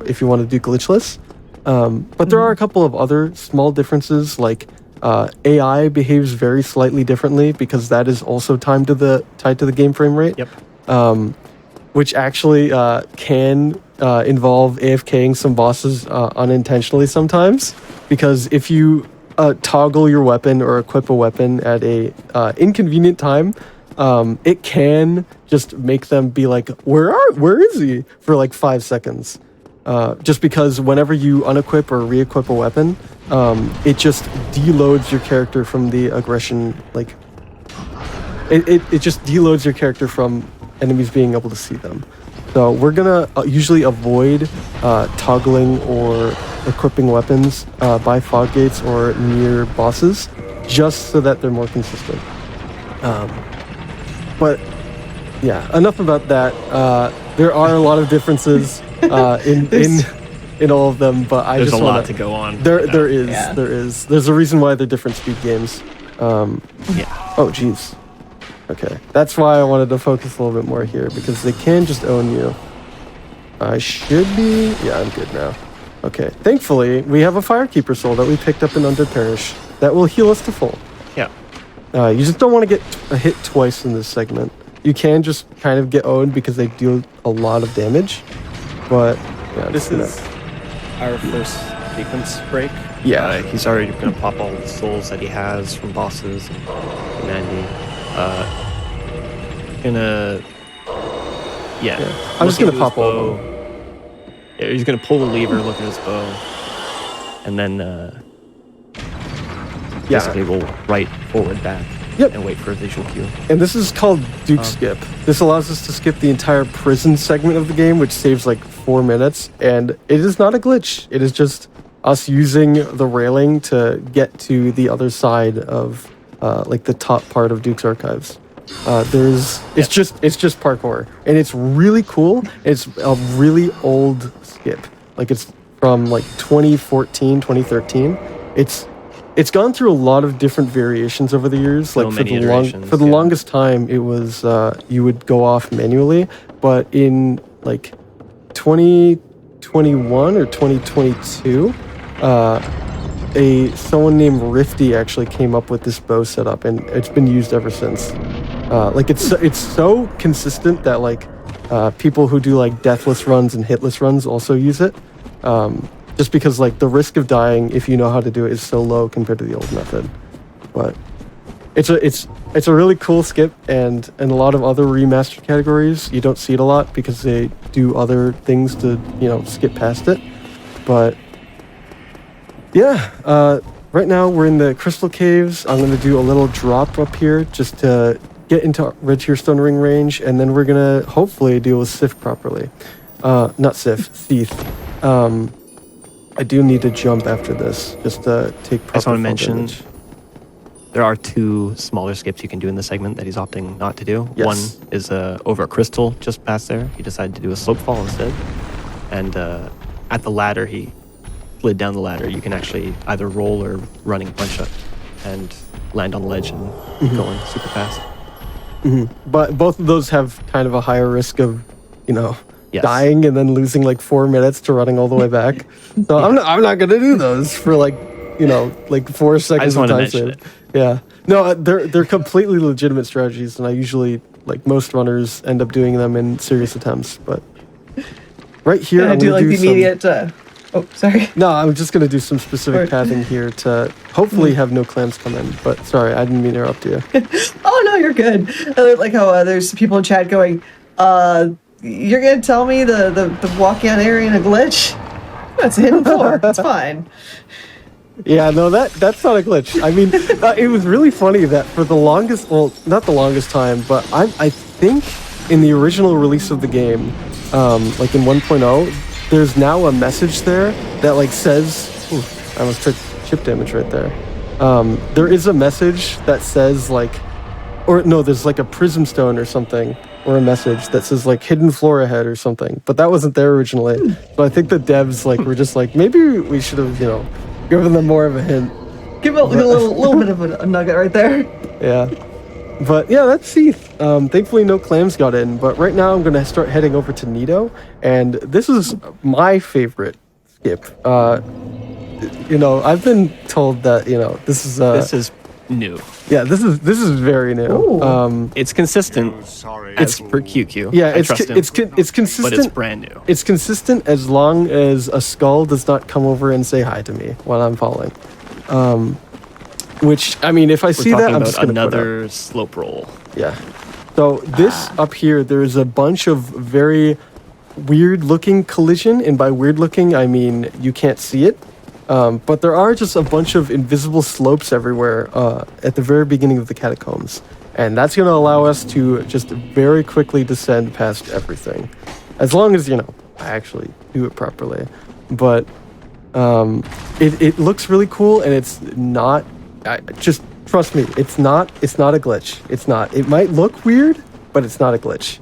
if you want to do glitchless. But there are a couple of other small differences, like AI behaves very slightly differently because that is also tied to the game frame rate. Yep. Which actually can involve AFKing some bosses unintentionally sometimes, because if you toggle your weapon or equip a weapon at a inconvenient time, it can just make them be like, where is he, for like 5 seconds. Just because whenever you unequip or re-equip a weapon, it just deloads your character from the aggression, like it just deloads your character from enemies being able to see them. So we're gonna usually avoid toggling or equipping weapons by fog gates or near bosses, just so that they're more consistent. But yeah, enough about that. There are a lot of differences in all of them, but There's just a lot wanna, to go on. there is. Yeah. There's a reason why they're different speed games. Yeah. Oh, jeez. Okay, that's why I wanted to focus a little bit more here, because they can just own you. I should be... Yeah, I'm good now. Okay, thankfully, we have a Firekeeper soul that we picked up in Undead Parish that will heal us to full. Yeah. You just don't want to get hit twice in this segment. You can just kind of get owned because they deal a lot of damage, but... Yeah, This is our first sequence break. Yeah. He's already going to pop all the souls that he has from bosses and humanity. Gonna... Yeah. I'm just look gonna into pop his all of bow. Yeah, he's gonna pull the lever, look at his bow, and then basically we'll right forward back and wait for a visual cue. And this is called Duke Skip. This allows us to skip the entire prison segment of the game, which saves like 4 minutes. And it is not a glitch. It is just us using the railing to get to the other side of like the top part of Duke's Archives. It's just parkour, and it's really cool. It's a really old skip. Like it's from like 2014, 2013. It's gone through a lot of different variations over the years. So Like many iterations, for the longest time, it was you would go off manually, but in like 2021 or 2022, someone named Rifty actually came up with this bow setup, and it's been used ever since. Like it's so consistent that like people who do like deathless runs and hitless runs also use it. just because like the risk of dying if you know how to do it is so low compared to the old method. But it's a really cool skip, and in a lot of other remastered categories you don't see it a lot because they do other things to skip past it. But yeah, right now we're in the Crystal Caves. I'm gonna do a little drop up here just to get into Red Tier Stone Ring range, and then we're gonna hopefully deal with Sif properly. Not Sif, Thief. I do need to jump after this just to take proper I just want to fall mention damage. there are 2 smaller skips you can do in the segment that he's opting not to do. Yes. One is over a crystal just past there. He decided to do a slope fall instead. And at the ladder, he slid down the ladder. You can actually either roll or running punch up and land on the ledge and going super fast. But both of those have kind of a higher risk of, Yes. dying and then losing like 4 minutes to running all the way back. So I'm not gonna do those for like 4 seconds of wanted to time mention save. Yeah. No, they're completely legitimate strategies, and I usually, like most runners, end up doing them in serious attempts. But right here, And I I'm do gonna like the some- immediate. Oh, sorry. No, I'm just gonna do some specific pathing here to hopefully have no clams come in. But sorry, I didn't mean to interrupt you. Oh no, you're good. I like how there's people in chat going, "You're gonna tell me the walking out area in a glitch? That's a hidden floor. It's fine." Yeah, no, that's not a glitch. I mean, it was really funny that for the longest, well, not the longest time, but I think in the original release of the game, like in 1.0, there's now a message there that like says, ooh, I almost took chip damage right there. There is a message that says like, or no, there's like a prism stone or something, or a message that says like hidden floor ahead or something, but that wasn't there originally. So I think the devs like were just like, maybe we should have, given them more of a hint. Give it a little bit of a nugget right there. Yeah. But yeah, that's Seath. Thankfully no clams got in, but right now I'm going to start heading over to Nido, and this is my favorite skip. I've been told that, this is This is new. yeah, this is very new. Ooh. It's consistent as per QQ. Yeah, I trust him, it's consistent. but it's brand new. It's consistent as long as a skull does not come over and say hi to me while I'm falling. Which, I mean, if I see We're that, talking I'm about just going to put up. another slope roll. Yeah. So this up here, there's a bunch of very weird looking collision, and by weird looking, I mean you can't see it. But there are just a bunch of invisible slopes everywhere at the very beginning of the catacombs. And that's going to allow us to just very quickly descend past everything. As long as, I actually do it properly. But it looks really cool, and it's not... just trust me, it's not a glitch. It's not. It might look weird, but it's not a glitch.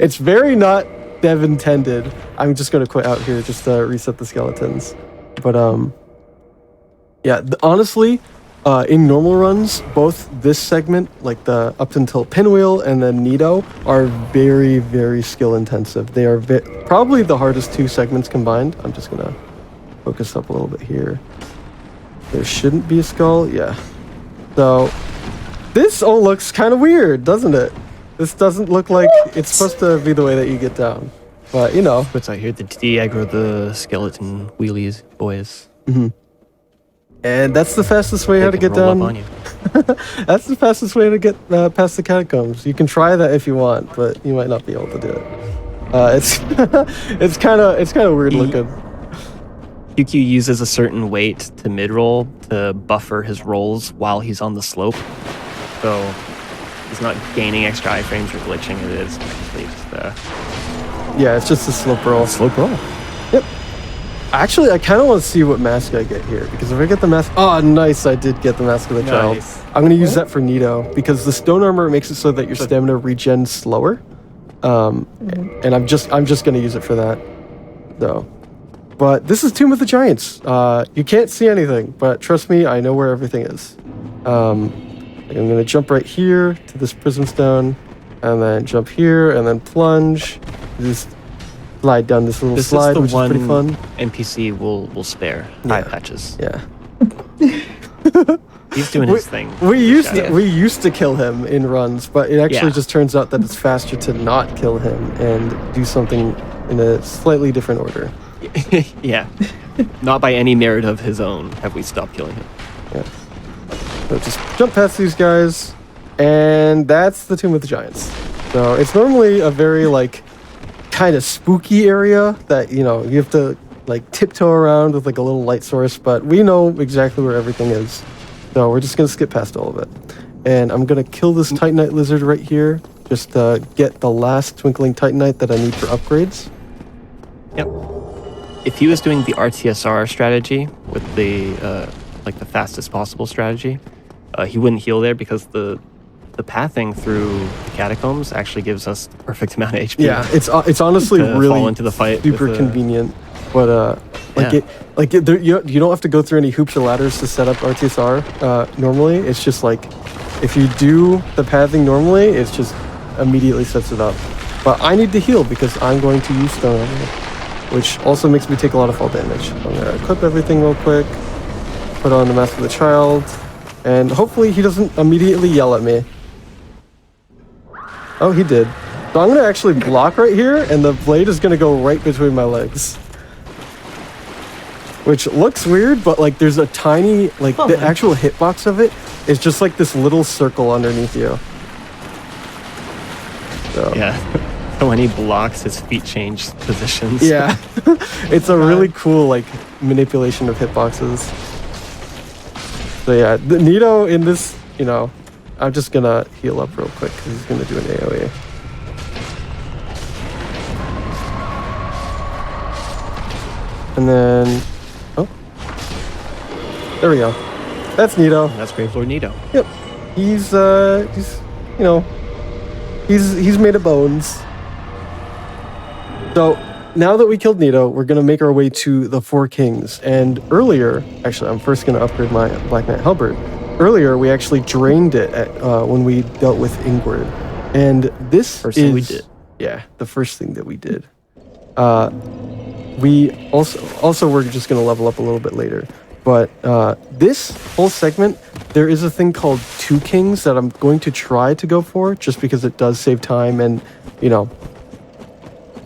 It's very not dev intended. I'm just going to quit out here just to reset the skeletons. But yeah, honestly, in normal runs, both this segment, like the up until Pinwheel and then Nido, are very, very skill intensive. They are probably the hardest 2 segments combined. I'm just gonna focus up a little bit here. There shouldn't be a skull, yeah. So this all looks kind of weird, doesn't it? This doesn't look like it's supposed to be the way that you get down. But What's out here? The de-aggro the skeleton wheelies, boys. and that's the fastest way how to They can get roll up down. on you. That's the fastest way to get past the catacombs. You can try that if you want, but you might not be able to do it. It's it's kind of weird looking. QQ uses a certain weight to mid-roll to buffer his rolls while he's on the slope. So he's not gaining extra iframes or glitching. It is actually just Yeah, it's just a slope roll. slope roll. Yep. Actually, I kind of want to see what mask I get here, because if I get the mask... Oh, nice, I did get the Mask of the Child. Nice. I'm going to use that for Nido, because the stone armor makes it so that your stamina regens slower. And I'm just going to use it for that, though. But this is Tomb of the Giants. You can't see anything, but trust me, I know where everything is. I'm going to jump right here to this prism stone, and then jump here, and then plunge. Just slide down this little This slide, is the which one is pretty fun. NPC will spare eye patches. Yeah. He's doing his thing. We used to kill him in runs, but it actually just turns out that it's faster to not kill him and do something in a slightly different order. Yeah. Not by any merit of his own have we stopped killing him. Yeah. So just jump past these guys, and that's the Tomb of the Giants. So it's normally a very like kind of spooky area that you have to like tiptoe around with like a little light source, but we know exactly where everything is. So we're just gonna skip past all of it. And I'm gonna kill this Titanite lizard right here, just to get the last twinkling Titanite that I need for upgrades. Yep. If he was doing the RTSR strategy with the like the fastest possible strategy, he wouldn't heal there because the pathing through the catacombs actually gives us the perfect amount of HP. Yeah, it's honestly to really fall into the fight super with, convenient. But you don't have to go through any hoops or ladders to set up RTSR. Normally, it's just like if you do the pathing normally, it's just immediately sets it up. But I need to heal because I'm going to use stone armor, which also makes me take a lot of fall damage. I'm gonna equip everything real quick, put on the Mask of the Child, and hopefully he doesn't immediately yell at me. Oh, he did. So I'm gonna actually block right here, and the blade is gonna go right between my legs. Which looks weird, but like there's a tiny, like the actual hitbox of it is just like this little circle underneath you. So. Yeah. When he blocks, his feet change positions. Yeah. It's a really cool like manipulation of hitboxes. So yeah, the Nito in this, I'm just gonna heal up real quick because he's gonna do an AoE. And then, there we go. That's Nito. That's Gravelord Nito. Yep. He's made of bones. So now that we killed Nito, we're gonna make our way to the Four Kings. And earlier, actually, I'm first gonna upgrade my Black Knight Halberd. Earlier, we actually drained it when we dealt with Ingrid. And this First thing we did. Yeah, the first thing that we did. We also we're just gonna level up a little bit later. But this whole segment, there is a thing called Two Kings that I'm going to try to go for, just because it does save time and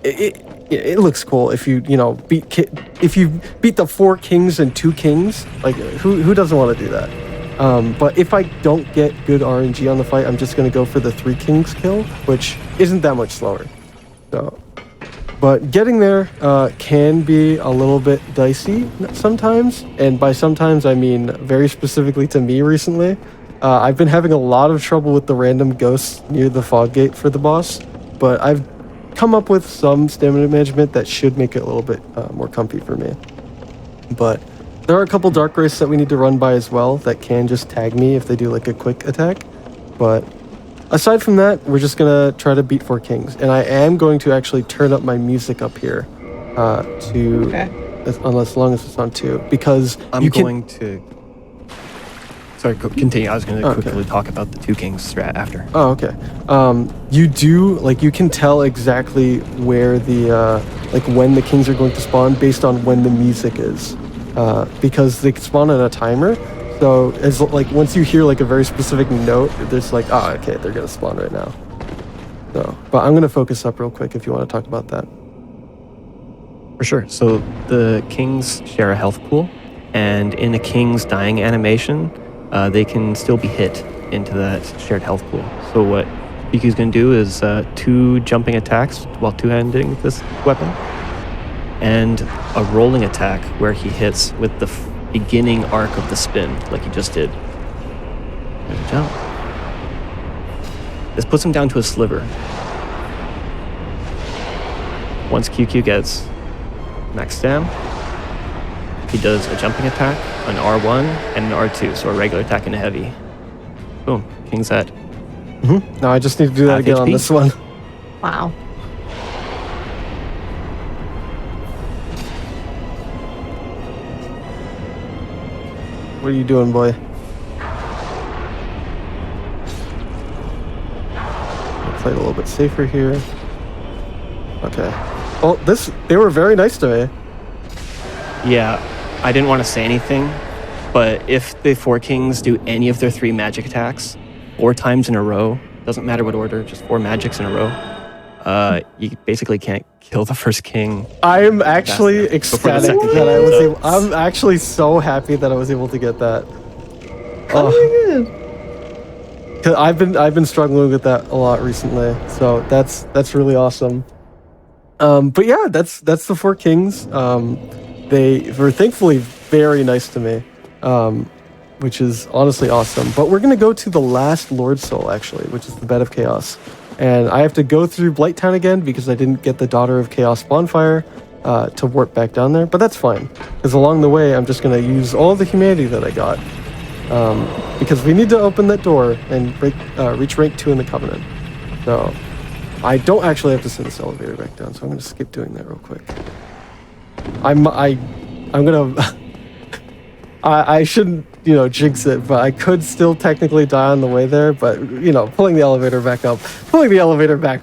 it looks cool if you beat the Four Kings and Two Kings. Like who doesn't want to do that? But if I don't get good RNG on the fight, I'm just going to go for the Three Kings kill, which isn't that much slower. So, but getting there can be a little bit dicey sometimes, and by sometimes I mean very specifically to me recently. I've been having a lot of trouble with the random ghosts near the fog gate for the boss, but I've come up with some stamina management that should make it a little bit more comfy for me. But there are a couple Dark Wraiths that we need to run by as well that can just tag me if they do like a quick attack. But aside from that, we're just gonna try to beat Four Kings, and I am going to actually turn up my music up here as long as it's on 2, because Sorry, continue. I was going to quickly talk about the Two Kings strat after. Oh, okay. You can tell exactly where the when the kings are going to spawn based on when the music is, because they spawn at a timer. So as once you hear like a very specific note, there's like, okay, they're gonna spawn right now. So, but I'm gonna focus up real quick if you want to talk about that. For sure. So the kings share a health pool, and in a king's dying animation, they can still be hit into that shared health pool. So what Biki's going to do is 2 jumping attacks while two-handing this weapon, and a rolling attack where he hits with the beginning arc of the spin, like he just did. Good jump. This puts him down to a sliver. Once QQ gets max stam, he does a jumping attack, an R1, and an R2, so a regular attack and a heavy. Boom, King's Head. Mm-hmm. Now I just need to do that again on this one. Wow. What are you doing, boy? I'll play it a little bit safer here. Okay. Oh, they were very nice to me. Yeah, I didn't want to say anything, but if the Four Kings do any of their 3 magic attacks 4 times in a row, doesn't matter what order, just 4 magics in a row, you basically can't kill the first king. I'm actually ecstatic second that I game, was so- able. I'm actually so happy that I was able to get that. Oh my god. 'Cause I've been struggling with that a lot recently, so that's really awesome. But yeah, that's the four kings. They were thankfully very nice to me, which is honestly awesome. But we're gonna go to the last Lord Soul actually, which is the Bed of Chaos, and I have to go through Blighttown again because I didn't get the Daughter of Chaos bonfire to warp back down there. But that's fine, because along the way I'm just gonna use all the humanity that I got. Because we need to open that door and reach rank 2 in the Covenant. So I don't actually have to send this elevator back down, so I'm going to skip doing that real quick. I'm going to... I shouldn't, jinx it, but I could still technically die on the way there, but, pulling the elevator back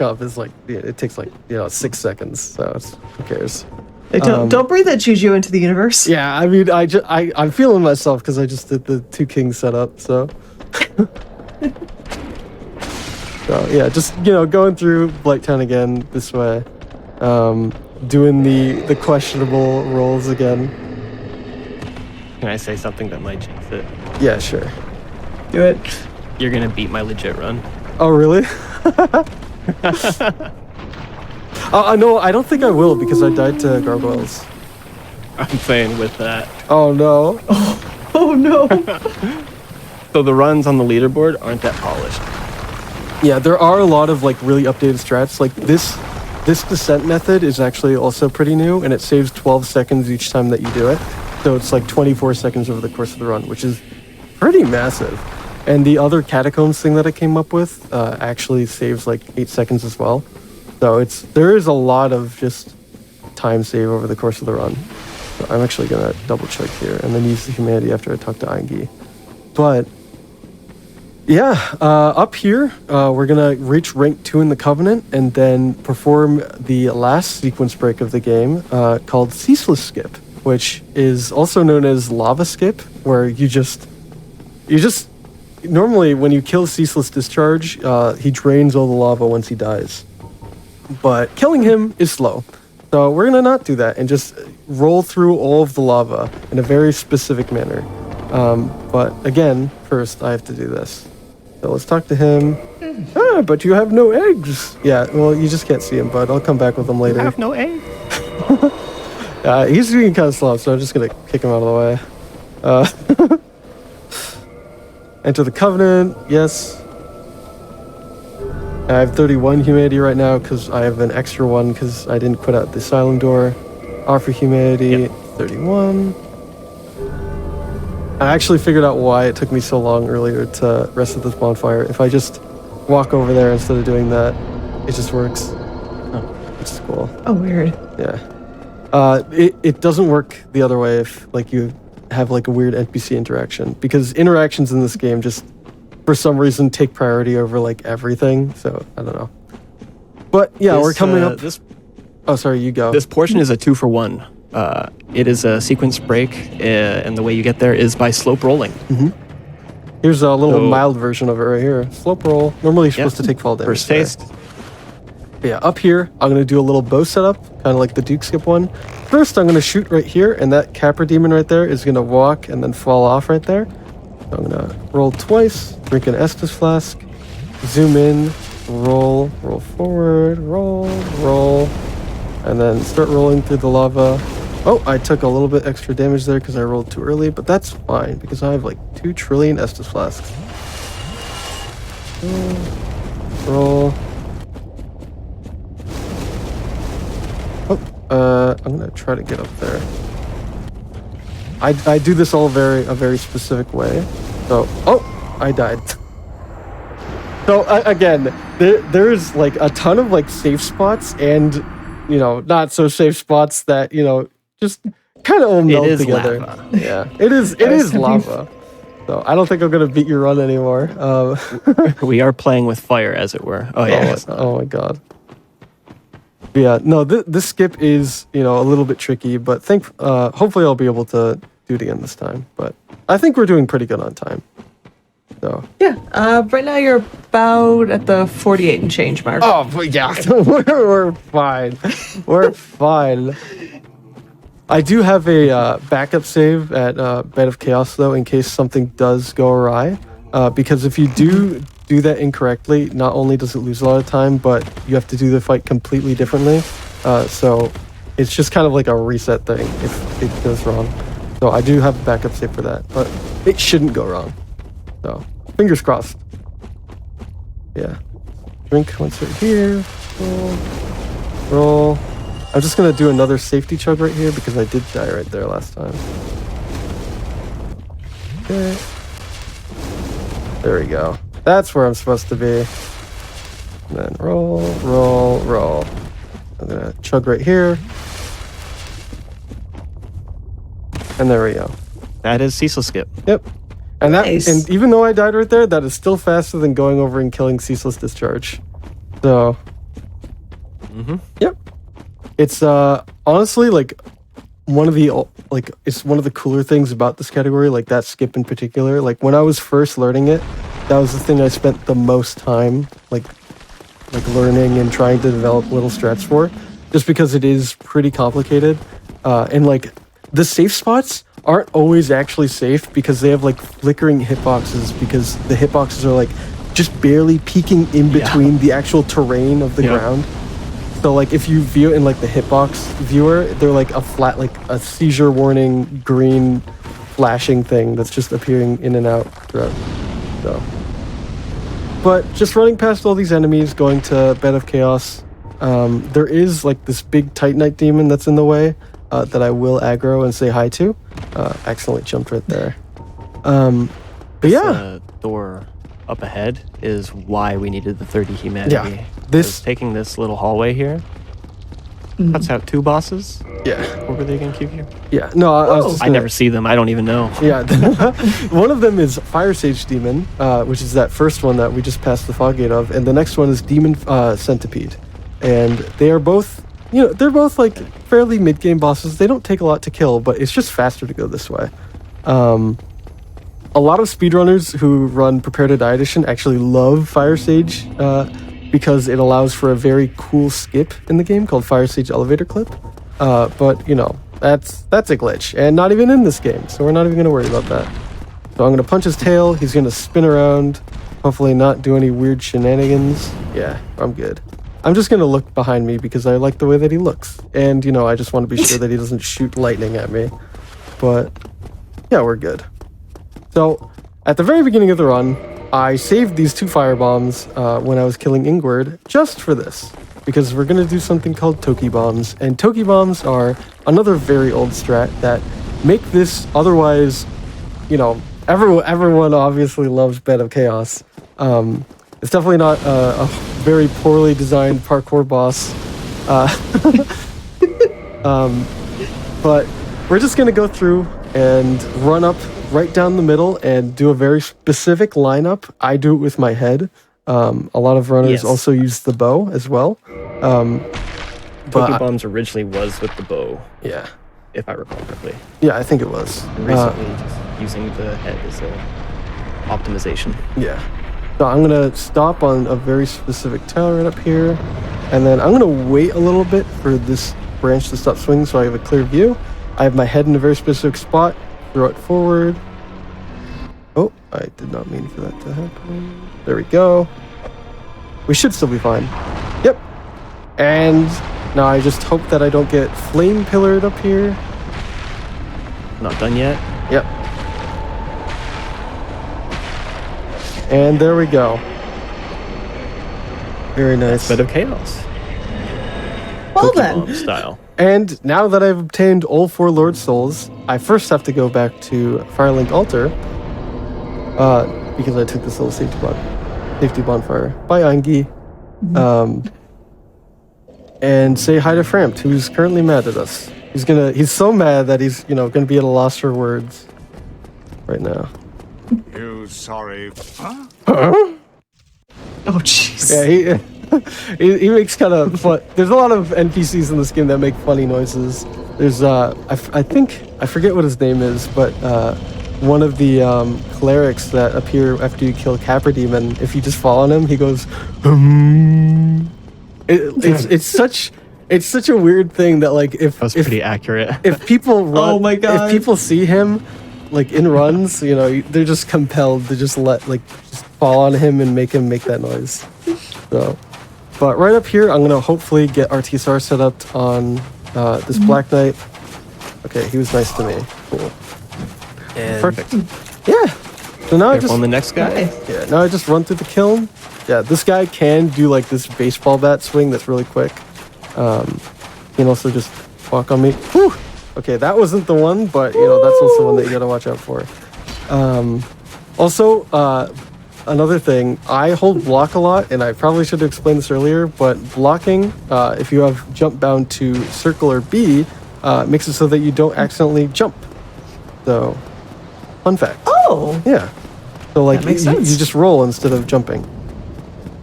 up is like, it takes 6 seconds, so who cares? Hey, don't breathe that juju into the universe. Yeah, I mean, I'm feeling myself because I just did the 2 kings setup, so. So, yeah, just, going through Blighttown again this way. Doing the questionable rolls again. Can I say something that might jinx it? Yeah, sure. Do it. You're gonna beat my legit run. Oh, really? No, I don't think I will because I died to gargoyles. I'm saying with that. Oh, no. Oh no. So the runs on the leaderboard aren't that polished. Yeah, there are a lot of really updated strats. Like this descent method is actually also pretty new, and it saves 12 seconds each time that you do it. So it's 24 seconds over the course of the run, which is pretty massive. And the other catacombs thing that I came up with actually saves 8 seconds as well. So there is a lot of just time save over the course of the run. So I'm actually gonna double check here and then use the humanity after I talk to Aingi. But yeah, up here we're gonna reach rank 2 in the Covenant and then perform the last sequence break of the game called Ceaseless Skip, which is also known as Lava Skip, where you just normally when you kill Ceaseless Discharge, he drains all the lava once he dies. But killing him is slow. So we're gonna not do that and just roll through all of the lava in a very specific manner. But again, first I have to do this. So let's talk to him. But you have no eggs. Yeah, well, you just can't see him, but I'll come back with him later. I have no egg. He's being kind of slow, so I'm just gonna kick him out of the way. Enter the Covenant, yes. I have 31 humanity right now because I have an extra one because I didn't quit out the asylum door. Offer humanity, 31. I actually figured out why it took me so long earlier to rest at this bonfire. If I just walk over there instead of doing that, it just works. Which is cool. Oh, weird. Yeah. It doesn't work the other way if you have a weird NPC interaction, because interactions in this game just for some reason take priority over everything. So I don't know. But yeah, we're coming up. Oh, sorry, you go. This portion is a 2-for-1. It is a sequence break, and the way you get there is by slope rolling. Here's a little mild version of it right here. Slope roll. Normally you're supposed to take fall damage. First taste. But yeah, up here, I'm going to do a little bow setup, kind of like the Duke Skip one. First, I'm going to shoot right here, and that Capra Demon right there is going to walk and then fall off right there. So I'm going to roll twice, drink an Estus Flask, zoom in, roll forward, roll, and then start rolling through the lava. Oh, I took a little bit extra damage there because I rolled too early, but that's fine because I have 2 trillion Estus Flasks. Roll. I'm gonna try to get up there. I do this all a very specific way. So, I died. So again, there's a ton of safe spots and not so safe spots that just kind of all melt together. Lava. Yeah, it is lava. So I don't think I'm gonna beat your run anymore. We are playing with fire, as it were. Oh yeah. Oh my god. Yeah, no, this skip is, a little bit tricky, but hopefully I'll be able to do it again this time. But I think we're doing pretty good on time. So. Yeah. Right now you're about at the 48 and change mark. Oh, but yeah, we're fine. We're fine. I do have a backup save at Bed of Chaos, though, in case something does go awry. Because if you do that incorrectly, not only does it lose a lot of time, but you have to do the fight completely differently. So it's just kind of like a reset thing if it goes wrong. So I do have a backup save for that, but it shouldn't go wrong. So fingers crossed. Yeah. Drink once right here. Roll. I'm just gonna do another safety chug right here because I did die right there last time. Okay. There we go. That's where I'm supposed to be. And then roll, roll, roll. I'm gonna chug right here. And there we go. That is ceaseless skip. Yep. And Nice. and even though I died right there, that is still faster than going over and killing ceaseless discharge. So. Yep. It's honestly like it's one of the cooler things about this category, like that skip in particular. Like when I was first learning it, that was the thing I spent the most time like learning and trying to develop little strats for, just because it is pretty complicated. And like the safe spots aren't always actually safe because they have like flickering hitboxes, because the hitboxes are like just barely peeking in between the actual terrain of the ground. So like if you view it in like the hitbox viewer, they're like a flat, like a seizure warning green flashing thing that's just appearing in and out throughout. So, but just running past all these enemies, going to Bed of Chaos, there is like this big Titanite demon that's in the way that I will aggro and say hi to. Accidentally jumped right there. But yeah. Door up ahead is why we needed the 30 humanity. Yeah. Taking this little hallway here cuts out 2 bosses. Yeah. What were they again, QQ? Yeah. No, I was just I never see them. I don't even know. Yeah. One of them is Fire Sage Demon, which is that first one that we just passed the fog gate of, and the next one is Demon Centipede. And they are both, they're both like fairly mid-game bosses. They don't take a lot to kill, but it's just faster to go this way. A lot of speedrunners who run Prepare to Die Edition actually love Fire Sage because it allows for a very cool skip in the game called Fire Sage Elevator Clip. But, that's a glitch, and not even in this game, so we're not even going to worry about that. So I'm going to punch his tail, he's going to spin around, hopefully not do any weird shenanigans. Yeah, I'm good. I'm just going to look behind me because I like the way that he looks, and, I just want to be sure that he doesn't shoot lightning at me. But, yeah, we're good. So, at the very beginning of the run, I saved these 2 firebombs when I was killing Ingward just for this, because we're going to do something called Toki Bombs, and Toki Bombs are another very old strat that make this otherwise, everyone obviously loves Bed of Chaos. It's definitely not a very poorly designed parkour boss, but we're just going to go through and run up right down the middle and do a very specific lineup. I do it with my head. A lot of runners also use the bow as well. Toki Bombs originally was with the bow. Yeah. If I recall correctly. Yeah, I think it was. Recently, just using the head as a optimization. Yeah. So I'm going to stop on a very specific tile right up here. And then I'm going to wait a little bit for this branch to stop swinging so I have a clear view. I have my head in a very specific spot. Throw it forward. Oh, I did not mean for that to happen. There we go. We should still be fine. Yep. And now I just hope that I don't get flame pillared up here. Not done yet. Yep. And there we go. Very nice. Bed of Chaos. Well Toki then. Bomb style. And now that I've obtained all 4 Lord Souls, I first have to go back to Firelink Altar, because I took this little safety bonfire by Angi, and say hi to Frampt, who's currently mad at us. He's so mad that he's, gonna be at a loss for words right now. You sorry? Huh? Oh, jeez. Yeah, he makes kind of fun. There's a lot of NPCs in this game that make funny noises. There's I forget what his name is, but one of the clerics that appear after you kill Capra Demon, if you just fall on him, he goes, it's such a weird thing that like That was pretty accurate. if people run, Oh my God. if people see him like in runs, you know, they're just compelled to just just fall on him and make him make that noise. So, but right up here, I'm gonna hopefully get Artisar set up on this Black Knight. Okay, he was nice to me. Cool. And Perfect. yeah. So now I Careful just on the next guy. now I just run through the kiln. Yeah, this guy can do like this baseball bat swing that's really quick. He can also just walk on me. Whew! Okay, that wasn't the one, but you know that's also one that you gotta watch out for. Also, another thing, I hold block a lot, and I probably should have explained this earlier, but blocking, if you have jump bound to circle or B, makes it so that you don't accidentally jump. So, fun fact. Oh, Yeah. So like That makes you sense. just roll instead of jumping.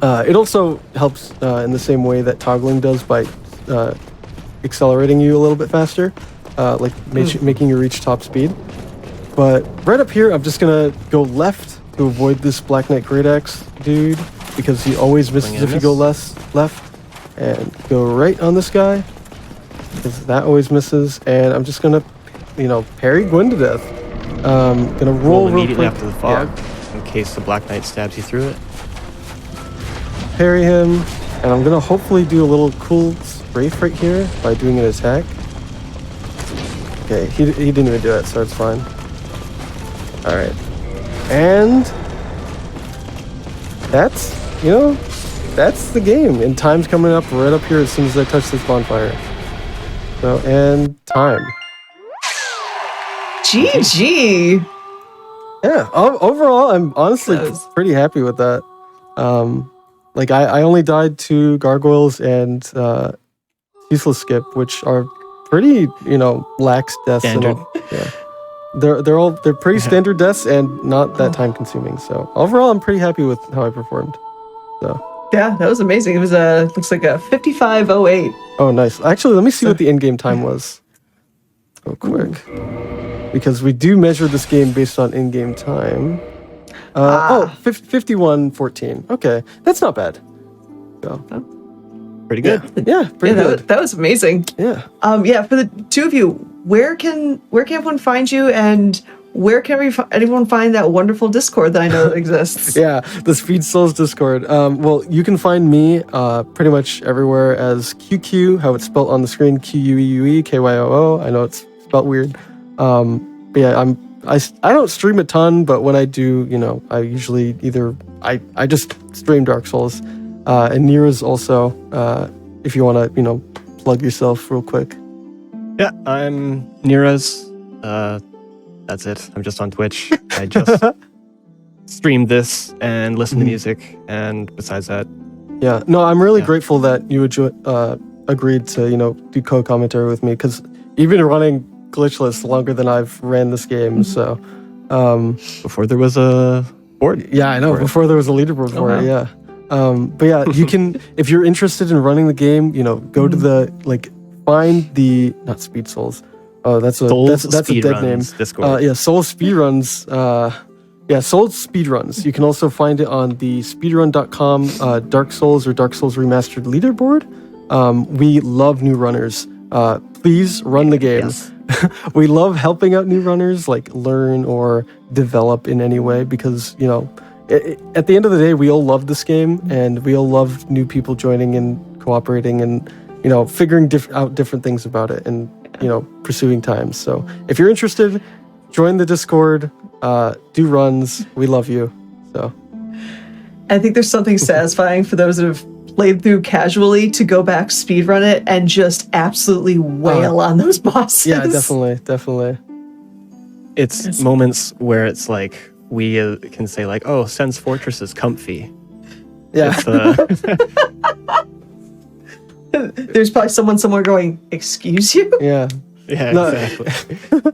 It also helps in the same way that toggling does by accelerating you a little bit faster, like making you reach top speed. But right up here, I'm just gonna go left to avoid this Black Knight Great Axe dude because he always misses Swing and if you go miss. left, and go right on this guy because that always misses. And I'm just gonna, you know, parry Gwen to death. Gonna roll real immediately quick. after the fog, Yeah. in case the Black Knight stabs you through it. Parry him, and I'm gonna hopefully do a little cool strafe right here by doing an attack. Okay, he didn't even do it, so it's fine. All right, and that's, you know, that's the game. And time's coming up right up here as soon as I touch this bonfire. So, and time. GG. Yeah, overall, I'm honestly That was- pretty happy with that. Like, I only died to gargoyles and useless skip, which are pretty, you know, lax deaths. and Standard. all- yeah, they're pretty standard deaths and not that time consuming. So overall, I'm pretty happy with how I performed. So, Yeah, that was amazing. It was looks like a 55:08. oh, nice. Actually, let me see what the in-game time was. Real quick, because we do measure this game based on in-game time. 51:14. Okay, that's not bad. So, Pretty good. yeah, pretty Yeah, good. that was amazing. Yeah. Yeah, for the two of you, where can everyone find you, and where can anyone find that wonderful Discord that I know exists? Yeah, the Speed Souls Discord. Well, you can find me pretty much everywhere as QQ, how it's spelled on the screen, QUEUE, KYOO. I know it's spelled weird. But yeah, I don't stream a ton, but when I do, you know, I usually I just stream Dark Souls. And Nira's also, if you want to, you know, plug yourself real quick. Yeah, I'm Nira's. That's it. I'm just on Twitch. I just stream this and listen to music, and besides that, Yeah, no, I'm really Yeah. grateful that you agreed to, you know, do co-commentary with me, because you've been running Glitchless longer than I've ran this game. So, before there was a board. yeah, I know. for it. Before there was a leaderboard for it, yeah. But yeah, you can, if you're interested in running the game, you know, go to the, like, find the, not Speed Souls. Oh, that's a Souls that's a dead name. Speedruns Discord. Yeah, Soul Speedruns. Yeah, Soul Speedruns. You can also find it on the speedrun.com Dark Souls or Dark Souls Remastered leaderboard. We love new runners. Please run the game. Yes. We love helping out new runners, like learn or develop in any way, because, you know, at the end of the day, we all love this game, and we all love new people joining and cooperating and, you know, figuring out different things about it and, you know, pursuing times. So if you're interested, join the Discord, do runs. We love you. So I think there's something satisfying for those that have played through casually to go back, speedrun it, and just absolutely wail on those bosses. yeah, definitely. It's moments where it's like we can say like, "Oh, Sen's Fortress is comfy." Yeah. It's, There's probably someone somewhere going, "Excuse you?" Yeah. yeah, No. exactly.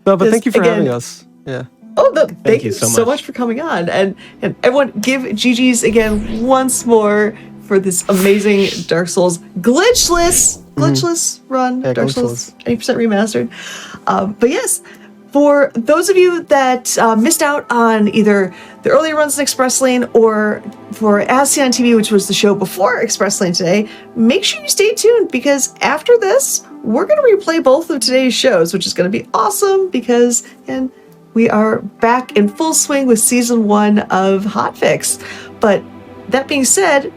No, but This- thank you for again- having us. Yeah. Oh, no, thank you you so so much. much for coming on. And everyone, give GG's again once more for this amazing Dark Souls glitchless run. Yeah, Dark glitchless. Souls 80% remastered. But yes, For those of you that missed out on either the earlier runs in Express Lane or for As Seen on TV, which was the show before Express Lane today, make sure you stay tuned because after this, we're going to replay both of today's shows, which is going to be awesome because, and we are back in full swing with season 1 of Hotfix. But that being said,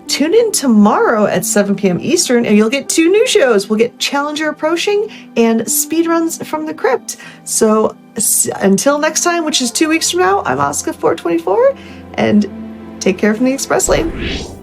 tune in tomorrow at 7 p.m. Eastern and you'll get 2 new shows. We'll get Challenger Approaching and Speedruns from the Crypt. So until next time, which is 2 weeks from now, I'm Asuka424 and take care from the Express Lane.